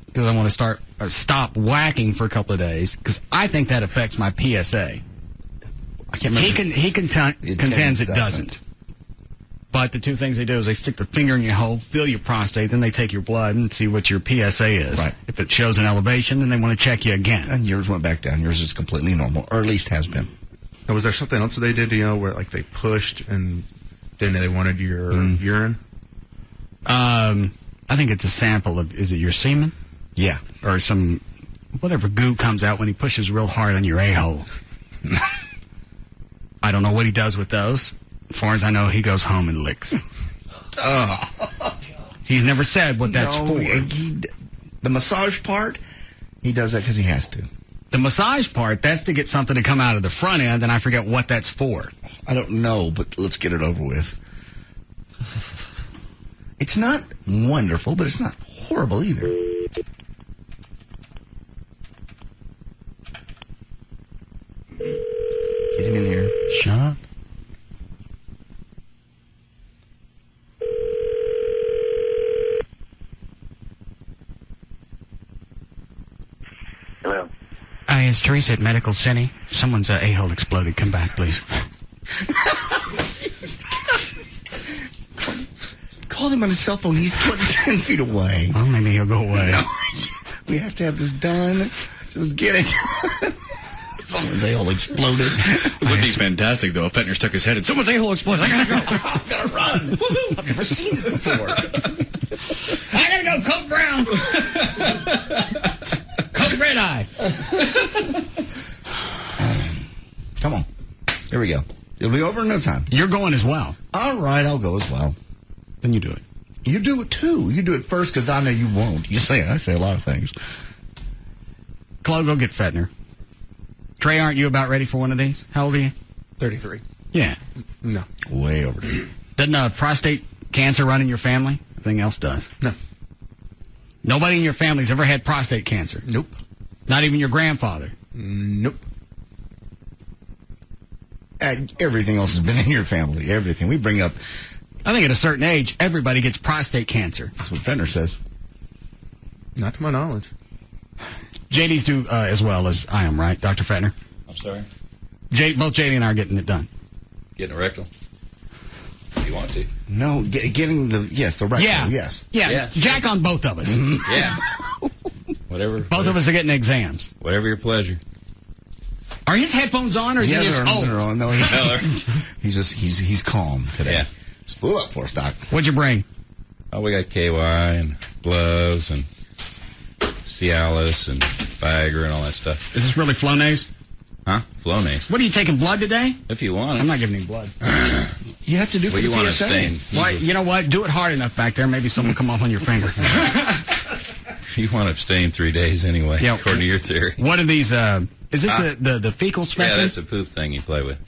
Because I want to stop whacking for a couple of days because I think that affects my PSA. I can't remember. He contends it doesn't. But the two things they do is they stick their finger in your hole, feel your prostate, then they take your blood and see what your PSA is. Right. If it shows an elevation, then they want to check you again. And yours went back down. Yours is completely normal, or at least has been. Now, was there something else they did, where like they pushed and then they wanted your urine? I think it's a sample of, is it your semen? Yeah. Or some, whatever goo comes out when he pushes real hard on your a-hole. I don't know what he does with those. As far as I know, he goes home and licks. He's never said what that's for. The massage part, he does that because he has to. The massage part, that's to get something to come out of the front end, and I forget what that's for. I don't know, but let's get it over with. It's not wonderful, but it's not horrible either. Get him in here. Shut up. Hello. Hi, it's Teresa at Medical City. Someone's a-hole exploded. Come back, please. Called him on his cell phone. He's 10 feet away. Well, maybe he'll go away. No. We have to have this done. Just get it done. Someone's a-hole exploded. It would be fantastic, though, if Fettner stuck his head in. Someone's a-hole exploded. I gotta go. I gotta run. Woohoo! I've never seen this before. I gotta go, Coke Brown. Coke Red Eye. Come on. Here we go. It'll be over in no time. You're going as well. All right, I'll go as well. Then you do it. You do it, too. You do it first, because I know you won't. I say a lot of things. Chloe, go get Fettner. Trey, aren't you about ready for one of these? How old are you? 33. Yeah. No. Way overdue. Doesn't prostate cancer run in your family? Everything else does. No. Nobody in your family's ever had prostate cancer? Nope. Not even your grandfather? Nope. Everything else has been in your family. Everything. We bring up... I think at a certain age, everybody gets prostate cancer. That's what Fettner says. Not to my knowledge. JD's due as well as I am, right, Dr. Fettner? I'm sorry? Both JD and I are getting it done. Getting a rectal? You want to? No, getting the rectal, yes. Yeah, Jack on both of us. Mm-hmm. Yeah. Whatever. Both of us are getting exams. Whatever your pleasure. Are his headphones on, or is he just old? They're on. No, he's calm today. Yeah. Spool up for us, Doc. What'd you bring? Oh, we got KY and gloves and Cialis and Viagra and all that stuff. Is this really Flonase? Huh? Flonase. What, are you taking blood today? If you want it. I'm not giving any blood. You have to do for you the want to PSA. abstain. Well, you know what? Do it hard enough back there. Maybe someone will come off on your finger. You want to abstain 3 days anyway, according to your theory. What are these? Is this the fecal specimen? Yeah, that's a poop thing you play with.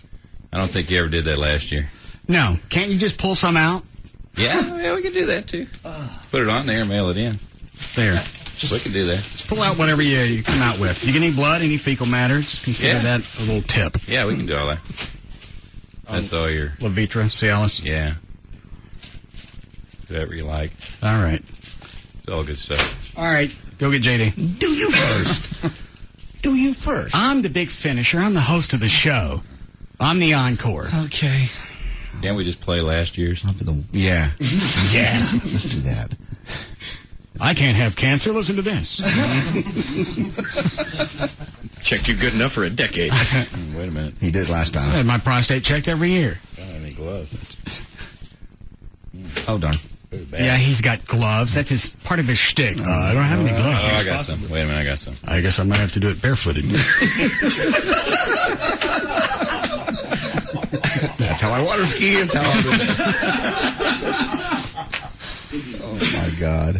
I don't think you ever did that last year. No. Can't you just pull some out? Yeah, we can do that too. Put it on there, mail it in. There. We can do that. Just pull out whatever you come out with. You get any blood, any fecal matter, just consider that a little tip. Yeah, we can do all that. That's all your... Levitra, Cialis? Yeah. Whatever you like. All right. It's all good stuff. All right. Go get JD. Do you first. Do you first. I'm the big finisher. I'm the host of the show. I'm the encore. Okay. Can't we just play last year's? Yeah. Yeah. Let's do that. I can't have cancer. Listen to this. Checked you good enough for a decade. Wait a minute. He did last time. I had my prostate checked every year. I don't have any gloves. Oh, darn. Yeah, he's got gloves. That's his part of his shtick. I don't have any gloves. Oh, I got some. Wait a minute, I got some. I guess I might have to do it barefooted. That's how I water ski. That's how I do this. God.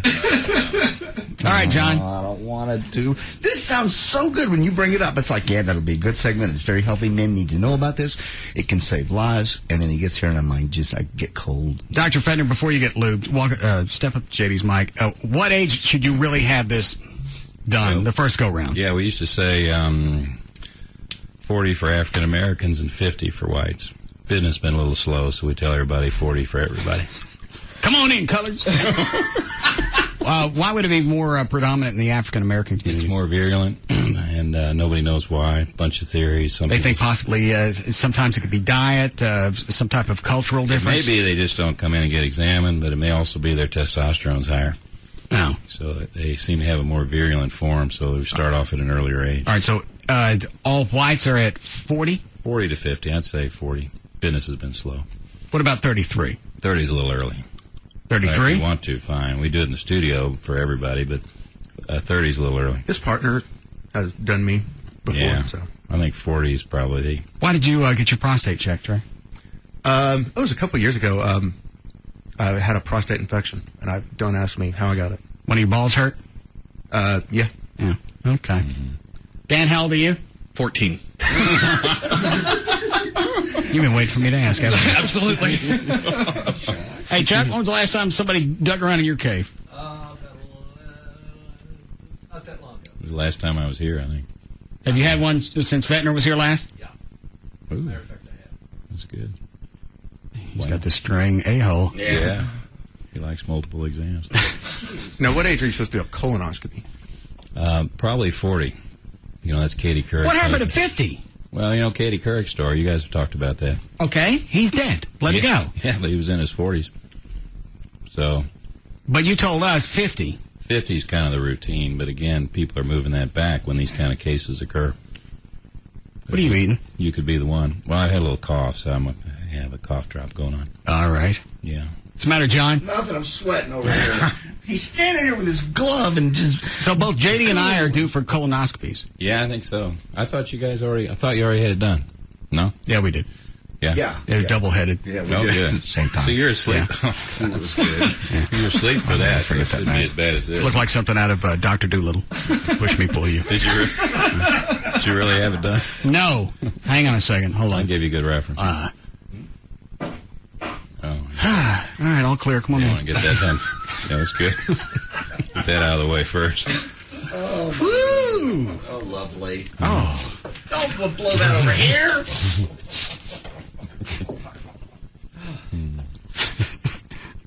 All right, John. I don't want to do. This sounds so good when you bring it up. It's like, yeah, that'll be a good segment. It's very healthy. Men need to know about this. It can save lives. And then he gets here, and I get cold. Dr. Fedner, before you get lubed, step up to JD's mic. What age should you really have this done, the first go-round? Yeah, we used to say 40 for African Americans and 50 for whites. Business been a little slow, so we tell everybody 40 for everybody. Come on in, colors. Why would it be more predominant in the African American community? It's more virulent, and nobody knows why. Bunch of theories. They think possibly sometimes it could be diet, some type of cultural difference. Maybe they just don't come in and get examined, but it may also be their testosterone's higher. Oh. So they seem to have a more virulent form, so they start off at an earlier age. All right, so all whites are at 40? 40 to 50, I'd say 40. Business has been slow. What about 33? 30 is a little early. 33? If you want to, fine. We do it in the studio for everybody, but 30 is a little early. His partner has done me before, yeah, so I think 40 is probably the... Why did you get your prostate checked, Trey? It was a couple of years ago. I had a prostate infection, and don't ask me how I got it. When your balls hurt? Yeah. Yeah. Okay. Mm-hmm. Dan, how old are you? 14. You've been waiting for me to ask, haven't you? Absolutely. Hey, Chuck, when was the last time somebody dug around in your cave? Not that long ago. It was the last time I was here, I think. Have you had one since Fentner was here last? Yeah. Ooh. As a matter of fact, I have. That's good. He's got the string a-hole. Yeah. He likes multiple exams. Now, what age are you supposed to do a colonoscopy? Probably 40. That's Katie Couric. What happened to 50? Well, Katie Couric's story. You guys have talked about that. Okay, he's dead. Let it go. Yeah, but he was in his 40s. So. But you told us 50. 50 is kind of the routine, but again, people are moving that back when these kind of cases occur. What are you eating? You could be the one. Well, I had a little cough, so I have a cough drop going on. All right. Yeah. What's the matter, John? Nothing. I'm sweating over here. He's standing here with his glove and just... So both JD and I are due for colonoscopies. Yeah, I think so. I thought you already had it done. No? Yeah, we did. Yeah. They're double-headed. Yeah, we did. did. Same time. So you're asleep. Yeah. That was good. You were asleep for that. So it couldn't be as bad as this. Looked like something out of Dr. Doolittle. Push me, pull you. Did you really have it done? No. Hang on a second. Hold on. I'll give you a good reference. All right, all clear. Come on you in. want to get that done? Yeah, that's good. Get that out of the way first. Oh, woo! Oh, lovely. Oh. Don't blow that over here.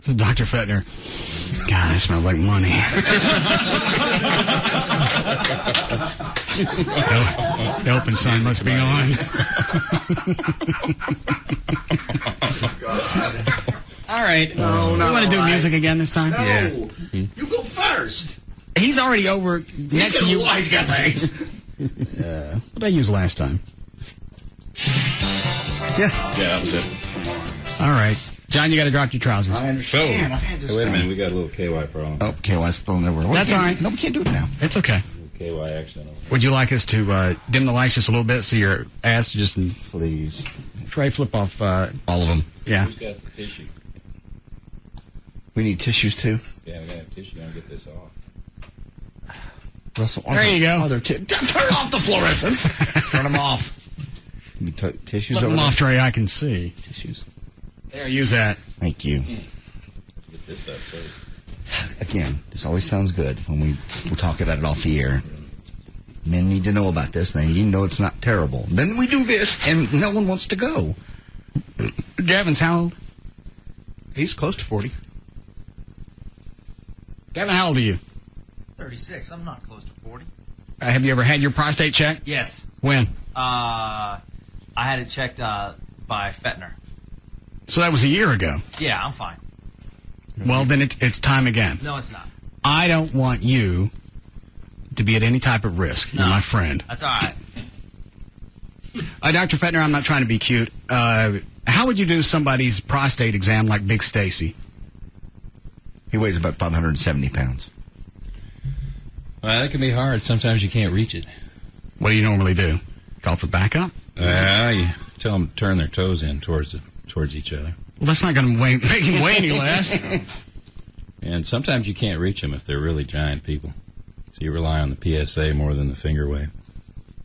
So Dr. Fetner. God, that smells like money. The open sign must be on. All right. No, you want to do music again this time? No. Yeah. You go first. He's already over next to you. He's got legs. What did I use last time? Yeah, that was it. All right. John, you got to drop your trousers. I understand. I've had this Wait a done. minute, we got a little KY problem. Oh, KY's spilling everywhere. That's all right. No, we can't do it now. It's okay. KY accident. Would you like us to dim the lights just a little bit so your ass just... Please. Try flip off... all of them. Yeah. Who's got the tissue? We need tissues, too. Yeah, we got to have tissue. I'll get this off. Russell, there you go. Turn off the fluorescents. Turn them off. Tissues Let over them there. off, Trey. I can see. Tissues. There, use that. Thank you. Get this up first. Again, this always sounds good when we talk about it off the air. Men need to know about this. They need to know it's not terrible. Then we do this, and no one wants to go. Gavin's how old? He's close to 40. Gavin, how old are you? 36. I'm not close to 40. Have you ever had your prostate checked? Yes. When? I had it checked by Fetner. So that was a year ago. Yeah, I'm fine. Well, then it's time again. No, it's not. I don't want you to be at any type of risk. No. You're my friend. That's all right. Dr. Fetner, I'm not trying to be cute. How would you do somebody's prostate exam like Big Stacy? He weighs about 570 pounds. Well, that can be hard. Sometimes you can't reach it. What do you normally do? Call for backup? You tell them to turn their toes in towards each other. Well, that's not going to make him weigh any less. And sometimes you can't reach them if they're really giant people. So you rely on the PSA more than the finger wave.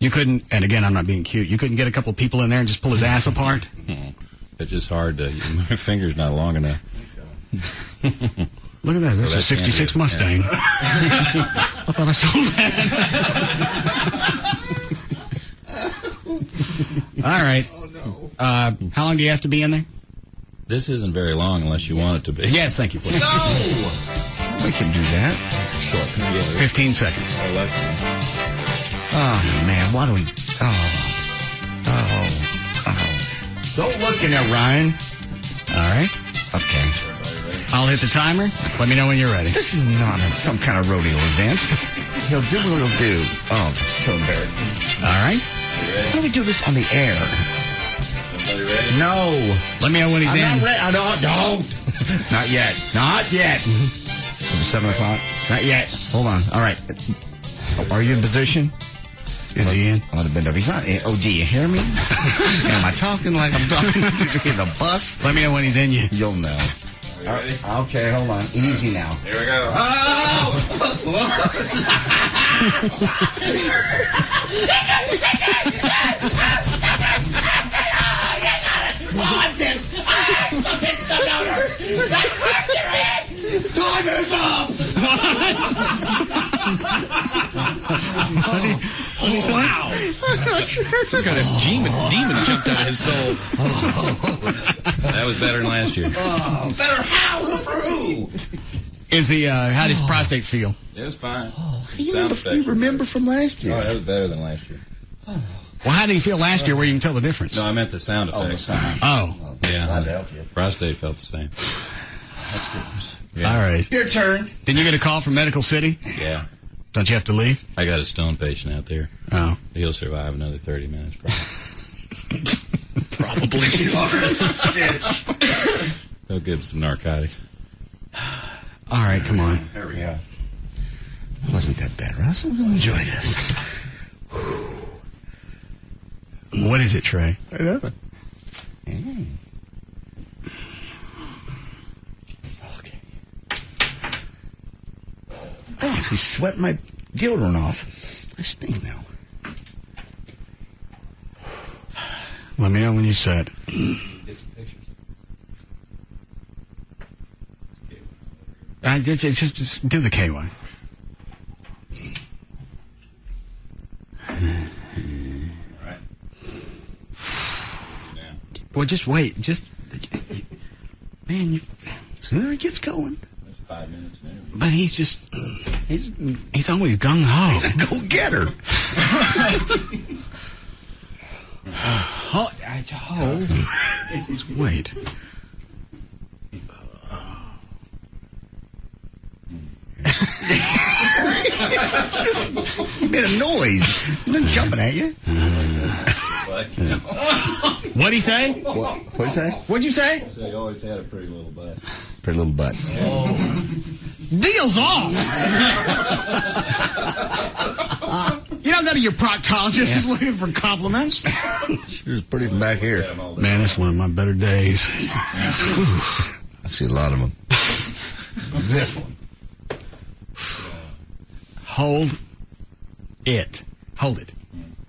You couldn't, and again, I'm not being cute, you couldn't get a couple people in there and just pull his ass apart? It's just hard to, my finger's not long enough. Look at that, there's a 66 Mustang. Yeah. I thought I sold that. All right. How long do you have to be in there? This isn't very long unless you want it to be. Yes, thank you, please. No! We can do that. Short. 15 seconds. Or less. Oh, man, why do we... Oh. Don't look in there, Ryan. All right. Okay. I'll hit the timer. Let me know when you're ready. This is not some kind of rodeo event. He'll do what he'll do. Oh, this is so embarrassing. All right. How do we do this on the air? Everybody ready? No. Let me know when he's in. Not ready. Don't. Not yet. Not yet. 7 o'clock? Not yet. Hold on. All right. Are you in position? Is he in? I'd have been up. He's not in. Oh, do you hear me? Am I talking like I'm talking in a bus? Let me know when he's in you. You'll know. All right. Okay, hold on. Easy now. Here we go. Timer's up! Wow. Some kind of demon jumped out of his soul. That was better than last year. Oh, better how? Who? Is he, how does prostate feel? It was fine. You remember from last year? Oh, that was better than last year. Well, how did he feel last year where you can tell the difference? No, I meant the sound effects. Oh. Yeah. Glad to help you. Prostate felt the same. That's good. Yeah. All right. Your turn. Didn't you get a call from Medical City? Yeah. Don't you have to leave? I got a stone patient out there. Oh. He'll survive another 30 minutes, probably. Probably. They'll give him some narcotics. All right, come on. There we go. Wasn't that bad, Russ? We'll enjoy this. What is it, Trey? I know. Okay. I actually sweat my deodorant off. I stink now. Let me know when you said. Get some pictures. Just do the KY. Well, just wait. Man, sooner it gets going. That's 5 minutes now. But he's always gung ho. He's a go getter. Wait. You made a noise. He's been jumping at you. What'd he say? What'd he say? What'd you say? So he always had a pretty little butt. Pretty little butt. Deal's off. You don't go to your proctologist just looking for compliments. She was pretty from back here. Man, that's one of my better days. I see a lot of them. This one. Hold it. Hold it.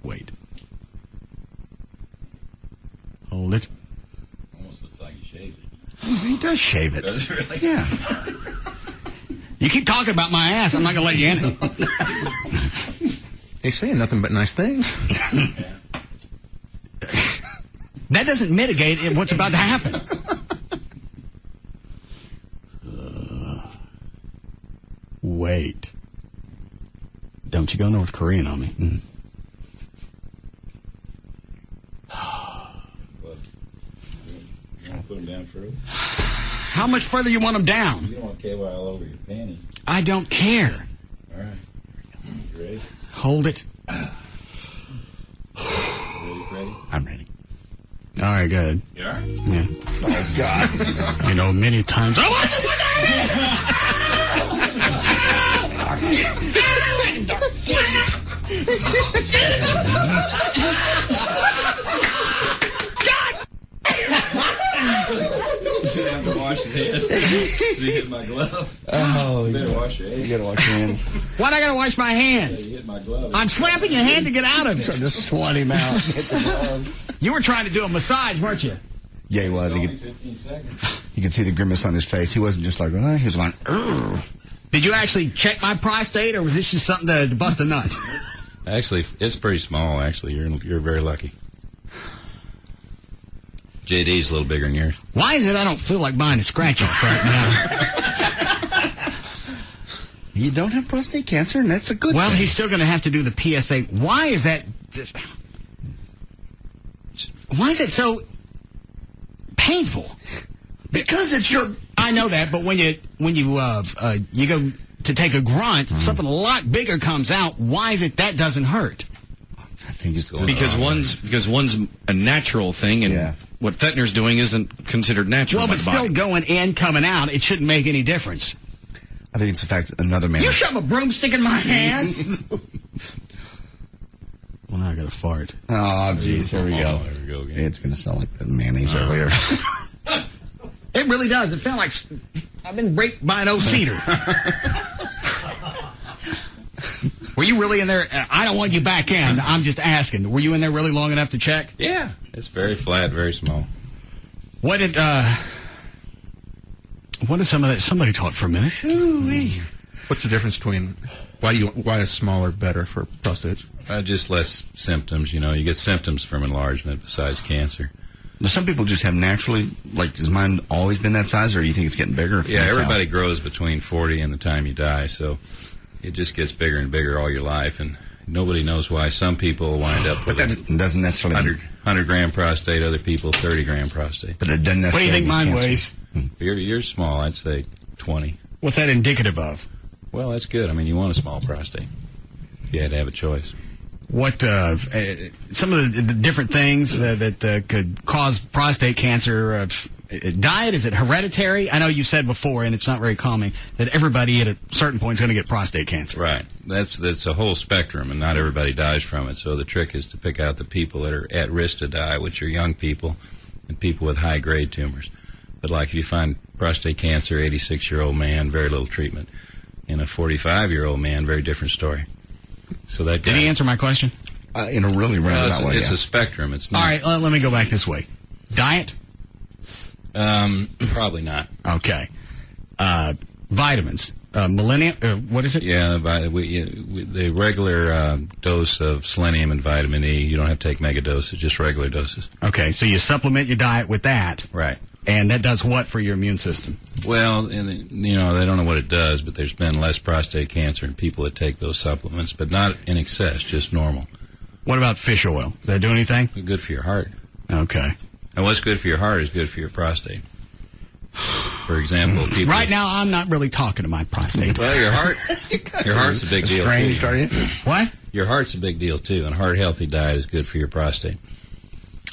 Wait. Hold it. Almost looks like he shaves it. He does shave it. Does he really? Yeah. You keep talking about my ass. I'm not going to let you in it. He's saying nothing but nice things. That doesn't mitigate what's about to happen. Wait. Don't you go North Korean on me. What? You want to put him down further? How much further you want him down? You don't want KY all over your panties. I don't care. All right. You ready? Hold it. Ready? I'm ready. All right, good. You are? Yeah. Oh, God. You know, many times. wash his hands. He hit my glove. Oh, you better wash your hands. You gotta wash your hands. Why'd I gotta wash my hands? You hit my glove. I'm slapping your hand to get out of it. Trying to swat him out. Hit the glove. You were trying to do a massage, weren't you? Yeah, he was. Only 15 seconds. You could see the grimace on his face. He wasn't just like, he was going, "Ugh." Did you actually check my prostate, or was this just something to bust a nut? Actually, it's pretty small. Actually, you're very lucky. JD's a little bigger than yours. Why is it I don't feel like buying a scratch-off right now? You don't have prostate cancer, and that's a good Well, thing. he's still going to have to do the PSA. Why is that? Why is it so painful? Because it's your... I know that, but when you go to take a grunt, something a lot bigger comes out. Why is it that doesn't hurt? I think it's because one's a natural thing, and what Fetner's doing isn't considered natural. Well, by but the body. still going in, coming out, it shouldn't make any difference. I think it's the fact that another man... You shove a broomstick in my hands? Well, now I got to fart. Oh, jeez, here we go. There we go again. It's going to sound like the mayonnaise earlier. It really does. It felt like I've been raped by an old cedar. Were you really in there? I don't want you back in. I'm just asking. Were you in there really long enough to check? Yeah, it's very flat, very small. What did some of that? Somebody talk for a minute. Ooh-wee. What's the difference between why is smaller better for prostate? Just less symptoms. You know, you get symptoms from enlargement besides cancer. Now, some people just have naturally, like, has mine always been that size, or you think it's getting bigger? Yeah, everybody grows between 40 and the time you die, so it just gets bigger and bigger all your life, and nobody knows why. Some people wind up with that doesn't necessarily 100-gram prostate, other people 30-gram prostate. But it doesn't necessarily. What do you think mine weighs? You're small, I'd say 20. What's that indicative of? Well, that's good. I mean, you want a small prostate. You had to have a choice. What some of the different things that could cause prostate cancer? Diet, is it hereditary? I know you said before, and it's not very common, that everybody at a certain point is going to get prostate cancer. Right. That's a whole spectrum, and not everybody dies from it. So the trick is to pick out the people that are at risk to die, which are young people and people with high-grade tumors. But like if you find prostate cancer, 86-year-old man, very little treatment. In a 45-year-old man, very different story. So that Did he answer my question? In a really roundabout way. It's a spectrum. It's not. All right, let me go back this way. Diet? Probably not. Okay. Vitamins. Millennium, what is it? Yeah, the regular dose of selenium and vitamin E. You don't have to take mega doses, just regular doses. Okay, so you supplement your diet with that. Right. And that does what for your immune system? Well, they don't know what it does, but there's been less prostate cancer in people that take those supplements, but not in excess, just normal. What about fish oil? Does that do anything? Good for your heart. Okay. And what's good for your heart is good for your prostate. For example, people... Right now, I'm not really talking to my prostate. Well, your heart's a big deal, strange, too. Are you? What? Your heart's a big deal, too, and a heart-healthy diet is good for your prostate.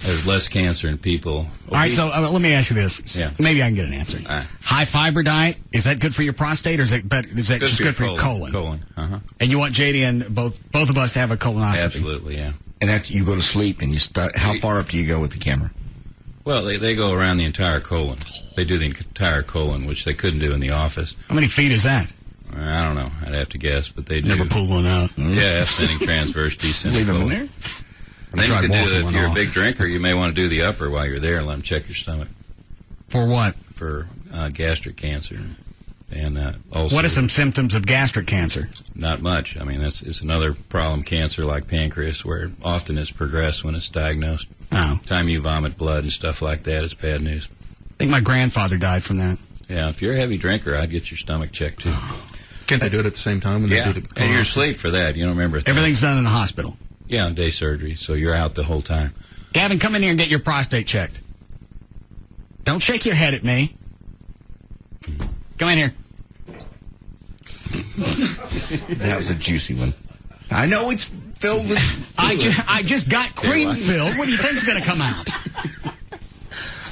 There's less cancer in people. All right, so let me ask you this. Yeah. Maybe I can get an answer. High-fiber diet, is that good for your prostate, or is that just good for your colon? Colon, And you want JD and both of us to have a colonoscopy? Absolutely, yeah. And after you go to sleep, and you start, how far up do you go with the camera? Well, they go around the entire colon. They do the entire colon, which they couldn't do in the office. How many feet is that? I don't know. I'd have to guess, but they do. Never pulled one out. Yeah, ascending, transverse, descending. Leave them in colon. there? Then you can do, if you're a big drinker, you may want to do the upper while you're there and let them check your stomach. For what? For gastric cancer. And also, what are some symptoms of gastric cancer? Not much. I mean, it's another problem, cancer like pancreas, where often it's progressed when it's diagnosed. Oh. Time you vomit blood and stuff like that, it's bad news. I think my grandfather died from that. Yeah, if you're a heavy drinker, I'd get your stomach checked, too. Can't they do it at the same time? When Yeah, they do the and you're asleep for that. You don't remember a thing. Everything's done in the hospital. Yeah, on day surgery, so you're out the whole time. Gavin, come in here and get your prostate checked. Don't shake your head at me. Come in here. That was a juicy one. I know it's filled with... I just got cream filled. What do you think's going to come out?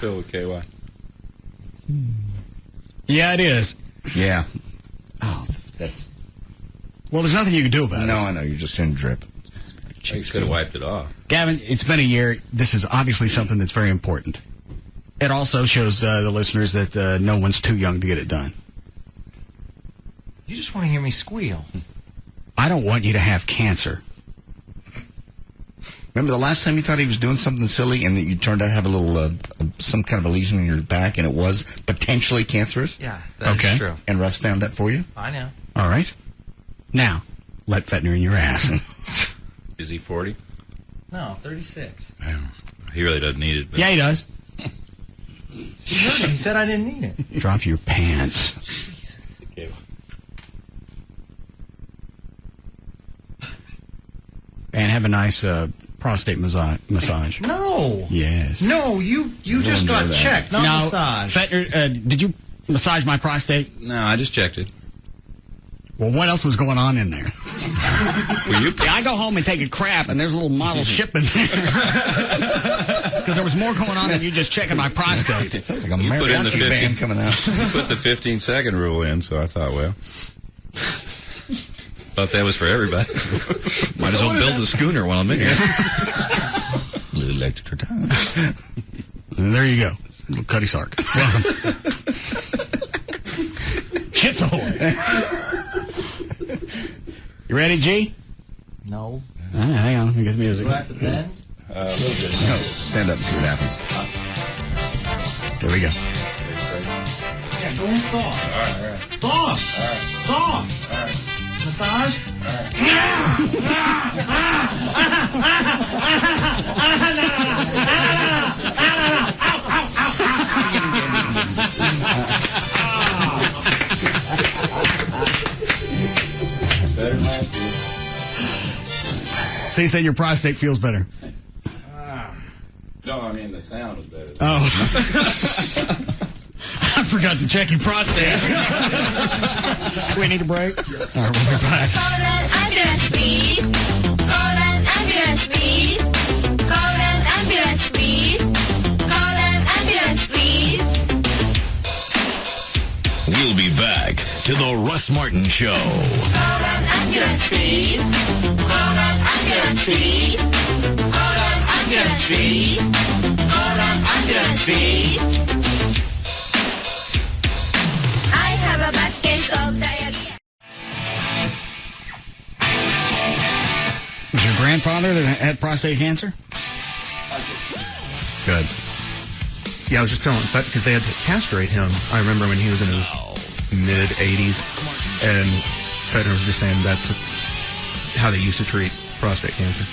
Filled with KY. Yeah, it is. Yeah. Oh, that's... Well, there's nothing you can do about it. No, I know. You're just in drip. You could have wiped it off. Gavin, it's been a year. This is obviously something that's very important. It also shows the listeners that no one's too young to get it done. You just want to hear me squeal. I don't want you to have cancer. Remember the last time you thought he was doing something silly and that you turned out to have a little, some kind of a lesion in your back and it was potentially cancerous? Yeah, that's true. And Russ found that for you? I know. All right. Now, let Fettner in your ass. Is he 40? No, 36. He really doesn't need it. But Yeah, he does. You heard him. He said I didn't need it. Drop your pants. Jesus. Okay. And have a nice prostate massage. No. Yes. No, you just got checked, not now, massage. Fettner, did you massage my prostate? No, I just checked it. Well, what else was going on in there? Were you? Yeah, I go home and take a crap, and there's a little model ship in there. Because there was more going on than you just checking my prostate. It sounds like a You put in the mariachi band 15 coming out. You put the 15-second rule in, so I thought, well, thought that was for everybody. Might as well build a schooner while I'm in here. A little extra time. And there you go. Little Cuddy Sark. Welcome. Chips ahoy. You ready, G? No. Hang on. Let me get the music. Do I have to bend? A little bit. No, stand up and see what happens. There we go. Yeah, go in soft. All right. Soft. All right. Soft. All right. Massage. So you said your prostate feels better. No, I mean the sound is better. Oh. I forgot to check your prostate. We need a break? Yes. All right, we'll be back. Call an ambulance, please. Call an ambulance, please. Call an ambulance, please. Call an ambulance, please. We'll be back to the Russ Martin Show. Call an ambulance, please. Call an ambulance, please. Call an ambulance, please. Call an ambulance, please. I have a bad case of diarrhea. Was your grandfather that had prostate cancer? Good. Yeah, I was just telling Fett because they had to castrate him. I remember when he was in his mid-80s, and Fettner was just saying that's how they used to treat prostate cancer.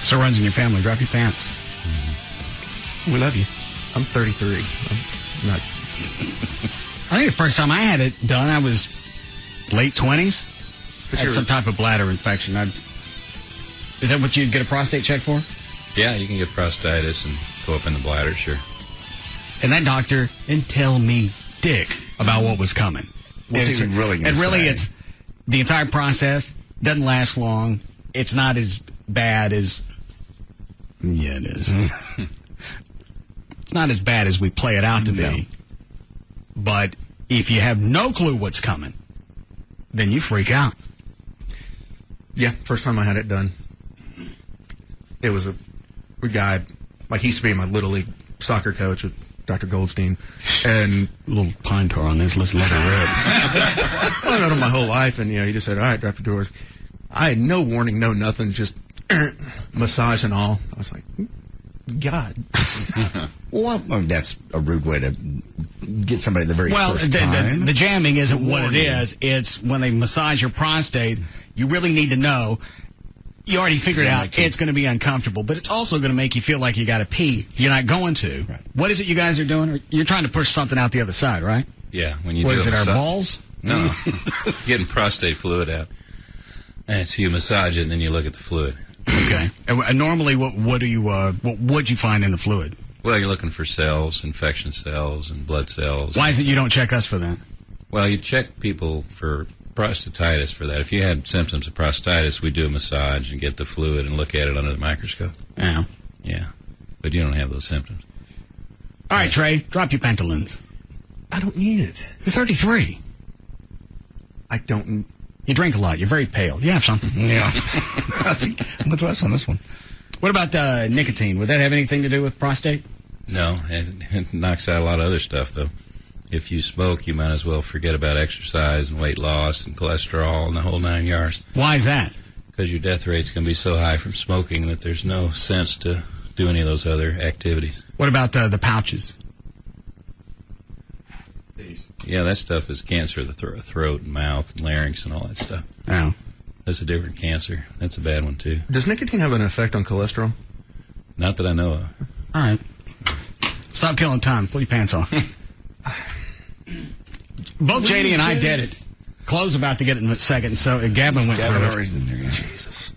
So it runs in your family. Drop your pants. Mm-hmm. We love you. I'm 33. I'm not. I think the first time I had it done, I was late 20s. But Had you're- some type of bladder infection. Is that what you'd get a prostate check for? Yeah, you can get prostatitis and go up in the bladder, sure. And that doctor didn't tell me dick about what was coming. What's he really gonna And really, say? it's the entire process doesn't last long. It's not as bad as. Yeah, it is. It's not as bad as we play it out to be. But if you have no clue what's coming, then you freak out. Yeah, first time I had it done, it was a guy, like he used to be my Little League soccer coach with Dr. Goldstein, and a little pine tar on this, let's let it rip. I've known him my whole life, and he just said, all right, Dr. Doors. I had no warning, no nothing, just massage and all. I was like, God. Well, that's a rude way to get somebody the very first time. The jamming isn't what it is. It's when they massage your prostate, you really need to know. You already figured out it's going to be uncomfortable, but it's also going to make you feel like you got to pee. You're not going to. Right. What is it you guys are doing? You're trying to push something out the other side, right? Yeah, when you What do is a it, our massa- balls? No, getting prostate fluid out. And so you massage it, and then you look at the fluid. Okay. And normally, what would you find in the fluid? Well, you're looking for cells, infection cells, and blood cells. Why is it you don't check us for that? Well, you check people for prostatitis for that. If you had symptoms of prostatitis, we do a massage and get the fluid and look at it under the microscope. Yeah. Yeah. But you don't have those symptoms. All right, Trey, drop your pantaloons. I don't need it. You're 33. I don't. You drink a lot. You're very pale. You have something. Yeah. I think I'm with Russ on this one. What about nicotine? Would that have anything to do with prostate? No, it knocks out a lot of other stuff, though. If you smoke, you might as well forget about exercise and weight loss and cholesterol and the whole 9 yards. Why is that? Because your death rate's going to be so high from smoking that there's no sense to do any of those other activities. What about the pouches? Yeah, that stuff is cancer of the throat and mouth and larynx and all that stuff. Oh. That's a different cancer. That's a bad one, too. Does nicotine have an effect on cholesterol? Not that I know of. All right. Stop killing time. Pull your pants on. Both JD and I did it. Chloe's about to get it in a second, so Gavin went through it. Jesus.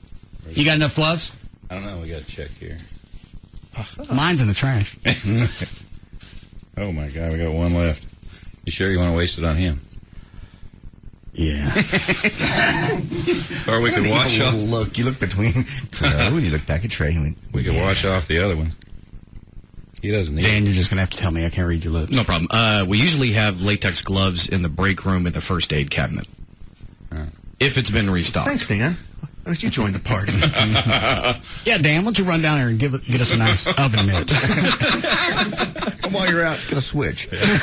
You got enough gloves? I don't know. We got to check here. Mine's in the trash. Oh, my God. We got one left. You sure you want to waste it on him? Yeah. Or we could wash off. Look, you look between Chloe and you look back at Trey. We could wash off the other one. He doesn't need Dan, it. you're just going to have to tell me. I can't read your lips. No problem. We usually have latex gloves in the break room in the first aid cabinet. If it's been restocked. Thanks, Dan. Why don't you join the party? Yeah, Dan, why don't you run down there and get us a nice oven mitt? And while you're out, get a switch. That's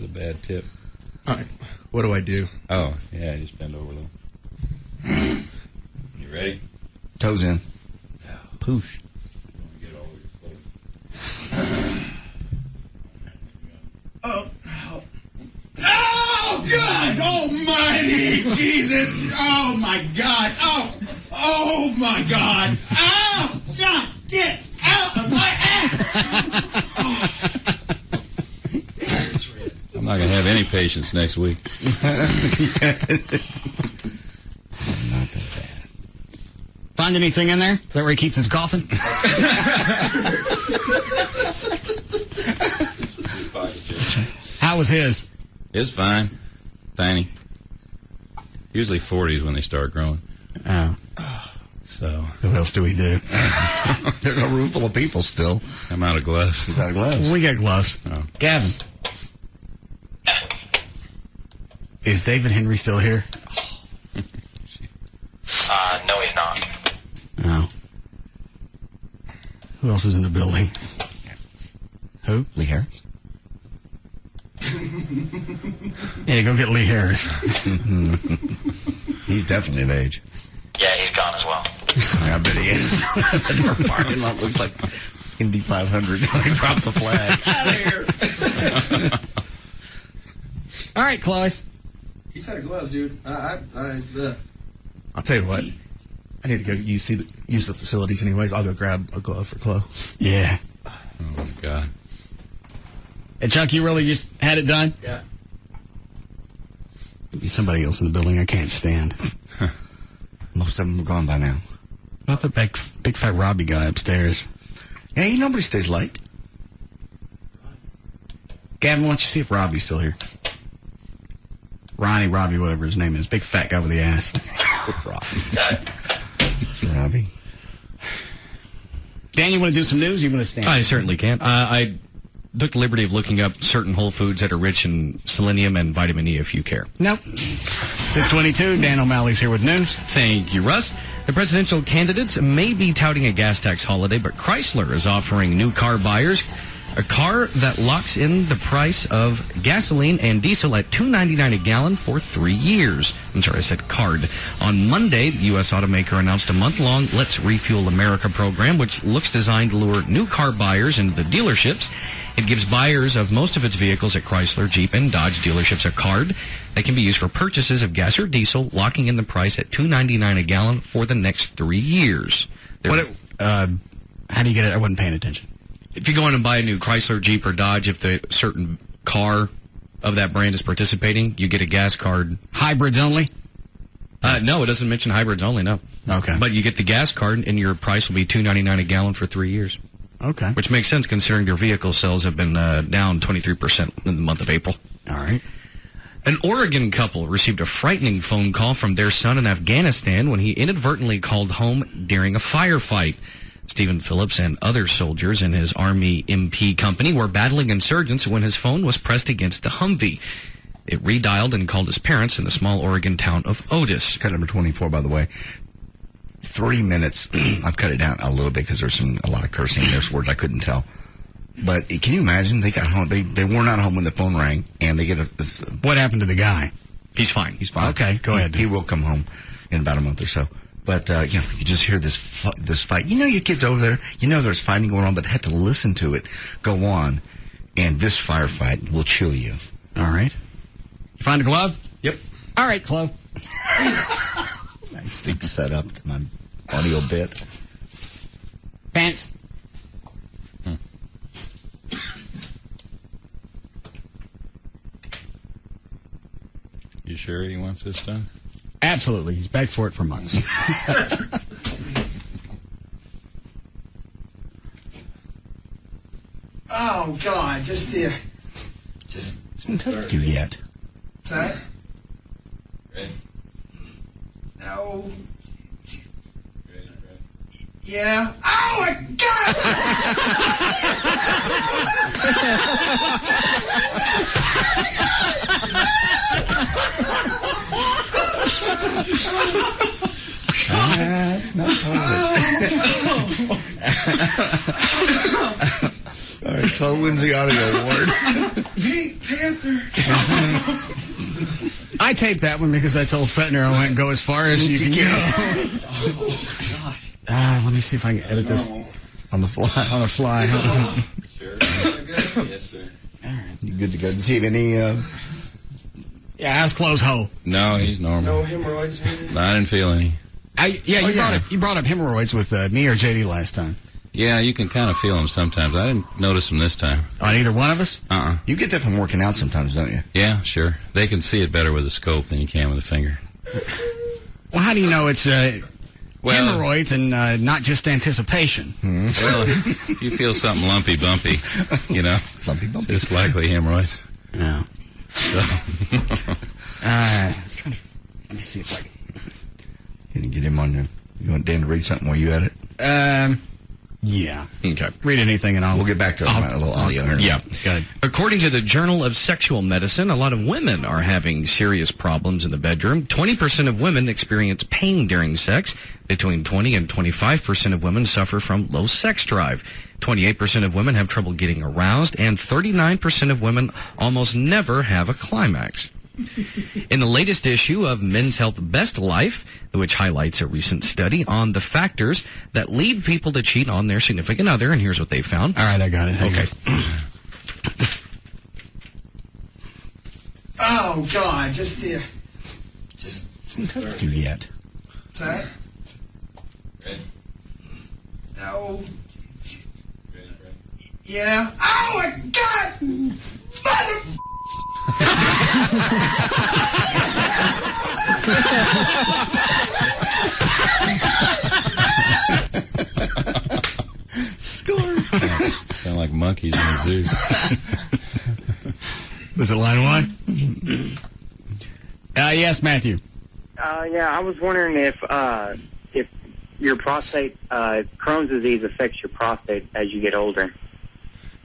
a bad tip. All right. What do I do? Oh, yeah, just bend over a little. You ready? Toes in. Poosh. Oh, God almighty! Jesus! Oh, my God! Oh, my God! Oh, God! Get out of my ass! I'm not going to have any patience next week. Not that bad. Find anything in there? Is that where he keeps his coffin? How was his? It's fine. Tiny. Usually 40s when they start growing. Oh. So. What else do we do? There's a room full of people still. I'm out of gloves. He's out of gloves. We got gloves. Oh. Gavin. Is David Henry still here? No, he's not. No. Who else is in the building? Who? Lee Harris. Yeah, go get Lee Harris. He's definitely of age. Yeah, he's gone as well. I bet he is. Our parking lot looks like Indy 500. They dropped the flag. Out of here. All right, Clovis. He's out of gloves, dude. I'll tell you what. I need to go use the facilities anyways. I'll go grab a glove for Chloe. Yeah. Oh, my God. Hey, Chuck, you really just had it done? Yeah. There'll be somebody else in the building I can't stand. Most of them are gone by now. Not the big fat Robbie guy upstairs. Hey, nobody stays late. Gavin, why don't you see if Robbie's still here? Ronnie, Robbie, whatever his name is. Big fat guy with the ass. Robbie. It's Robbie. Dan, you want to do some news? Or you want to stand? I certainly can. I took the liberty of looking up certain whole foods that are rich in selenium and vitamin E, if you care. Nope. 622, Dan O'Malley's here with news. Thank you, Russ. The presidential candidates may be touting a gas tax holiday, but Chrysler is offering new car buyers a car that locks in the price of gasoline and diesel at $2.99 a gallon for 3 years. I'm sorry, I said card. On Monday, the U.S. automaker announced a month-long Let's Refuel America program, which looks designed to lure new car buyers into the dealerships. It gives buyers of most of its vehicles at Chrysler, Jeep, and Dodge dealerships a card that can be used for purchases of gas or diesel, locking in the price at $2.99 a gallon for the next 3 years. How do you get it? I wasn't paying attention. If you go in and buy a new Chrysler, Jeep, or Dodge, if the certain car of that brand is participating, you get a gas card. Hybrids only? No, it doesn't mention hybrids only, no. Okay. But you get the gas card, and your price will be $2.99 a gallon for 3 years. Okay. Which makes sense considering their vehicle sales have been down 23% in the month of April. All right. An Oregon couple received a frightening phone call from their son in Afghanistan when he inadvertently called home during a firefight. Stephen Phillips and other soldiers in his Army MP company were battling insurgents when his phone was pressed against the Humvee. It redialed and called his parents in the small Oregon town of Otis. Cut number 24, by the way. 3 minutes. I've cut it down a little bit because there's a lot of cursing. There's words I couldn't tell. But can you imagine? They got home. They were not home when the phone rang, and they get What happened to the guy? He's fine. He's fine. Okay, go ahead. He will come home in about a month or so. But you just hear this fight. Your kids over there. There's fighting going on, but they have to listen to it go on, and this firefight will chill you. All right. You find a glove? Yep. All right, Chloe. Nice big setup to my audio bit. Pants. You sure he wants this done? Absolutely. He's begged for it for months. Oh, God, just Isn't touched you yet. What's that? No. Yeah. Oh, my God! That's not All right, Chloe wins the audio award. Pink Panther. I taped that one because I told Fetner I wouldn't go as far as you can go. Let me see if I can edit this on the fly. On the fly. Sure. Yes, sir. All right, you good to go? Does he have any? Yeah, how's Chloe's hoe? No, he's normal. No hemorrhoids. I didn't feel any. You brought up hemorrhoids with me or JD last time. Yeah, you can kind of feel them sometimes. I didn't notice them this time. On either one of us? You get that from working out sometimes, don't you? Yeah, sure. They can see it better with a scope than you can with a finger. Well, how do you know it's hemorrhoids and not just anticipation? Well, if you feel something lumpy, bumpy, lumpy, bumpy, it's likely hemorrhoids. Yeah. So. Let me see if I can get him on there. You want Dan to read something while you at it? Yeah. Okay. Read anything and we'll get back to a little audio here. Yeah. According to the Journal of Sexual Medicine, a lot of women are having serious problems in the bedroom. 20% of women experience pain during sex. Between 20 and 25% of women suffer from low sex drive. 28% of women have trouble getting aroused, and 39% of women almost never have a climax. In the latest issue of Men's Health Best Life, which highlights a recent study on the factors that lead people to cheat on their significant other, and here's what they found. All right, I got it. Okay. Oh, God, just Isn't touched you yet. What's that? No. Yeah. Oh, my God! Mother... Score. Sound like monkeys in the zoo. Was it line one? Yes, Matthew. Yeah, I was wondering if your prostate, Crohn's disease affects your prostate as you get older.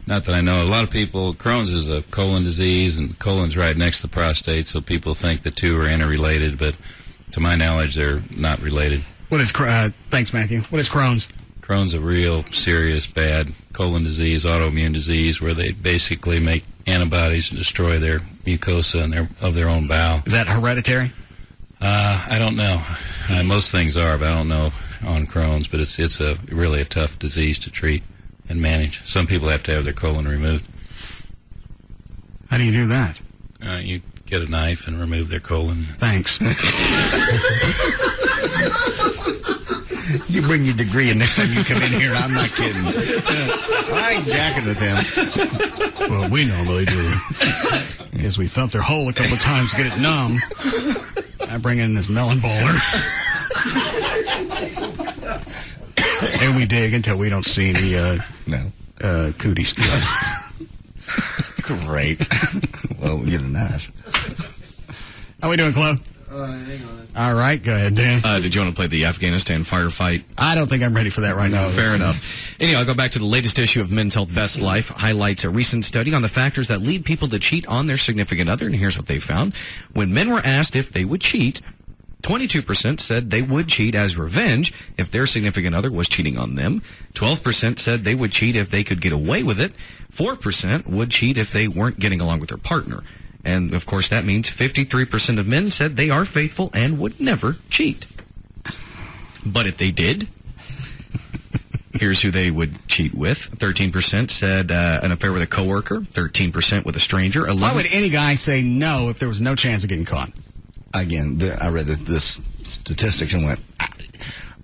Not that I know. A lot of people, Crohn's is a colon disease, and colon's right next to the prostate, so people think the two are interrelated, but to my knowledge, they're not related. What is thanks, Matthew. What is Crohn's? Crohn's a real serious, bad colon disease, autoimmune disease, where they basically make antibodies to destroy their mucosa and of their own bowel. Is that hereditary? I don't know. Most things are, but I don't know on Crohn's, but it's really a tough disease to treat and manage. Some people have to have their colon removed. How do you do that? You get a knife and remove their colon. Thanks. You bring your degree, and next time you come in here, I'm not kidding. I ain't jacking with them. Well, we normally do. Because we thump their hole a couple of times to get it numb. I bring in this melon bowler. And we dig until we don't see any cooties. Great. Well, we get a knife. How we doing, Chloe? Hang on. All right, go ahead, Dan. Did you want to play the Afghanistan firefight? I don't think I'm ready for that right now. Fair enough. Anyhow, I'll go back to the latest issue of Men's Health Best Life. Highlights a recent study on the factors that lead people to cheat on their significant other, and here's what they found. When men were asked if they would cheat, 22% said they would cheat as revenge if their significant other was cheating on them. 12% said they would cheat if they could get away with it. 4% would cheat if they weren't getting along with their partner. And, of course, that means 53% of men said they are faithful and would never cheat. But if they did, here's who they would cheat with. 13% said an affair with a coworker. 13% with a stranger. Why would any guy say no if there was no chance of getting caught? Again, I read this statistics and went,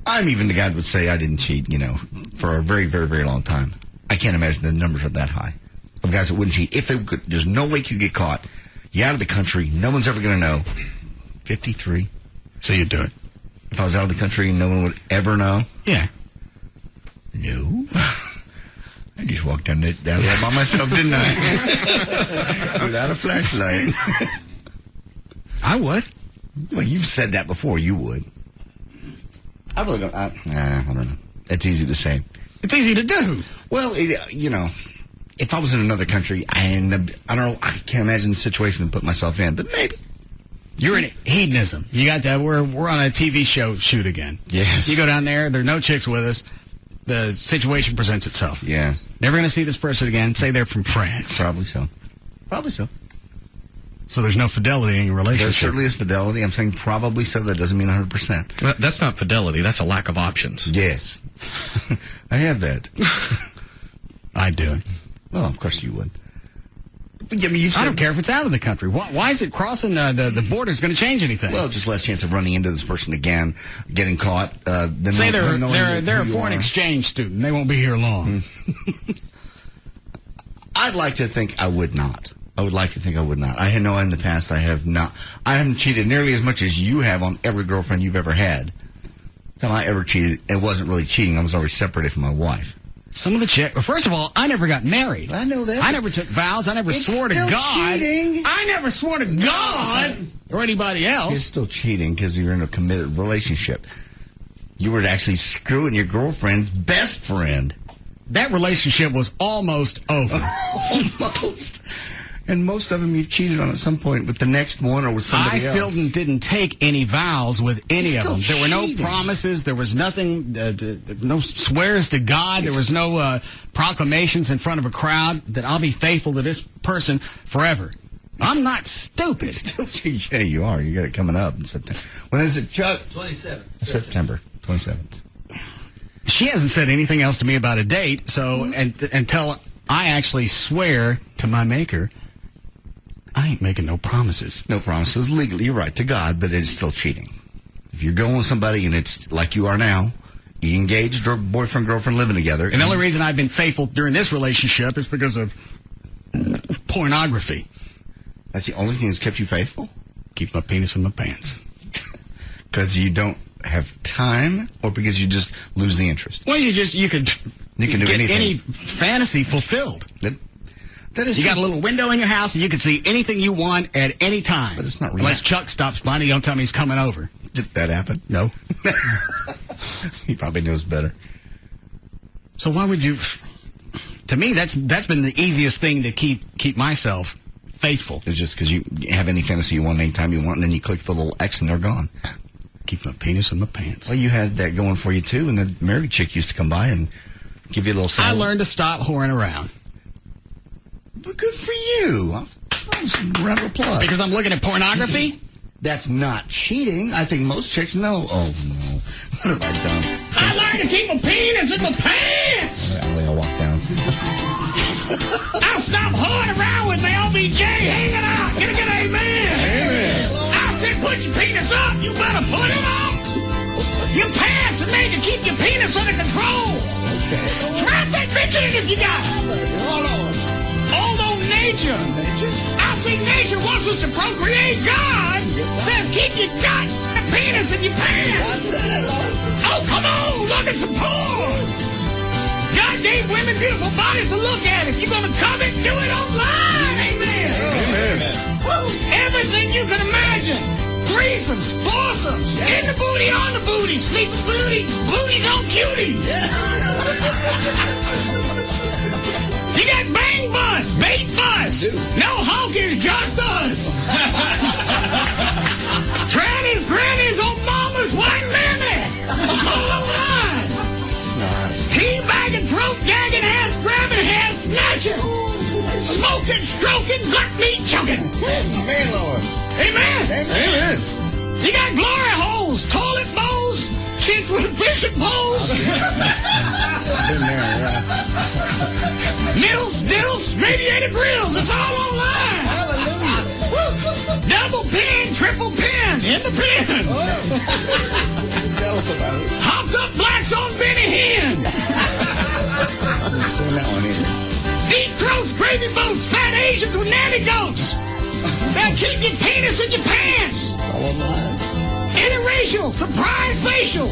I'm even the guy that would say I didn't cheat, for a very, very, very long time. I can't imagine the numbers are that high of guys that wouldn't cheat. If they could, there's no way you could get caught. You're out of the country. No one's ever going to know. 53. So you'd do it? If I was out of the country, no one would ever know? Yeah. No. I just walked down there by myself, didn't I? Without a flashlight. I would. Well, you've said that before. You would. I really don't. I don't know. It's easy to say. It's easy to do. Well, if I was in another country, I don't know. I can't imagine the situation to put myself in, but maybe. You're in hedonism. You got that. We're on a TV show shoot again. Yes. You go down there. There are no chicks with us. The situation presents itself. Yeah. Never going to see this person again. Say they're from France. Probably so. Probably so. So there's no fidelity in your relationship. There certainly is fidelity. I'm saying probably so. That doesn't mean 100%. Well, that's not fidelity. That's a lack of options. Yes. I have that. I'd do it. Well, of course you would. I don't care if it's out of the country. Why is it crossing the border is going to change anything? Well, just less chance of running into this person again, getting caught. Say they're a foreign exchange student. They won't be here long. I'd like to think I would not. I would like to think I would not. I know in the past I have not. I haven't cheated nearly as much as you have on every girlfriend you've ever had. The time I ever cheated, it wasn't really cheating. I was always separated from my wife. Some of the chicks. First of all, I never got married. I know that. I never took vows. I never swore to God. Cheating. I never swore to God or anybody else. It's still cheating because you're in a committed relationship. You were actually screwing your girlfriend's best friend. That relationship was almost over. Almost. And most of them you've cheated on at some point with the next one or with somebody else. I still didn't take any vows with any of them. There were no cheating. Promises. There was nothing, no swears to God. There was no proclamations in front of a crowd that I'll be faithful to this person forever. I'm not stupid. Still, yeah, you are. You got it coming up in September. When is it, Chuck? 27th. September 27th. She hasn't said anything else to me about a date, so until I actually swear to my maker, I ain't making no promises. No promises legally, you're right, to God, but it's still cheating. If you're going with somebody and it's like you are now, you engaged or boyfriend, girlfriend living together. And the only reason I've been faithful during this relationship is because of pornography. That's the only thing that's kept you faithful? Keep my penis in my pants. Because you don't have time or because you just lose the interest? Well, you can do anything. Any fantasy fulfilled. That is you true. got a little window in your house and you can see anything you want at any time. But it's not real. Unless Chuck stops by and you don't tell me he's coming over. Did that happen? No. He probably knows better. So why would you... To me, that's been the easiest thing to keep myself faithful. It's just because you have any fantasy you want anytime you want, and then you click the little X and they're gone. Keep my penis in my pants. Well, you had that going for you, too, and the married chick used to come by and give you a little salad. I learned to stop whoring around. But good for you. Round of applause. Because I'm looking at pornography? That's not cheating. I think most chicks know. Oh, no. What have I done? I learned to keep my penis in my pants! I'll walk down. I'll stop whoring around with my OBJ hanging out. Get a good amen. Amen. I said put your penis up. You better put it up. Your pants are made to keep your penis under control. Okay. Strap that bitch in if you got it. Hold on. Although nature, I think nature wants us to procreate. God says keep your gut penis in your pants. Oh, come on, look at some porn. God gave women beautiful bodies to look at. If you're going to covet, do it online. Amen. Amen. Woo. Everything you can imagine. Threesomes, foursomes, in the booty, on the booty, sleeping booty, booties on cuties. You got bang bus, bait bus. No honkies, just us. Trannies, grannies, old mamas, white mammy. All right. Teabagging, throat gagging, ass grabbing, ass snatching. Smoking, stroking, gut meat choking. Amen, Lord. Amen. Amen. You got glory holes, toilet bowls, chicks with fishing poles. Been there, yeah. Mills, dills, radiator grills, it's all online. Hallelujah. Double pin, triple pin, in the pin. Tell us about it. Hopped up blacks on Benny Hinn. I haven't seen that one either. Deep throats, gravy boats, fat Asians with nanny goats. They'll keep your penis in your pants. All online. Interracial, surprise facial.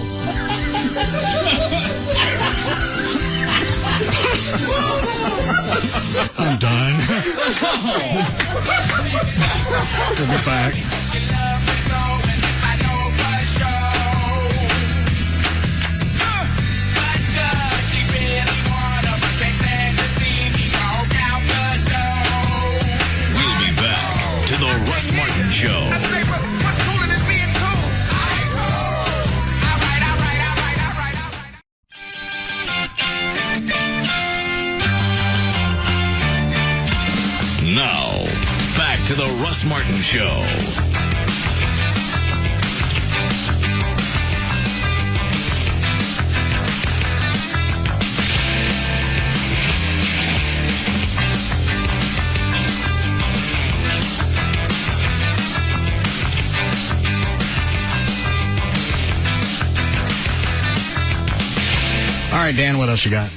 I'm done. We'll get back. We'll be back to the Russ Martin Show. Now, back to the Russ Martin Show. All right, Dan, what else you got?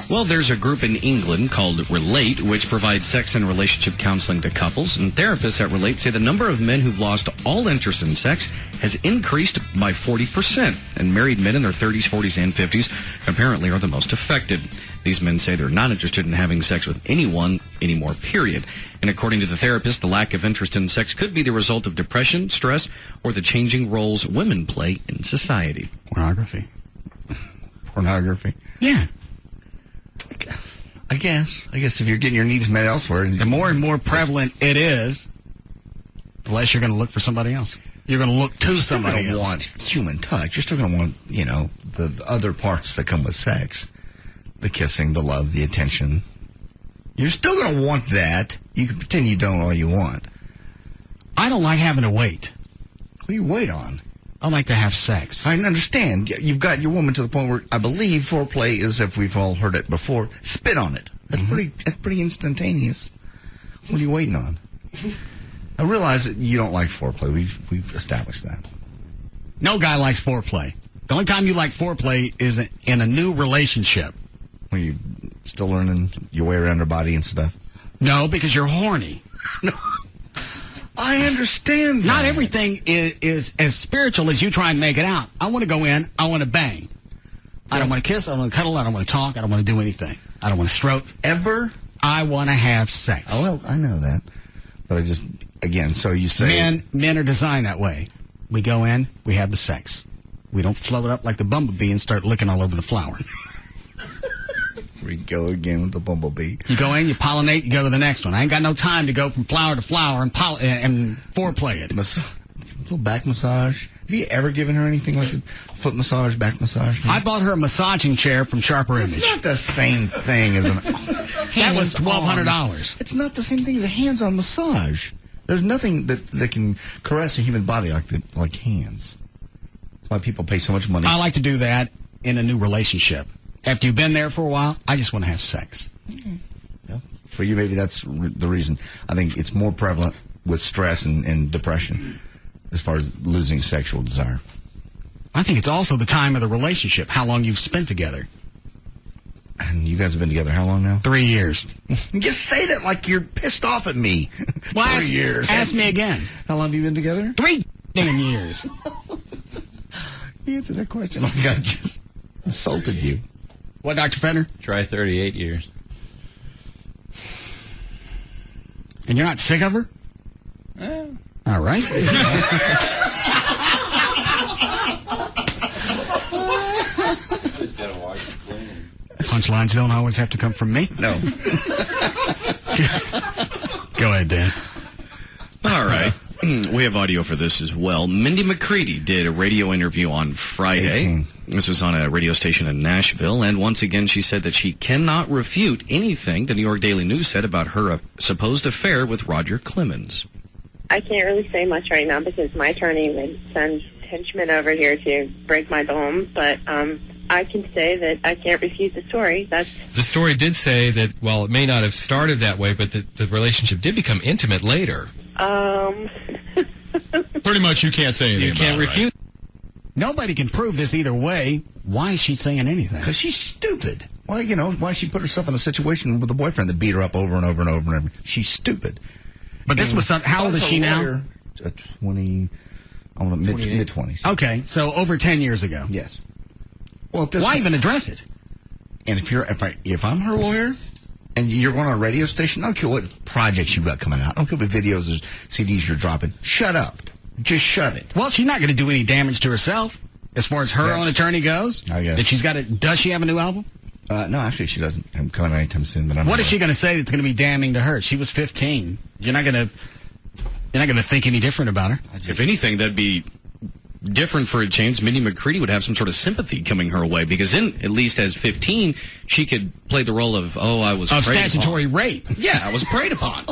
Well, there's a group in England called Relate, which provides sex and relationship counseling to couples. And therapists at Relate say the number of men who've lost all interest in sex has increased by 40%. And married men in their 30s, 40s, and 50s apparently are the most affected. These men say they're not interested in having sex with anyone anymore, period. And according to the therapist, the lack of interest in sex could be the result of depression, stress, or the changing roles women play in society. Pornography. Pornography. Yeah. I guess if you're getting your needs met elsewhere. The more and more prevalent it is, the less you're going to look for somebody else. You're going to look to somebody else. You're else. Want human touch. You're still going to want, the other parts that come with sex. The kissing, the love, the attention. You're still going to want that. You can pretend you don't all you want. I don't like having to wait. What do you wait on? I like to have sex. I understand. You've got your woman to the point where I believe foreplay is, if we've all heard it before, spit on it. That's pretty instantaneous. What are you waiting on? I realize that you don't like foreplay. We've established that. No guy likes foreplay. The only time you like foreplay is in a new relationship. When you still learning your way around her body and stuff? No, because you're horny. No. I understand that. Not everything is as spiritual as you try and make it out. I want to go in. I want to bang. I don't want to kiss. I don't want to cuddle. I don't want to talk. I don't want to do anything. I don't want to stroke. Ever? I want to have sex. Oh, well, I know that. But so you say... Men are designed that way. We go in, we have the sex. We don't float up like the bumblebee and start licking all over the flower. We go again with the bumblebee. You go in, you pollinate, you go to the next one. I ain't got no time to go from flower to flower and foreplay it. Little back massage. Have you ever given her anything like a foot massage, back massage? I bought her a massaging chair from Sharper Image. It's not the same thing as an That was $1,200. It's not the same thing as a hands-on massage. There's nothing that can caress a human body like hands. That's why people pay so much money. I like to do that in a new relationship. After you've been there for a while, I just want to have sex. Okay. Yeah. For you, maybe that's the reason. I think it's more prevalent with stress and depression as far as losing sexual desire. I think it's also the time of the relationship, how long you've spent together. And you guys have been together how long now? 3 years. Just say that like you're pissed off at me. Well, 3 years. Ask me again. How long have you been together? 3 damn years. You answered that question like I just insulted you. What, Dr. Fenner? Try 38 years. And you're not sick of her? All right. Just gotta wash it clean. punchlines don't always have to come from me. No. Go ahead, Dan. All right. We have audio for this as well. Mindy McCready did a radio interview on Friday. 18. This was on a radio station in Nashville, and once again she said that she cannot refute anything the New York Daily News said about her supposed affair with Roger Clemens. I can't really say much right now because my attorney would send henchmen over here to break my bones, but I can say that I can't refute the story. The story did say that, well, it may not have started that way, but that the relationship did become intimate later. Pretty much you can't say anything. You can't refute. Nobody can prove this either way. Why is she saying anything? Because she's stupid. Why, why she put herself in a situation with a boyfriend that beat her up over and over and over and over. She's stupid. But this was how old is she now? 20, mid-20s. Okay, so over 10 years ago. Yes. Well, why even address it? And if I'm her lawyer, and you're going on a radio station, I don't care what projects you've got coming out. I don't care what videos or CDs you're dropping. Shut up. Just shut it. Well, she's not going to do any damage to herself as far as her own attorney goes. I guess. Does she have a new album? No, actually, she doesn't. I'm coming out anytime soon. What is she going to say that's going to be damning to her? She was 15. You're not going to think any different about her. If anything, that'd be different for a change. Mindy McCready would have some sort of sympathy coming her way because then, at least as 15, she could play the role of, I was preyed statutory upon. rape. Yeah, I was preyed upon.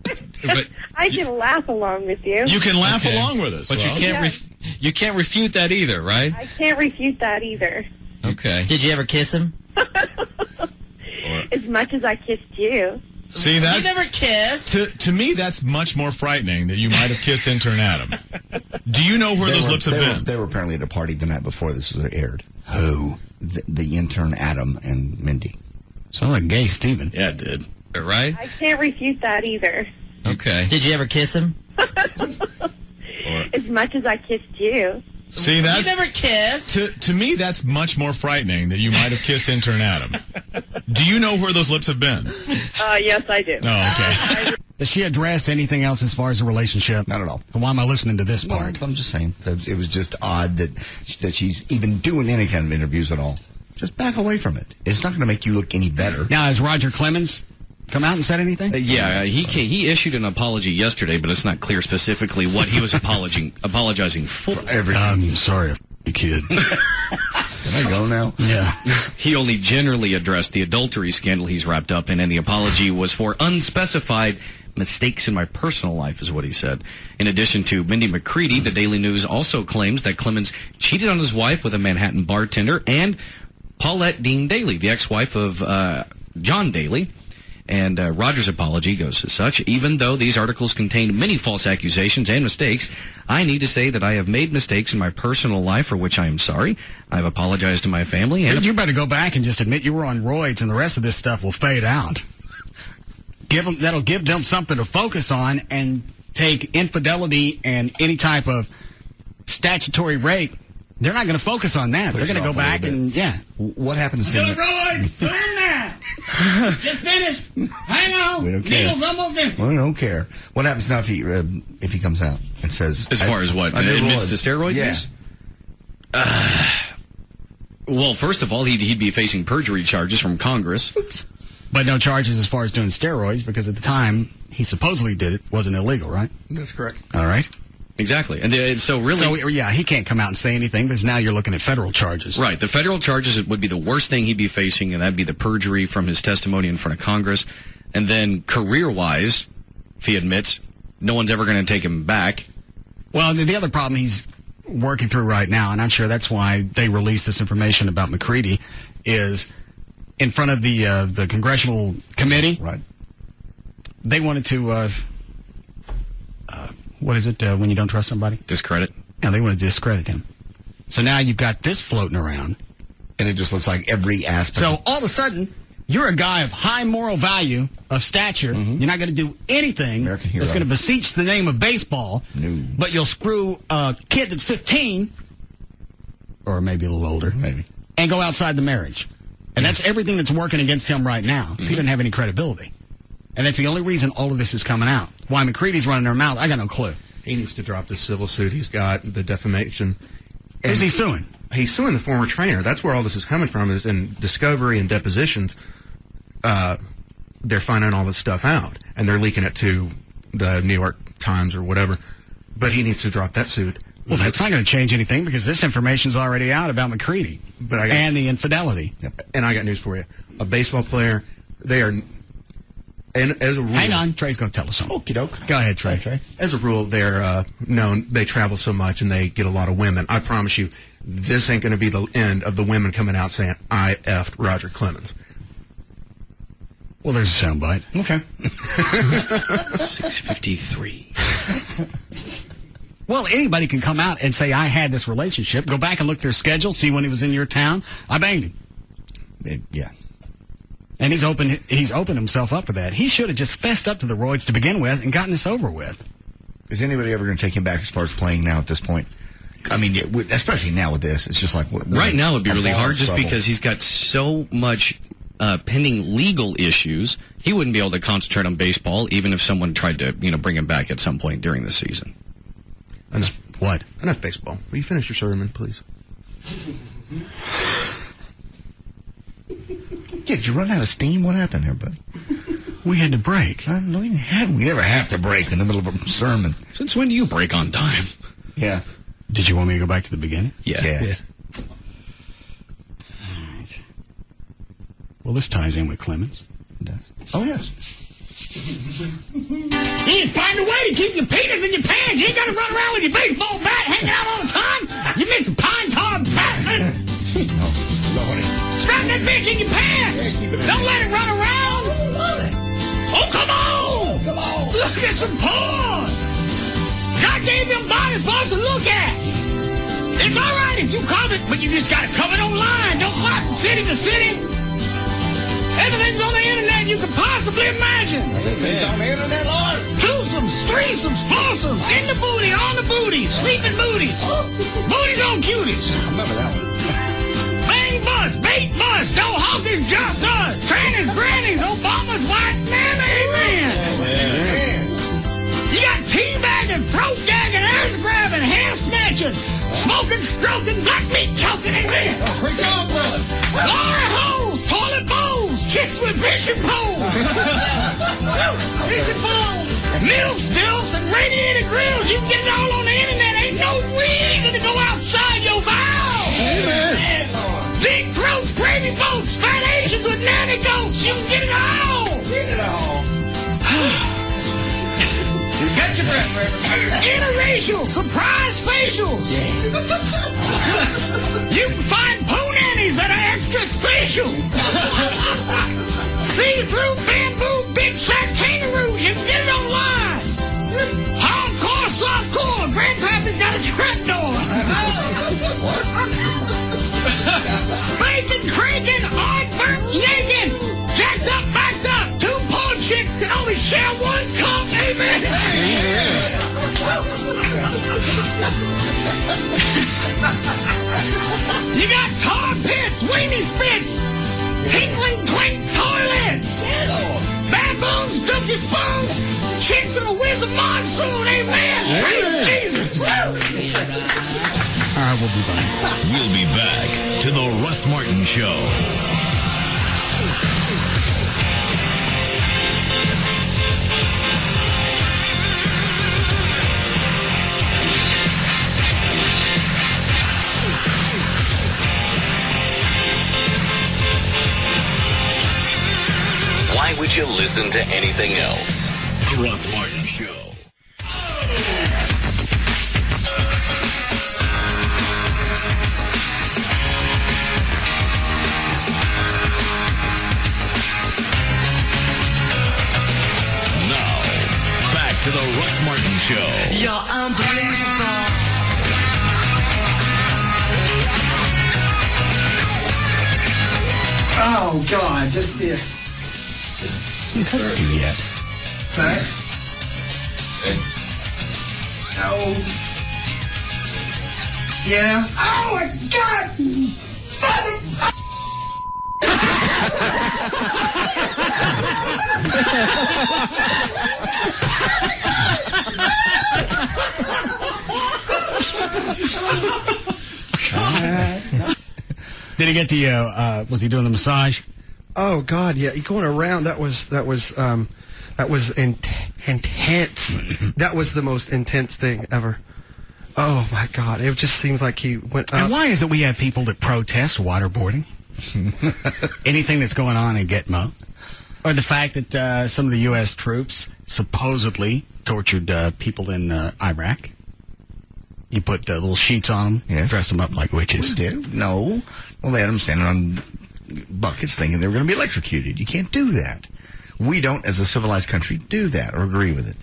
But I can laugh along with you. You can laugh along with us. But you can't refute that either, right? I can't refute that either. Okay. Did you ever kiss him? As much as I kissed you. See, that's... You never kissed? To me, that's much more frightening that you might have kissed intern Adam. Do you know where those lips have been? They were apparently at a party the night before this was aired. Who? The intern Adam and Mindy. Sound like gay Steven. Yeah, it did. Right? I can't refute that either. Okay. Did you ever kiss him? As much as I kissed you. See, that's... You never kissed? To me, that's much more frightening that you might have kissed intern Adam. Do you know where those lips have been? Yes, I do. Oh, okay. Does she address anything else as far as a relationship? Not at all. Why am I listening to this part? I'm just saying. It was just odd that she's even doing any kind of interviews at all. Just back away from it. It's not going to make you look any better. Now, has Roger Clemens come out and said anything? He issued an apology yesterday, but it's not clear specifically what he was apologizing for. Everything. I'm sorry, kid. Can I go now? Yeah. He only generally addressed the adultery scandal he's wrapped up in, and the apology was for unspecified mistakes in my personal life, is what he said. In addition to Mindy McCready, the Daily News also claims that Clemens cheated on his wife with a Manhattan bartender, and Paulette Dean Daly, the ex-wife of John Daly. And Roger's apology goes as such. Even though these articles contain many false accusations and mistakes, I need to say that I have made mistakes in my personal life for which I am sorry. I've apologized to my family. And you better go back and just admit you were on roids, and the rest of this stuff will fade out. That'll give them something to focus on, and take infidelity and any type of statutory rape. They're not going to focus on that. They're going to go back and, What happens to him? Roids! Put him now! Just finished! Hang on! We don't care. Needle's almost in. We don't care. What happens now if he comes out and says... As far as what? Admits to steroid use? Well, first of all, he'd be facing perjury charges from Congress. Oops. But no charges as far as doing steroids, because at the time he supposedly did it wasn't illegal, right? That's correct. All right. Exactly. And so really... So, he can't come out and say anything, because now you're looking at federal charges. Right. The federal charges would be the worst thing he'd be facing, and that'd be the perjury from his testimony in front of Congress. And then career-wise, if he admits, no one's ever going to take him back. Well, the other problem he's working through right now, and I'm sure that's why they released this information about McCready, is in front of the congressional committee. Right. They wanted to... what is it when you don't trust somebody? Discredit. Yeah, they want to discredit him. So now you've got this floating around. And it just looks like every aspect. So all of a sudden, you're a guy of high moral value, of stature. Mm-hmm. You're not going to do anything that's going to beseech the name of baseball. No. But you'll screw a kid that's 15, or maybe a little older, maybe, and go outside the marriage. And that's everything that's working against him right now. Mm-hmm. So he doesn't have any credibility. And that's the only reason all of this is coming out. Why McCready's running her mouth, I got no clue. He needs to drop the civil suit he's got, the defamation. Who's he suing? he's suing the former trainer. That's where all this is coming from, is in discovery and depositions. They're finding all this stuff out, and they're leaking it to the New York Times or whatever. But he needs to drop that suit. Well, that's not going to change anything because this information's already out about McCready and the infidelity. And I got news for you. A baseball player, they are... And as a rule, hang on, Trey's going to tell us something. Okie doke. Go ahead, Trey. As a rule, they're known, they travel so much and they get a lot of women. I promise you, this ain't going to be the end of the women coming out saying, I effed Roger Clemens. Well, there's a soundbite. Okay. 6:53. Well, anybody can come out and say, I had this relationship. Go back and look at their schedule, see when he was in your town. I banged him. Yeah. And he's opened himself up for that. He should have just fessed up to the roids to begin with and gotten this over with. Is anybody ever going to take him back as far as playing now at this point? I mean, especially now with this, it's just like... Right now it would be really hard just because he's got so much pending legal issues. He wouldn't be able to concentrate on baseball even if someone tried to, bring him back at some point during the season. Enough baseball. Will you finish your sermon, please? Did you run out of steam? What happened there, buddy? We had to break. No, we didn't. We never have to break in the middle of a sermon. Since when do you break on time? Yeah. Did you want me to go back to the beginning? Yeah. Yes. All right. Well, this ties in with Clemens. It does. Oh, yes. You need to find a way to keep your penis in your pants. You ain't got to run around with your baseball bat hanging out all the time. You miss the pine tar Batman. No, Lordy. Strap that bitch in your pants. Don't let it run around. Oh, come on. Come on. Look at some porn. God gave them bodies for us to look at. It's all right if you cover it, but you just got to cover it online. Don't fly from city to city. Everything's on the internet you could possibly imagine. Everything's on the internet, Lord. Twosomes, threesomes, foursomes, in the booty, on the booty, sleeping booties, booties on cuties. I remember that one. Bang bus, bait bus, no hawkers, just us. Trannies, grannies, Obama's white man, amen. You got teabagging, throat gagging, ass grabbing, hair snatching, smoking, stroking, black meat choking, amen. Preach on, brother. Glory holes, toilet bowls, chicks with fishing poles. Fishing poles. Milfs, dilfs, and radiator grills. You can get it all on the internet. Ain't no reason to go outside your vows. Amen. Big throats, gravy boats, fat Asians with nanny goats. You can get it all. Get it all. You got your breath, Reverend. Interracial, surprise facials. You can find poo nannies that are extra spatial. See-through bamboo, big sack kangaroos. You can get it online. Hardcore, softcore. Grandpappy's got a trapdoor. Spanking, cranking, hard-burnt, yanking. Jacked up, backed up. Two porn chicks can only share one cup. Amen. You got tar pits, weenie spits, tinkling twink toilets, baboons, dookie spoons, chicks in a whiz of monsoon. Amen. Praise Jesus. All right, we'll be back. We'll be back to the Russ Martin Show. Why would you listen to anything else? The Russ Martin Show. Now, back to the Russ Martin Show. You're unbelievable. Oh, God, just the... You touched you yet? Sorry? Oh. Yeah? Oh, my God! we get to was he doing the massage? Oh God, yeah, going around. That was intense. That was the most intense thing ever. Oh my God, it just seems like he went up. And why is it we have people that protest waterboarding? Anything that's going on in Gitmo, or the fact that some of the U.S. troops supposedly tortured people in Iraq. You put little sheets on them, dress them up like witches. We did. No. Well, they had them standing on buckets thinking they were going to be electrocuted. You can't do that. We don't, as a civilized country, do that or agree with it.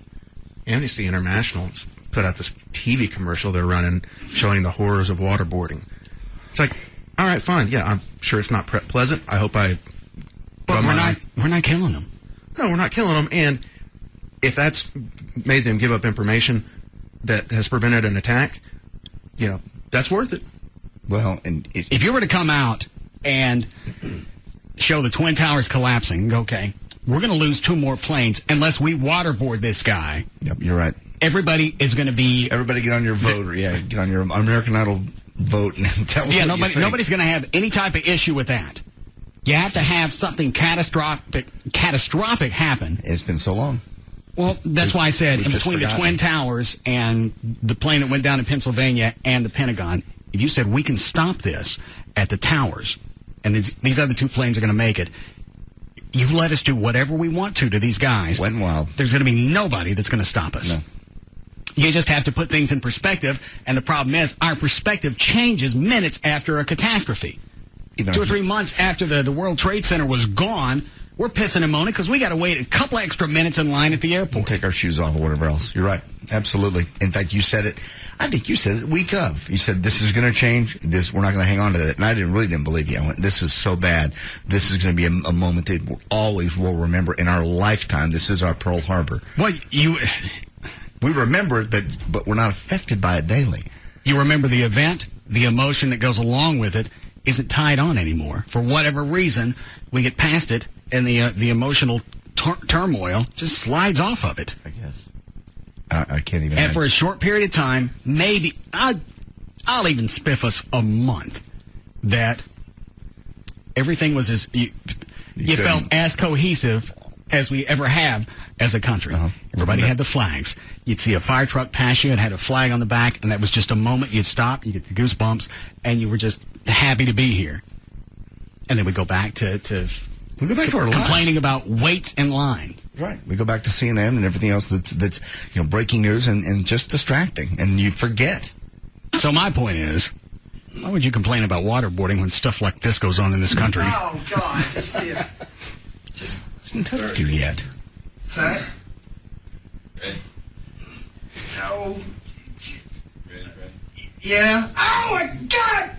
Amnesty International put out this TV commercial they're running showing the horrors of waterboarding. It's like, all right, fine. Yeah, I'm sure it's not pleasant. I hope I... But we're not killing them. No, we're not killing them. And if that's made them give up information that has prevented an attack, that's worth it. Well, and if you were to come out and show the Twin Towers collapsing, okay, we're going to lose 2 more planes unless we waterboard this guy. Yep, you're right. Everybody is going to be... Everybody get on your vote. Get on your American Idol vote and tell us what you think. Nobody's going to have any type of issue with that. You have to have something catastrophic happen. It's been so long. Well, that's why I said in between the Twin Towers and the plane that went down in Pennsylvania and the Pentagon, if you said we can stop this at the towers and these other 2 planes are going to make it, you let us do whatever we want to these guys. Wet and wild. There's going to be nobody that's going to stop us. No. You just have to put things in perspective, and the problem is our perspective changes minutes after a catastrophe. 2 or 3 months after the World Trade Center was gone, we're pissing and moaning because we got to wait a couple extra minutes in line at the airport. We'll take our shoes off or whatever else. You're right. Absolutely. In fact, you said it. I think you said it week of. You said this is going to change. We're not going to hang on to it. And I really didn't believe you. I went, this is so bad. This is going to be a moment that we always will remember in our lifetime. This is our Pearl Harbor. Well, we remember it, but we're not affected by it daily. You remember the event, the emotion that goes along with it isn't tied on anymore. For whatever reason, we get past it, and the emotional turmoil just slides off of it. I guess. I can't even. And for a short period of time, maybe I'll even spiff us a month that everything was as you felt as cohesive as we ever have as a country. Everybody had the flags. You'd see a fire truck pass you, it had a flag on the back, and that was just a moment. You'd stop, you get the goosebumps, and you were just happy to be here. And then we go back to we go back to our complaining lives. about waits in line. Right. We go back to CNN and everything else that's breaking news and just distracting, and you forget. So my point is, why would you complain about waterboarding when stuff like this goes on in this country? Oh God, just hasn't touched you yet. What's that? Ready? No. Yeah. Oh my God!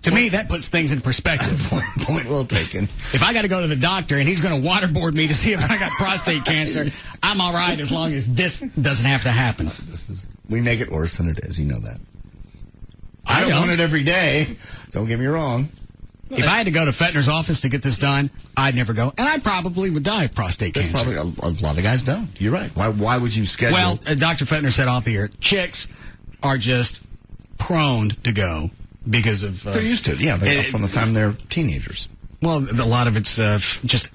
To me, that puts things in perspective. Point well taken. If I got to go to the doctor and he's going to waterboard me to see if I got prostate cancer, I'm all right as long as this doesn't have to happen. We make it worse than it is. You know that. I don't want it every day. Don't get me wrong. If I had to go to Fetner's office to get this done, I'd never go. And I probably would die of prostate cancer. Probably a lot of guys don't. You're right. Why would you schedule? Well, Dr. Fetner said off the air, chicks are just prone to go because of... they're used to it, yeah. From the time they're teenagers. Well, a lot of it's just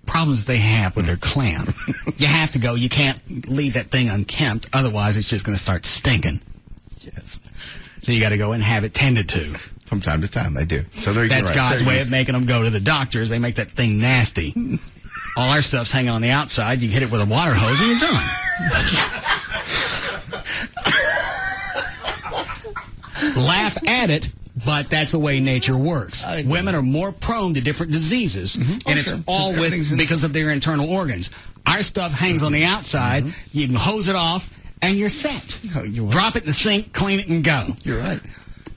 problems that they have with their clam. You have to go. You can't leave that thing unkempt. Otherwise, it's just going to start stinking. Yes. So you got to go and have it tended to. From time to time, they do. So that's God's way of making them go to the doctors. They make that thing nasty. All our stuff's hanging on the outside. You hit it with a water hose and you're done. Laugh at it, but that's the way nature works. Women are more prone to different diseases, and it's all because of their internal organs. Our stuff hangs on the outside. You can hose it off, and you're set. Drop it in the sink, clean it, and go. You're right.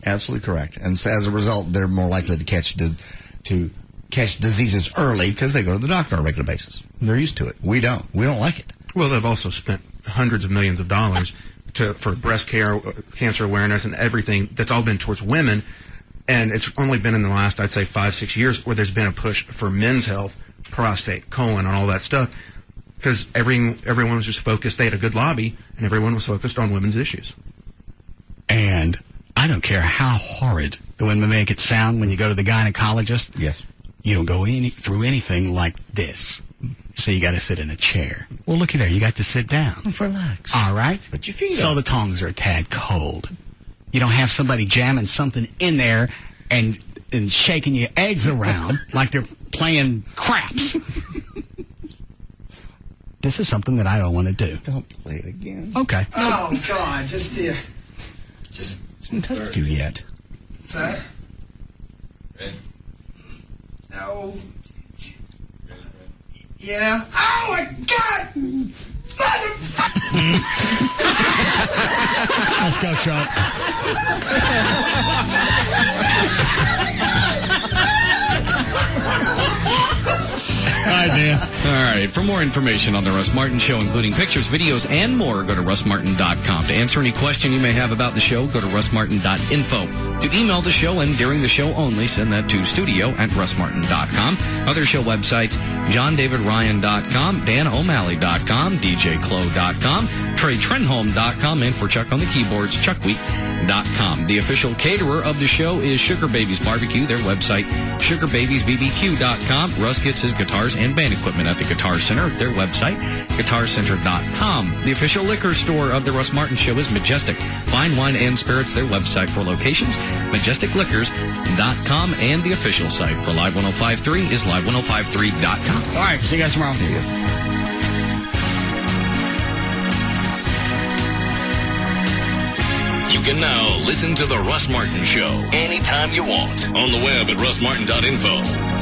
Absolutely correct. And so as a result, they're more likely to catch diseases early because they go to the doctor on a regular basis. They're used to it. We don't. We don't like it. Well, they've also spent hundreds of millions of dollars for breast cancer awareness and everything. That's all been towards women. And it's only been in the last, I'd say, 5-6 years where there's been a push for men's health, prostate, colon, and all that stuff. Because everyone was just focused. They had a good lobby, and everyone was focused on women's issues. And I don't care how horrid the women make it sound when you go to the gynecologist. Yes. You don't go through anything like this. So you got to sit in a chair. Well, looky there. You got to sit down. Relax. All right. Put your feet So up. the tongs are a tad cold. You don't have somebody jamming something in there and shaking your eggs around like they're playing craps. This is something that I don't want to do. Don't play it again. Okay. Oh, God, just Hasn't touched you yet. What's that? No. Yeah. Oh, my God! Let's go, Trump. All right, Dan. All right. For more information on the Russ Martin Show, including pictures, videos, and more, go to russmartin.com. To answer any question you may have about the show, go to russmartin.info. To email the show and during the show only, send that to studio@russmartin.com. Other show websites, johndavidryan.com, danomalley.com, djclo.com, treytrenholm.com, and for Chuck on the keyboards, chuckweek.com. The official caterer of the show is Sugar Babies Barbecue. Their website, sugarbabiesbbq.com. Russ gets his guitars and band equipment at the Guitar Center. Their website, guitarcenter.com. The official liquor store of the Russ Martin Show is Majestic. Fine wine and spirits, their website for locations, majesticliquors.com. And the official site for Live 105.3 is live1053.com. All right. See you guys tomorrow. See you. You can now listen to The Russ Martin Show anytime you want on the web at russmartin.info.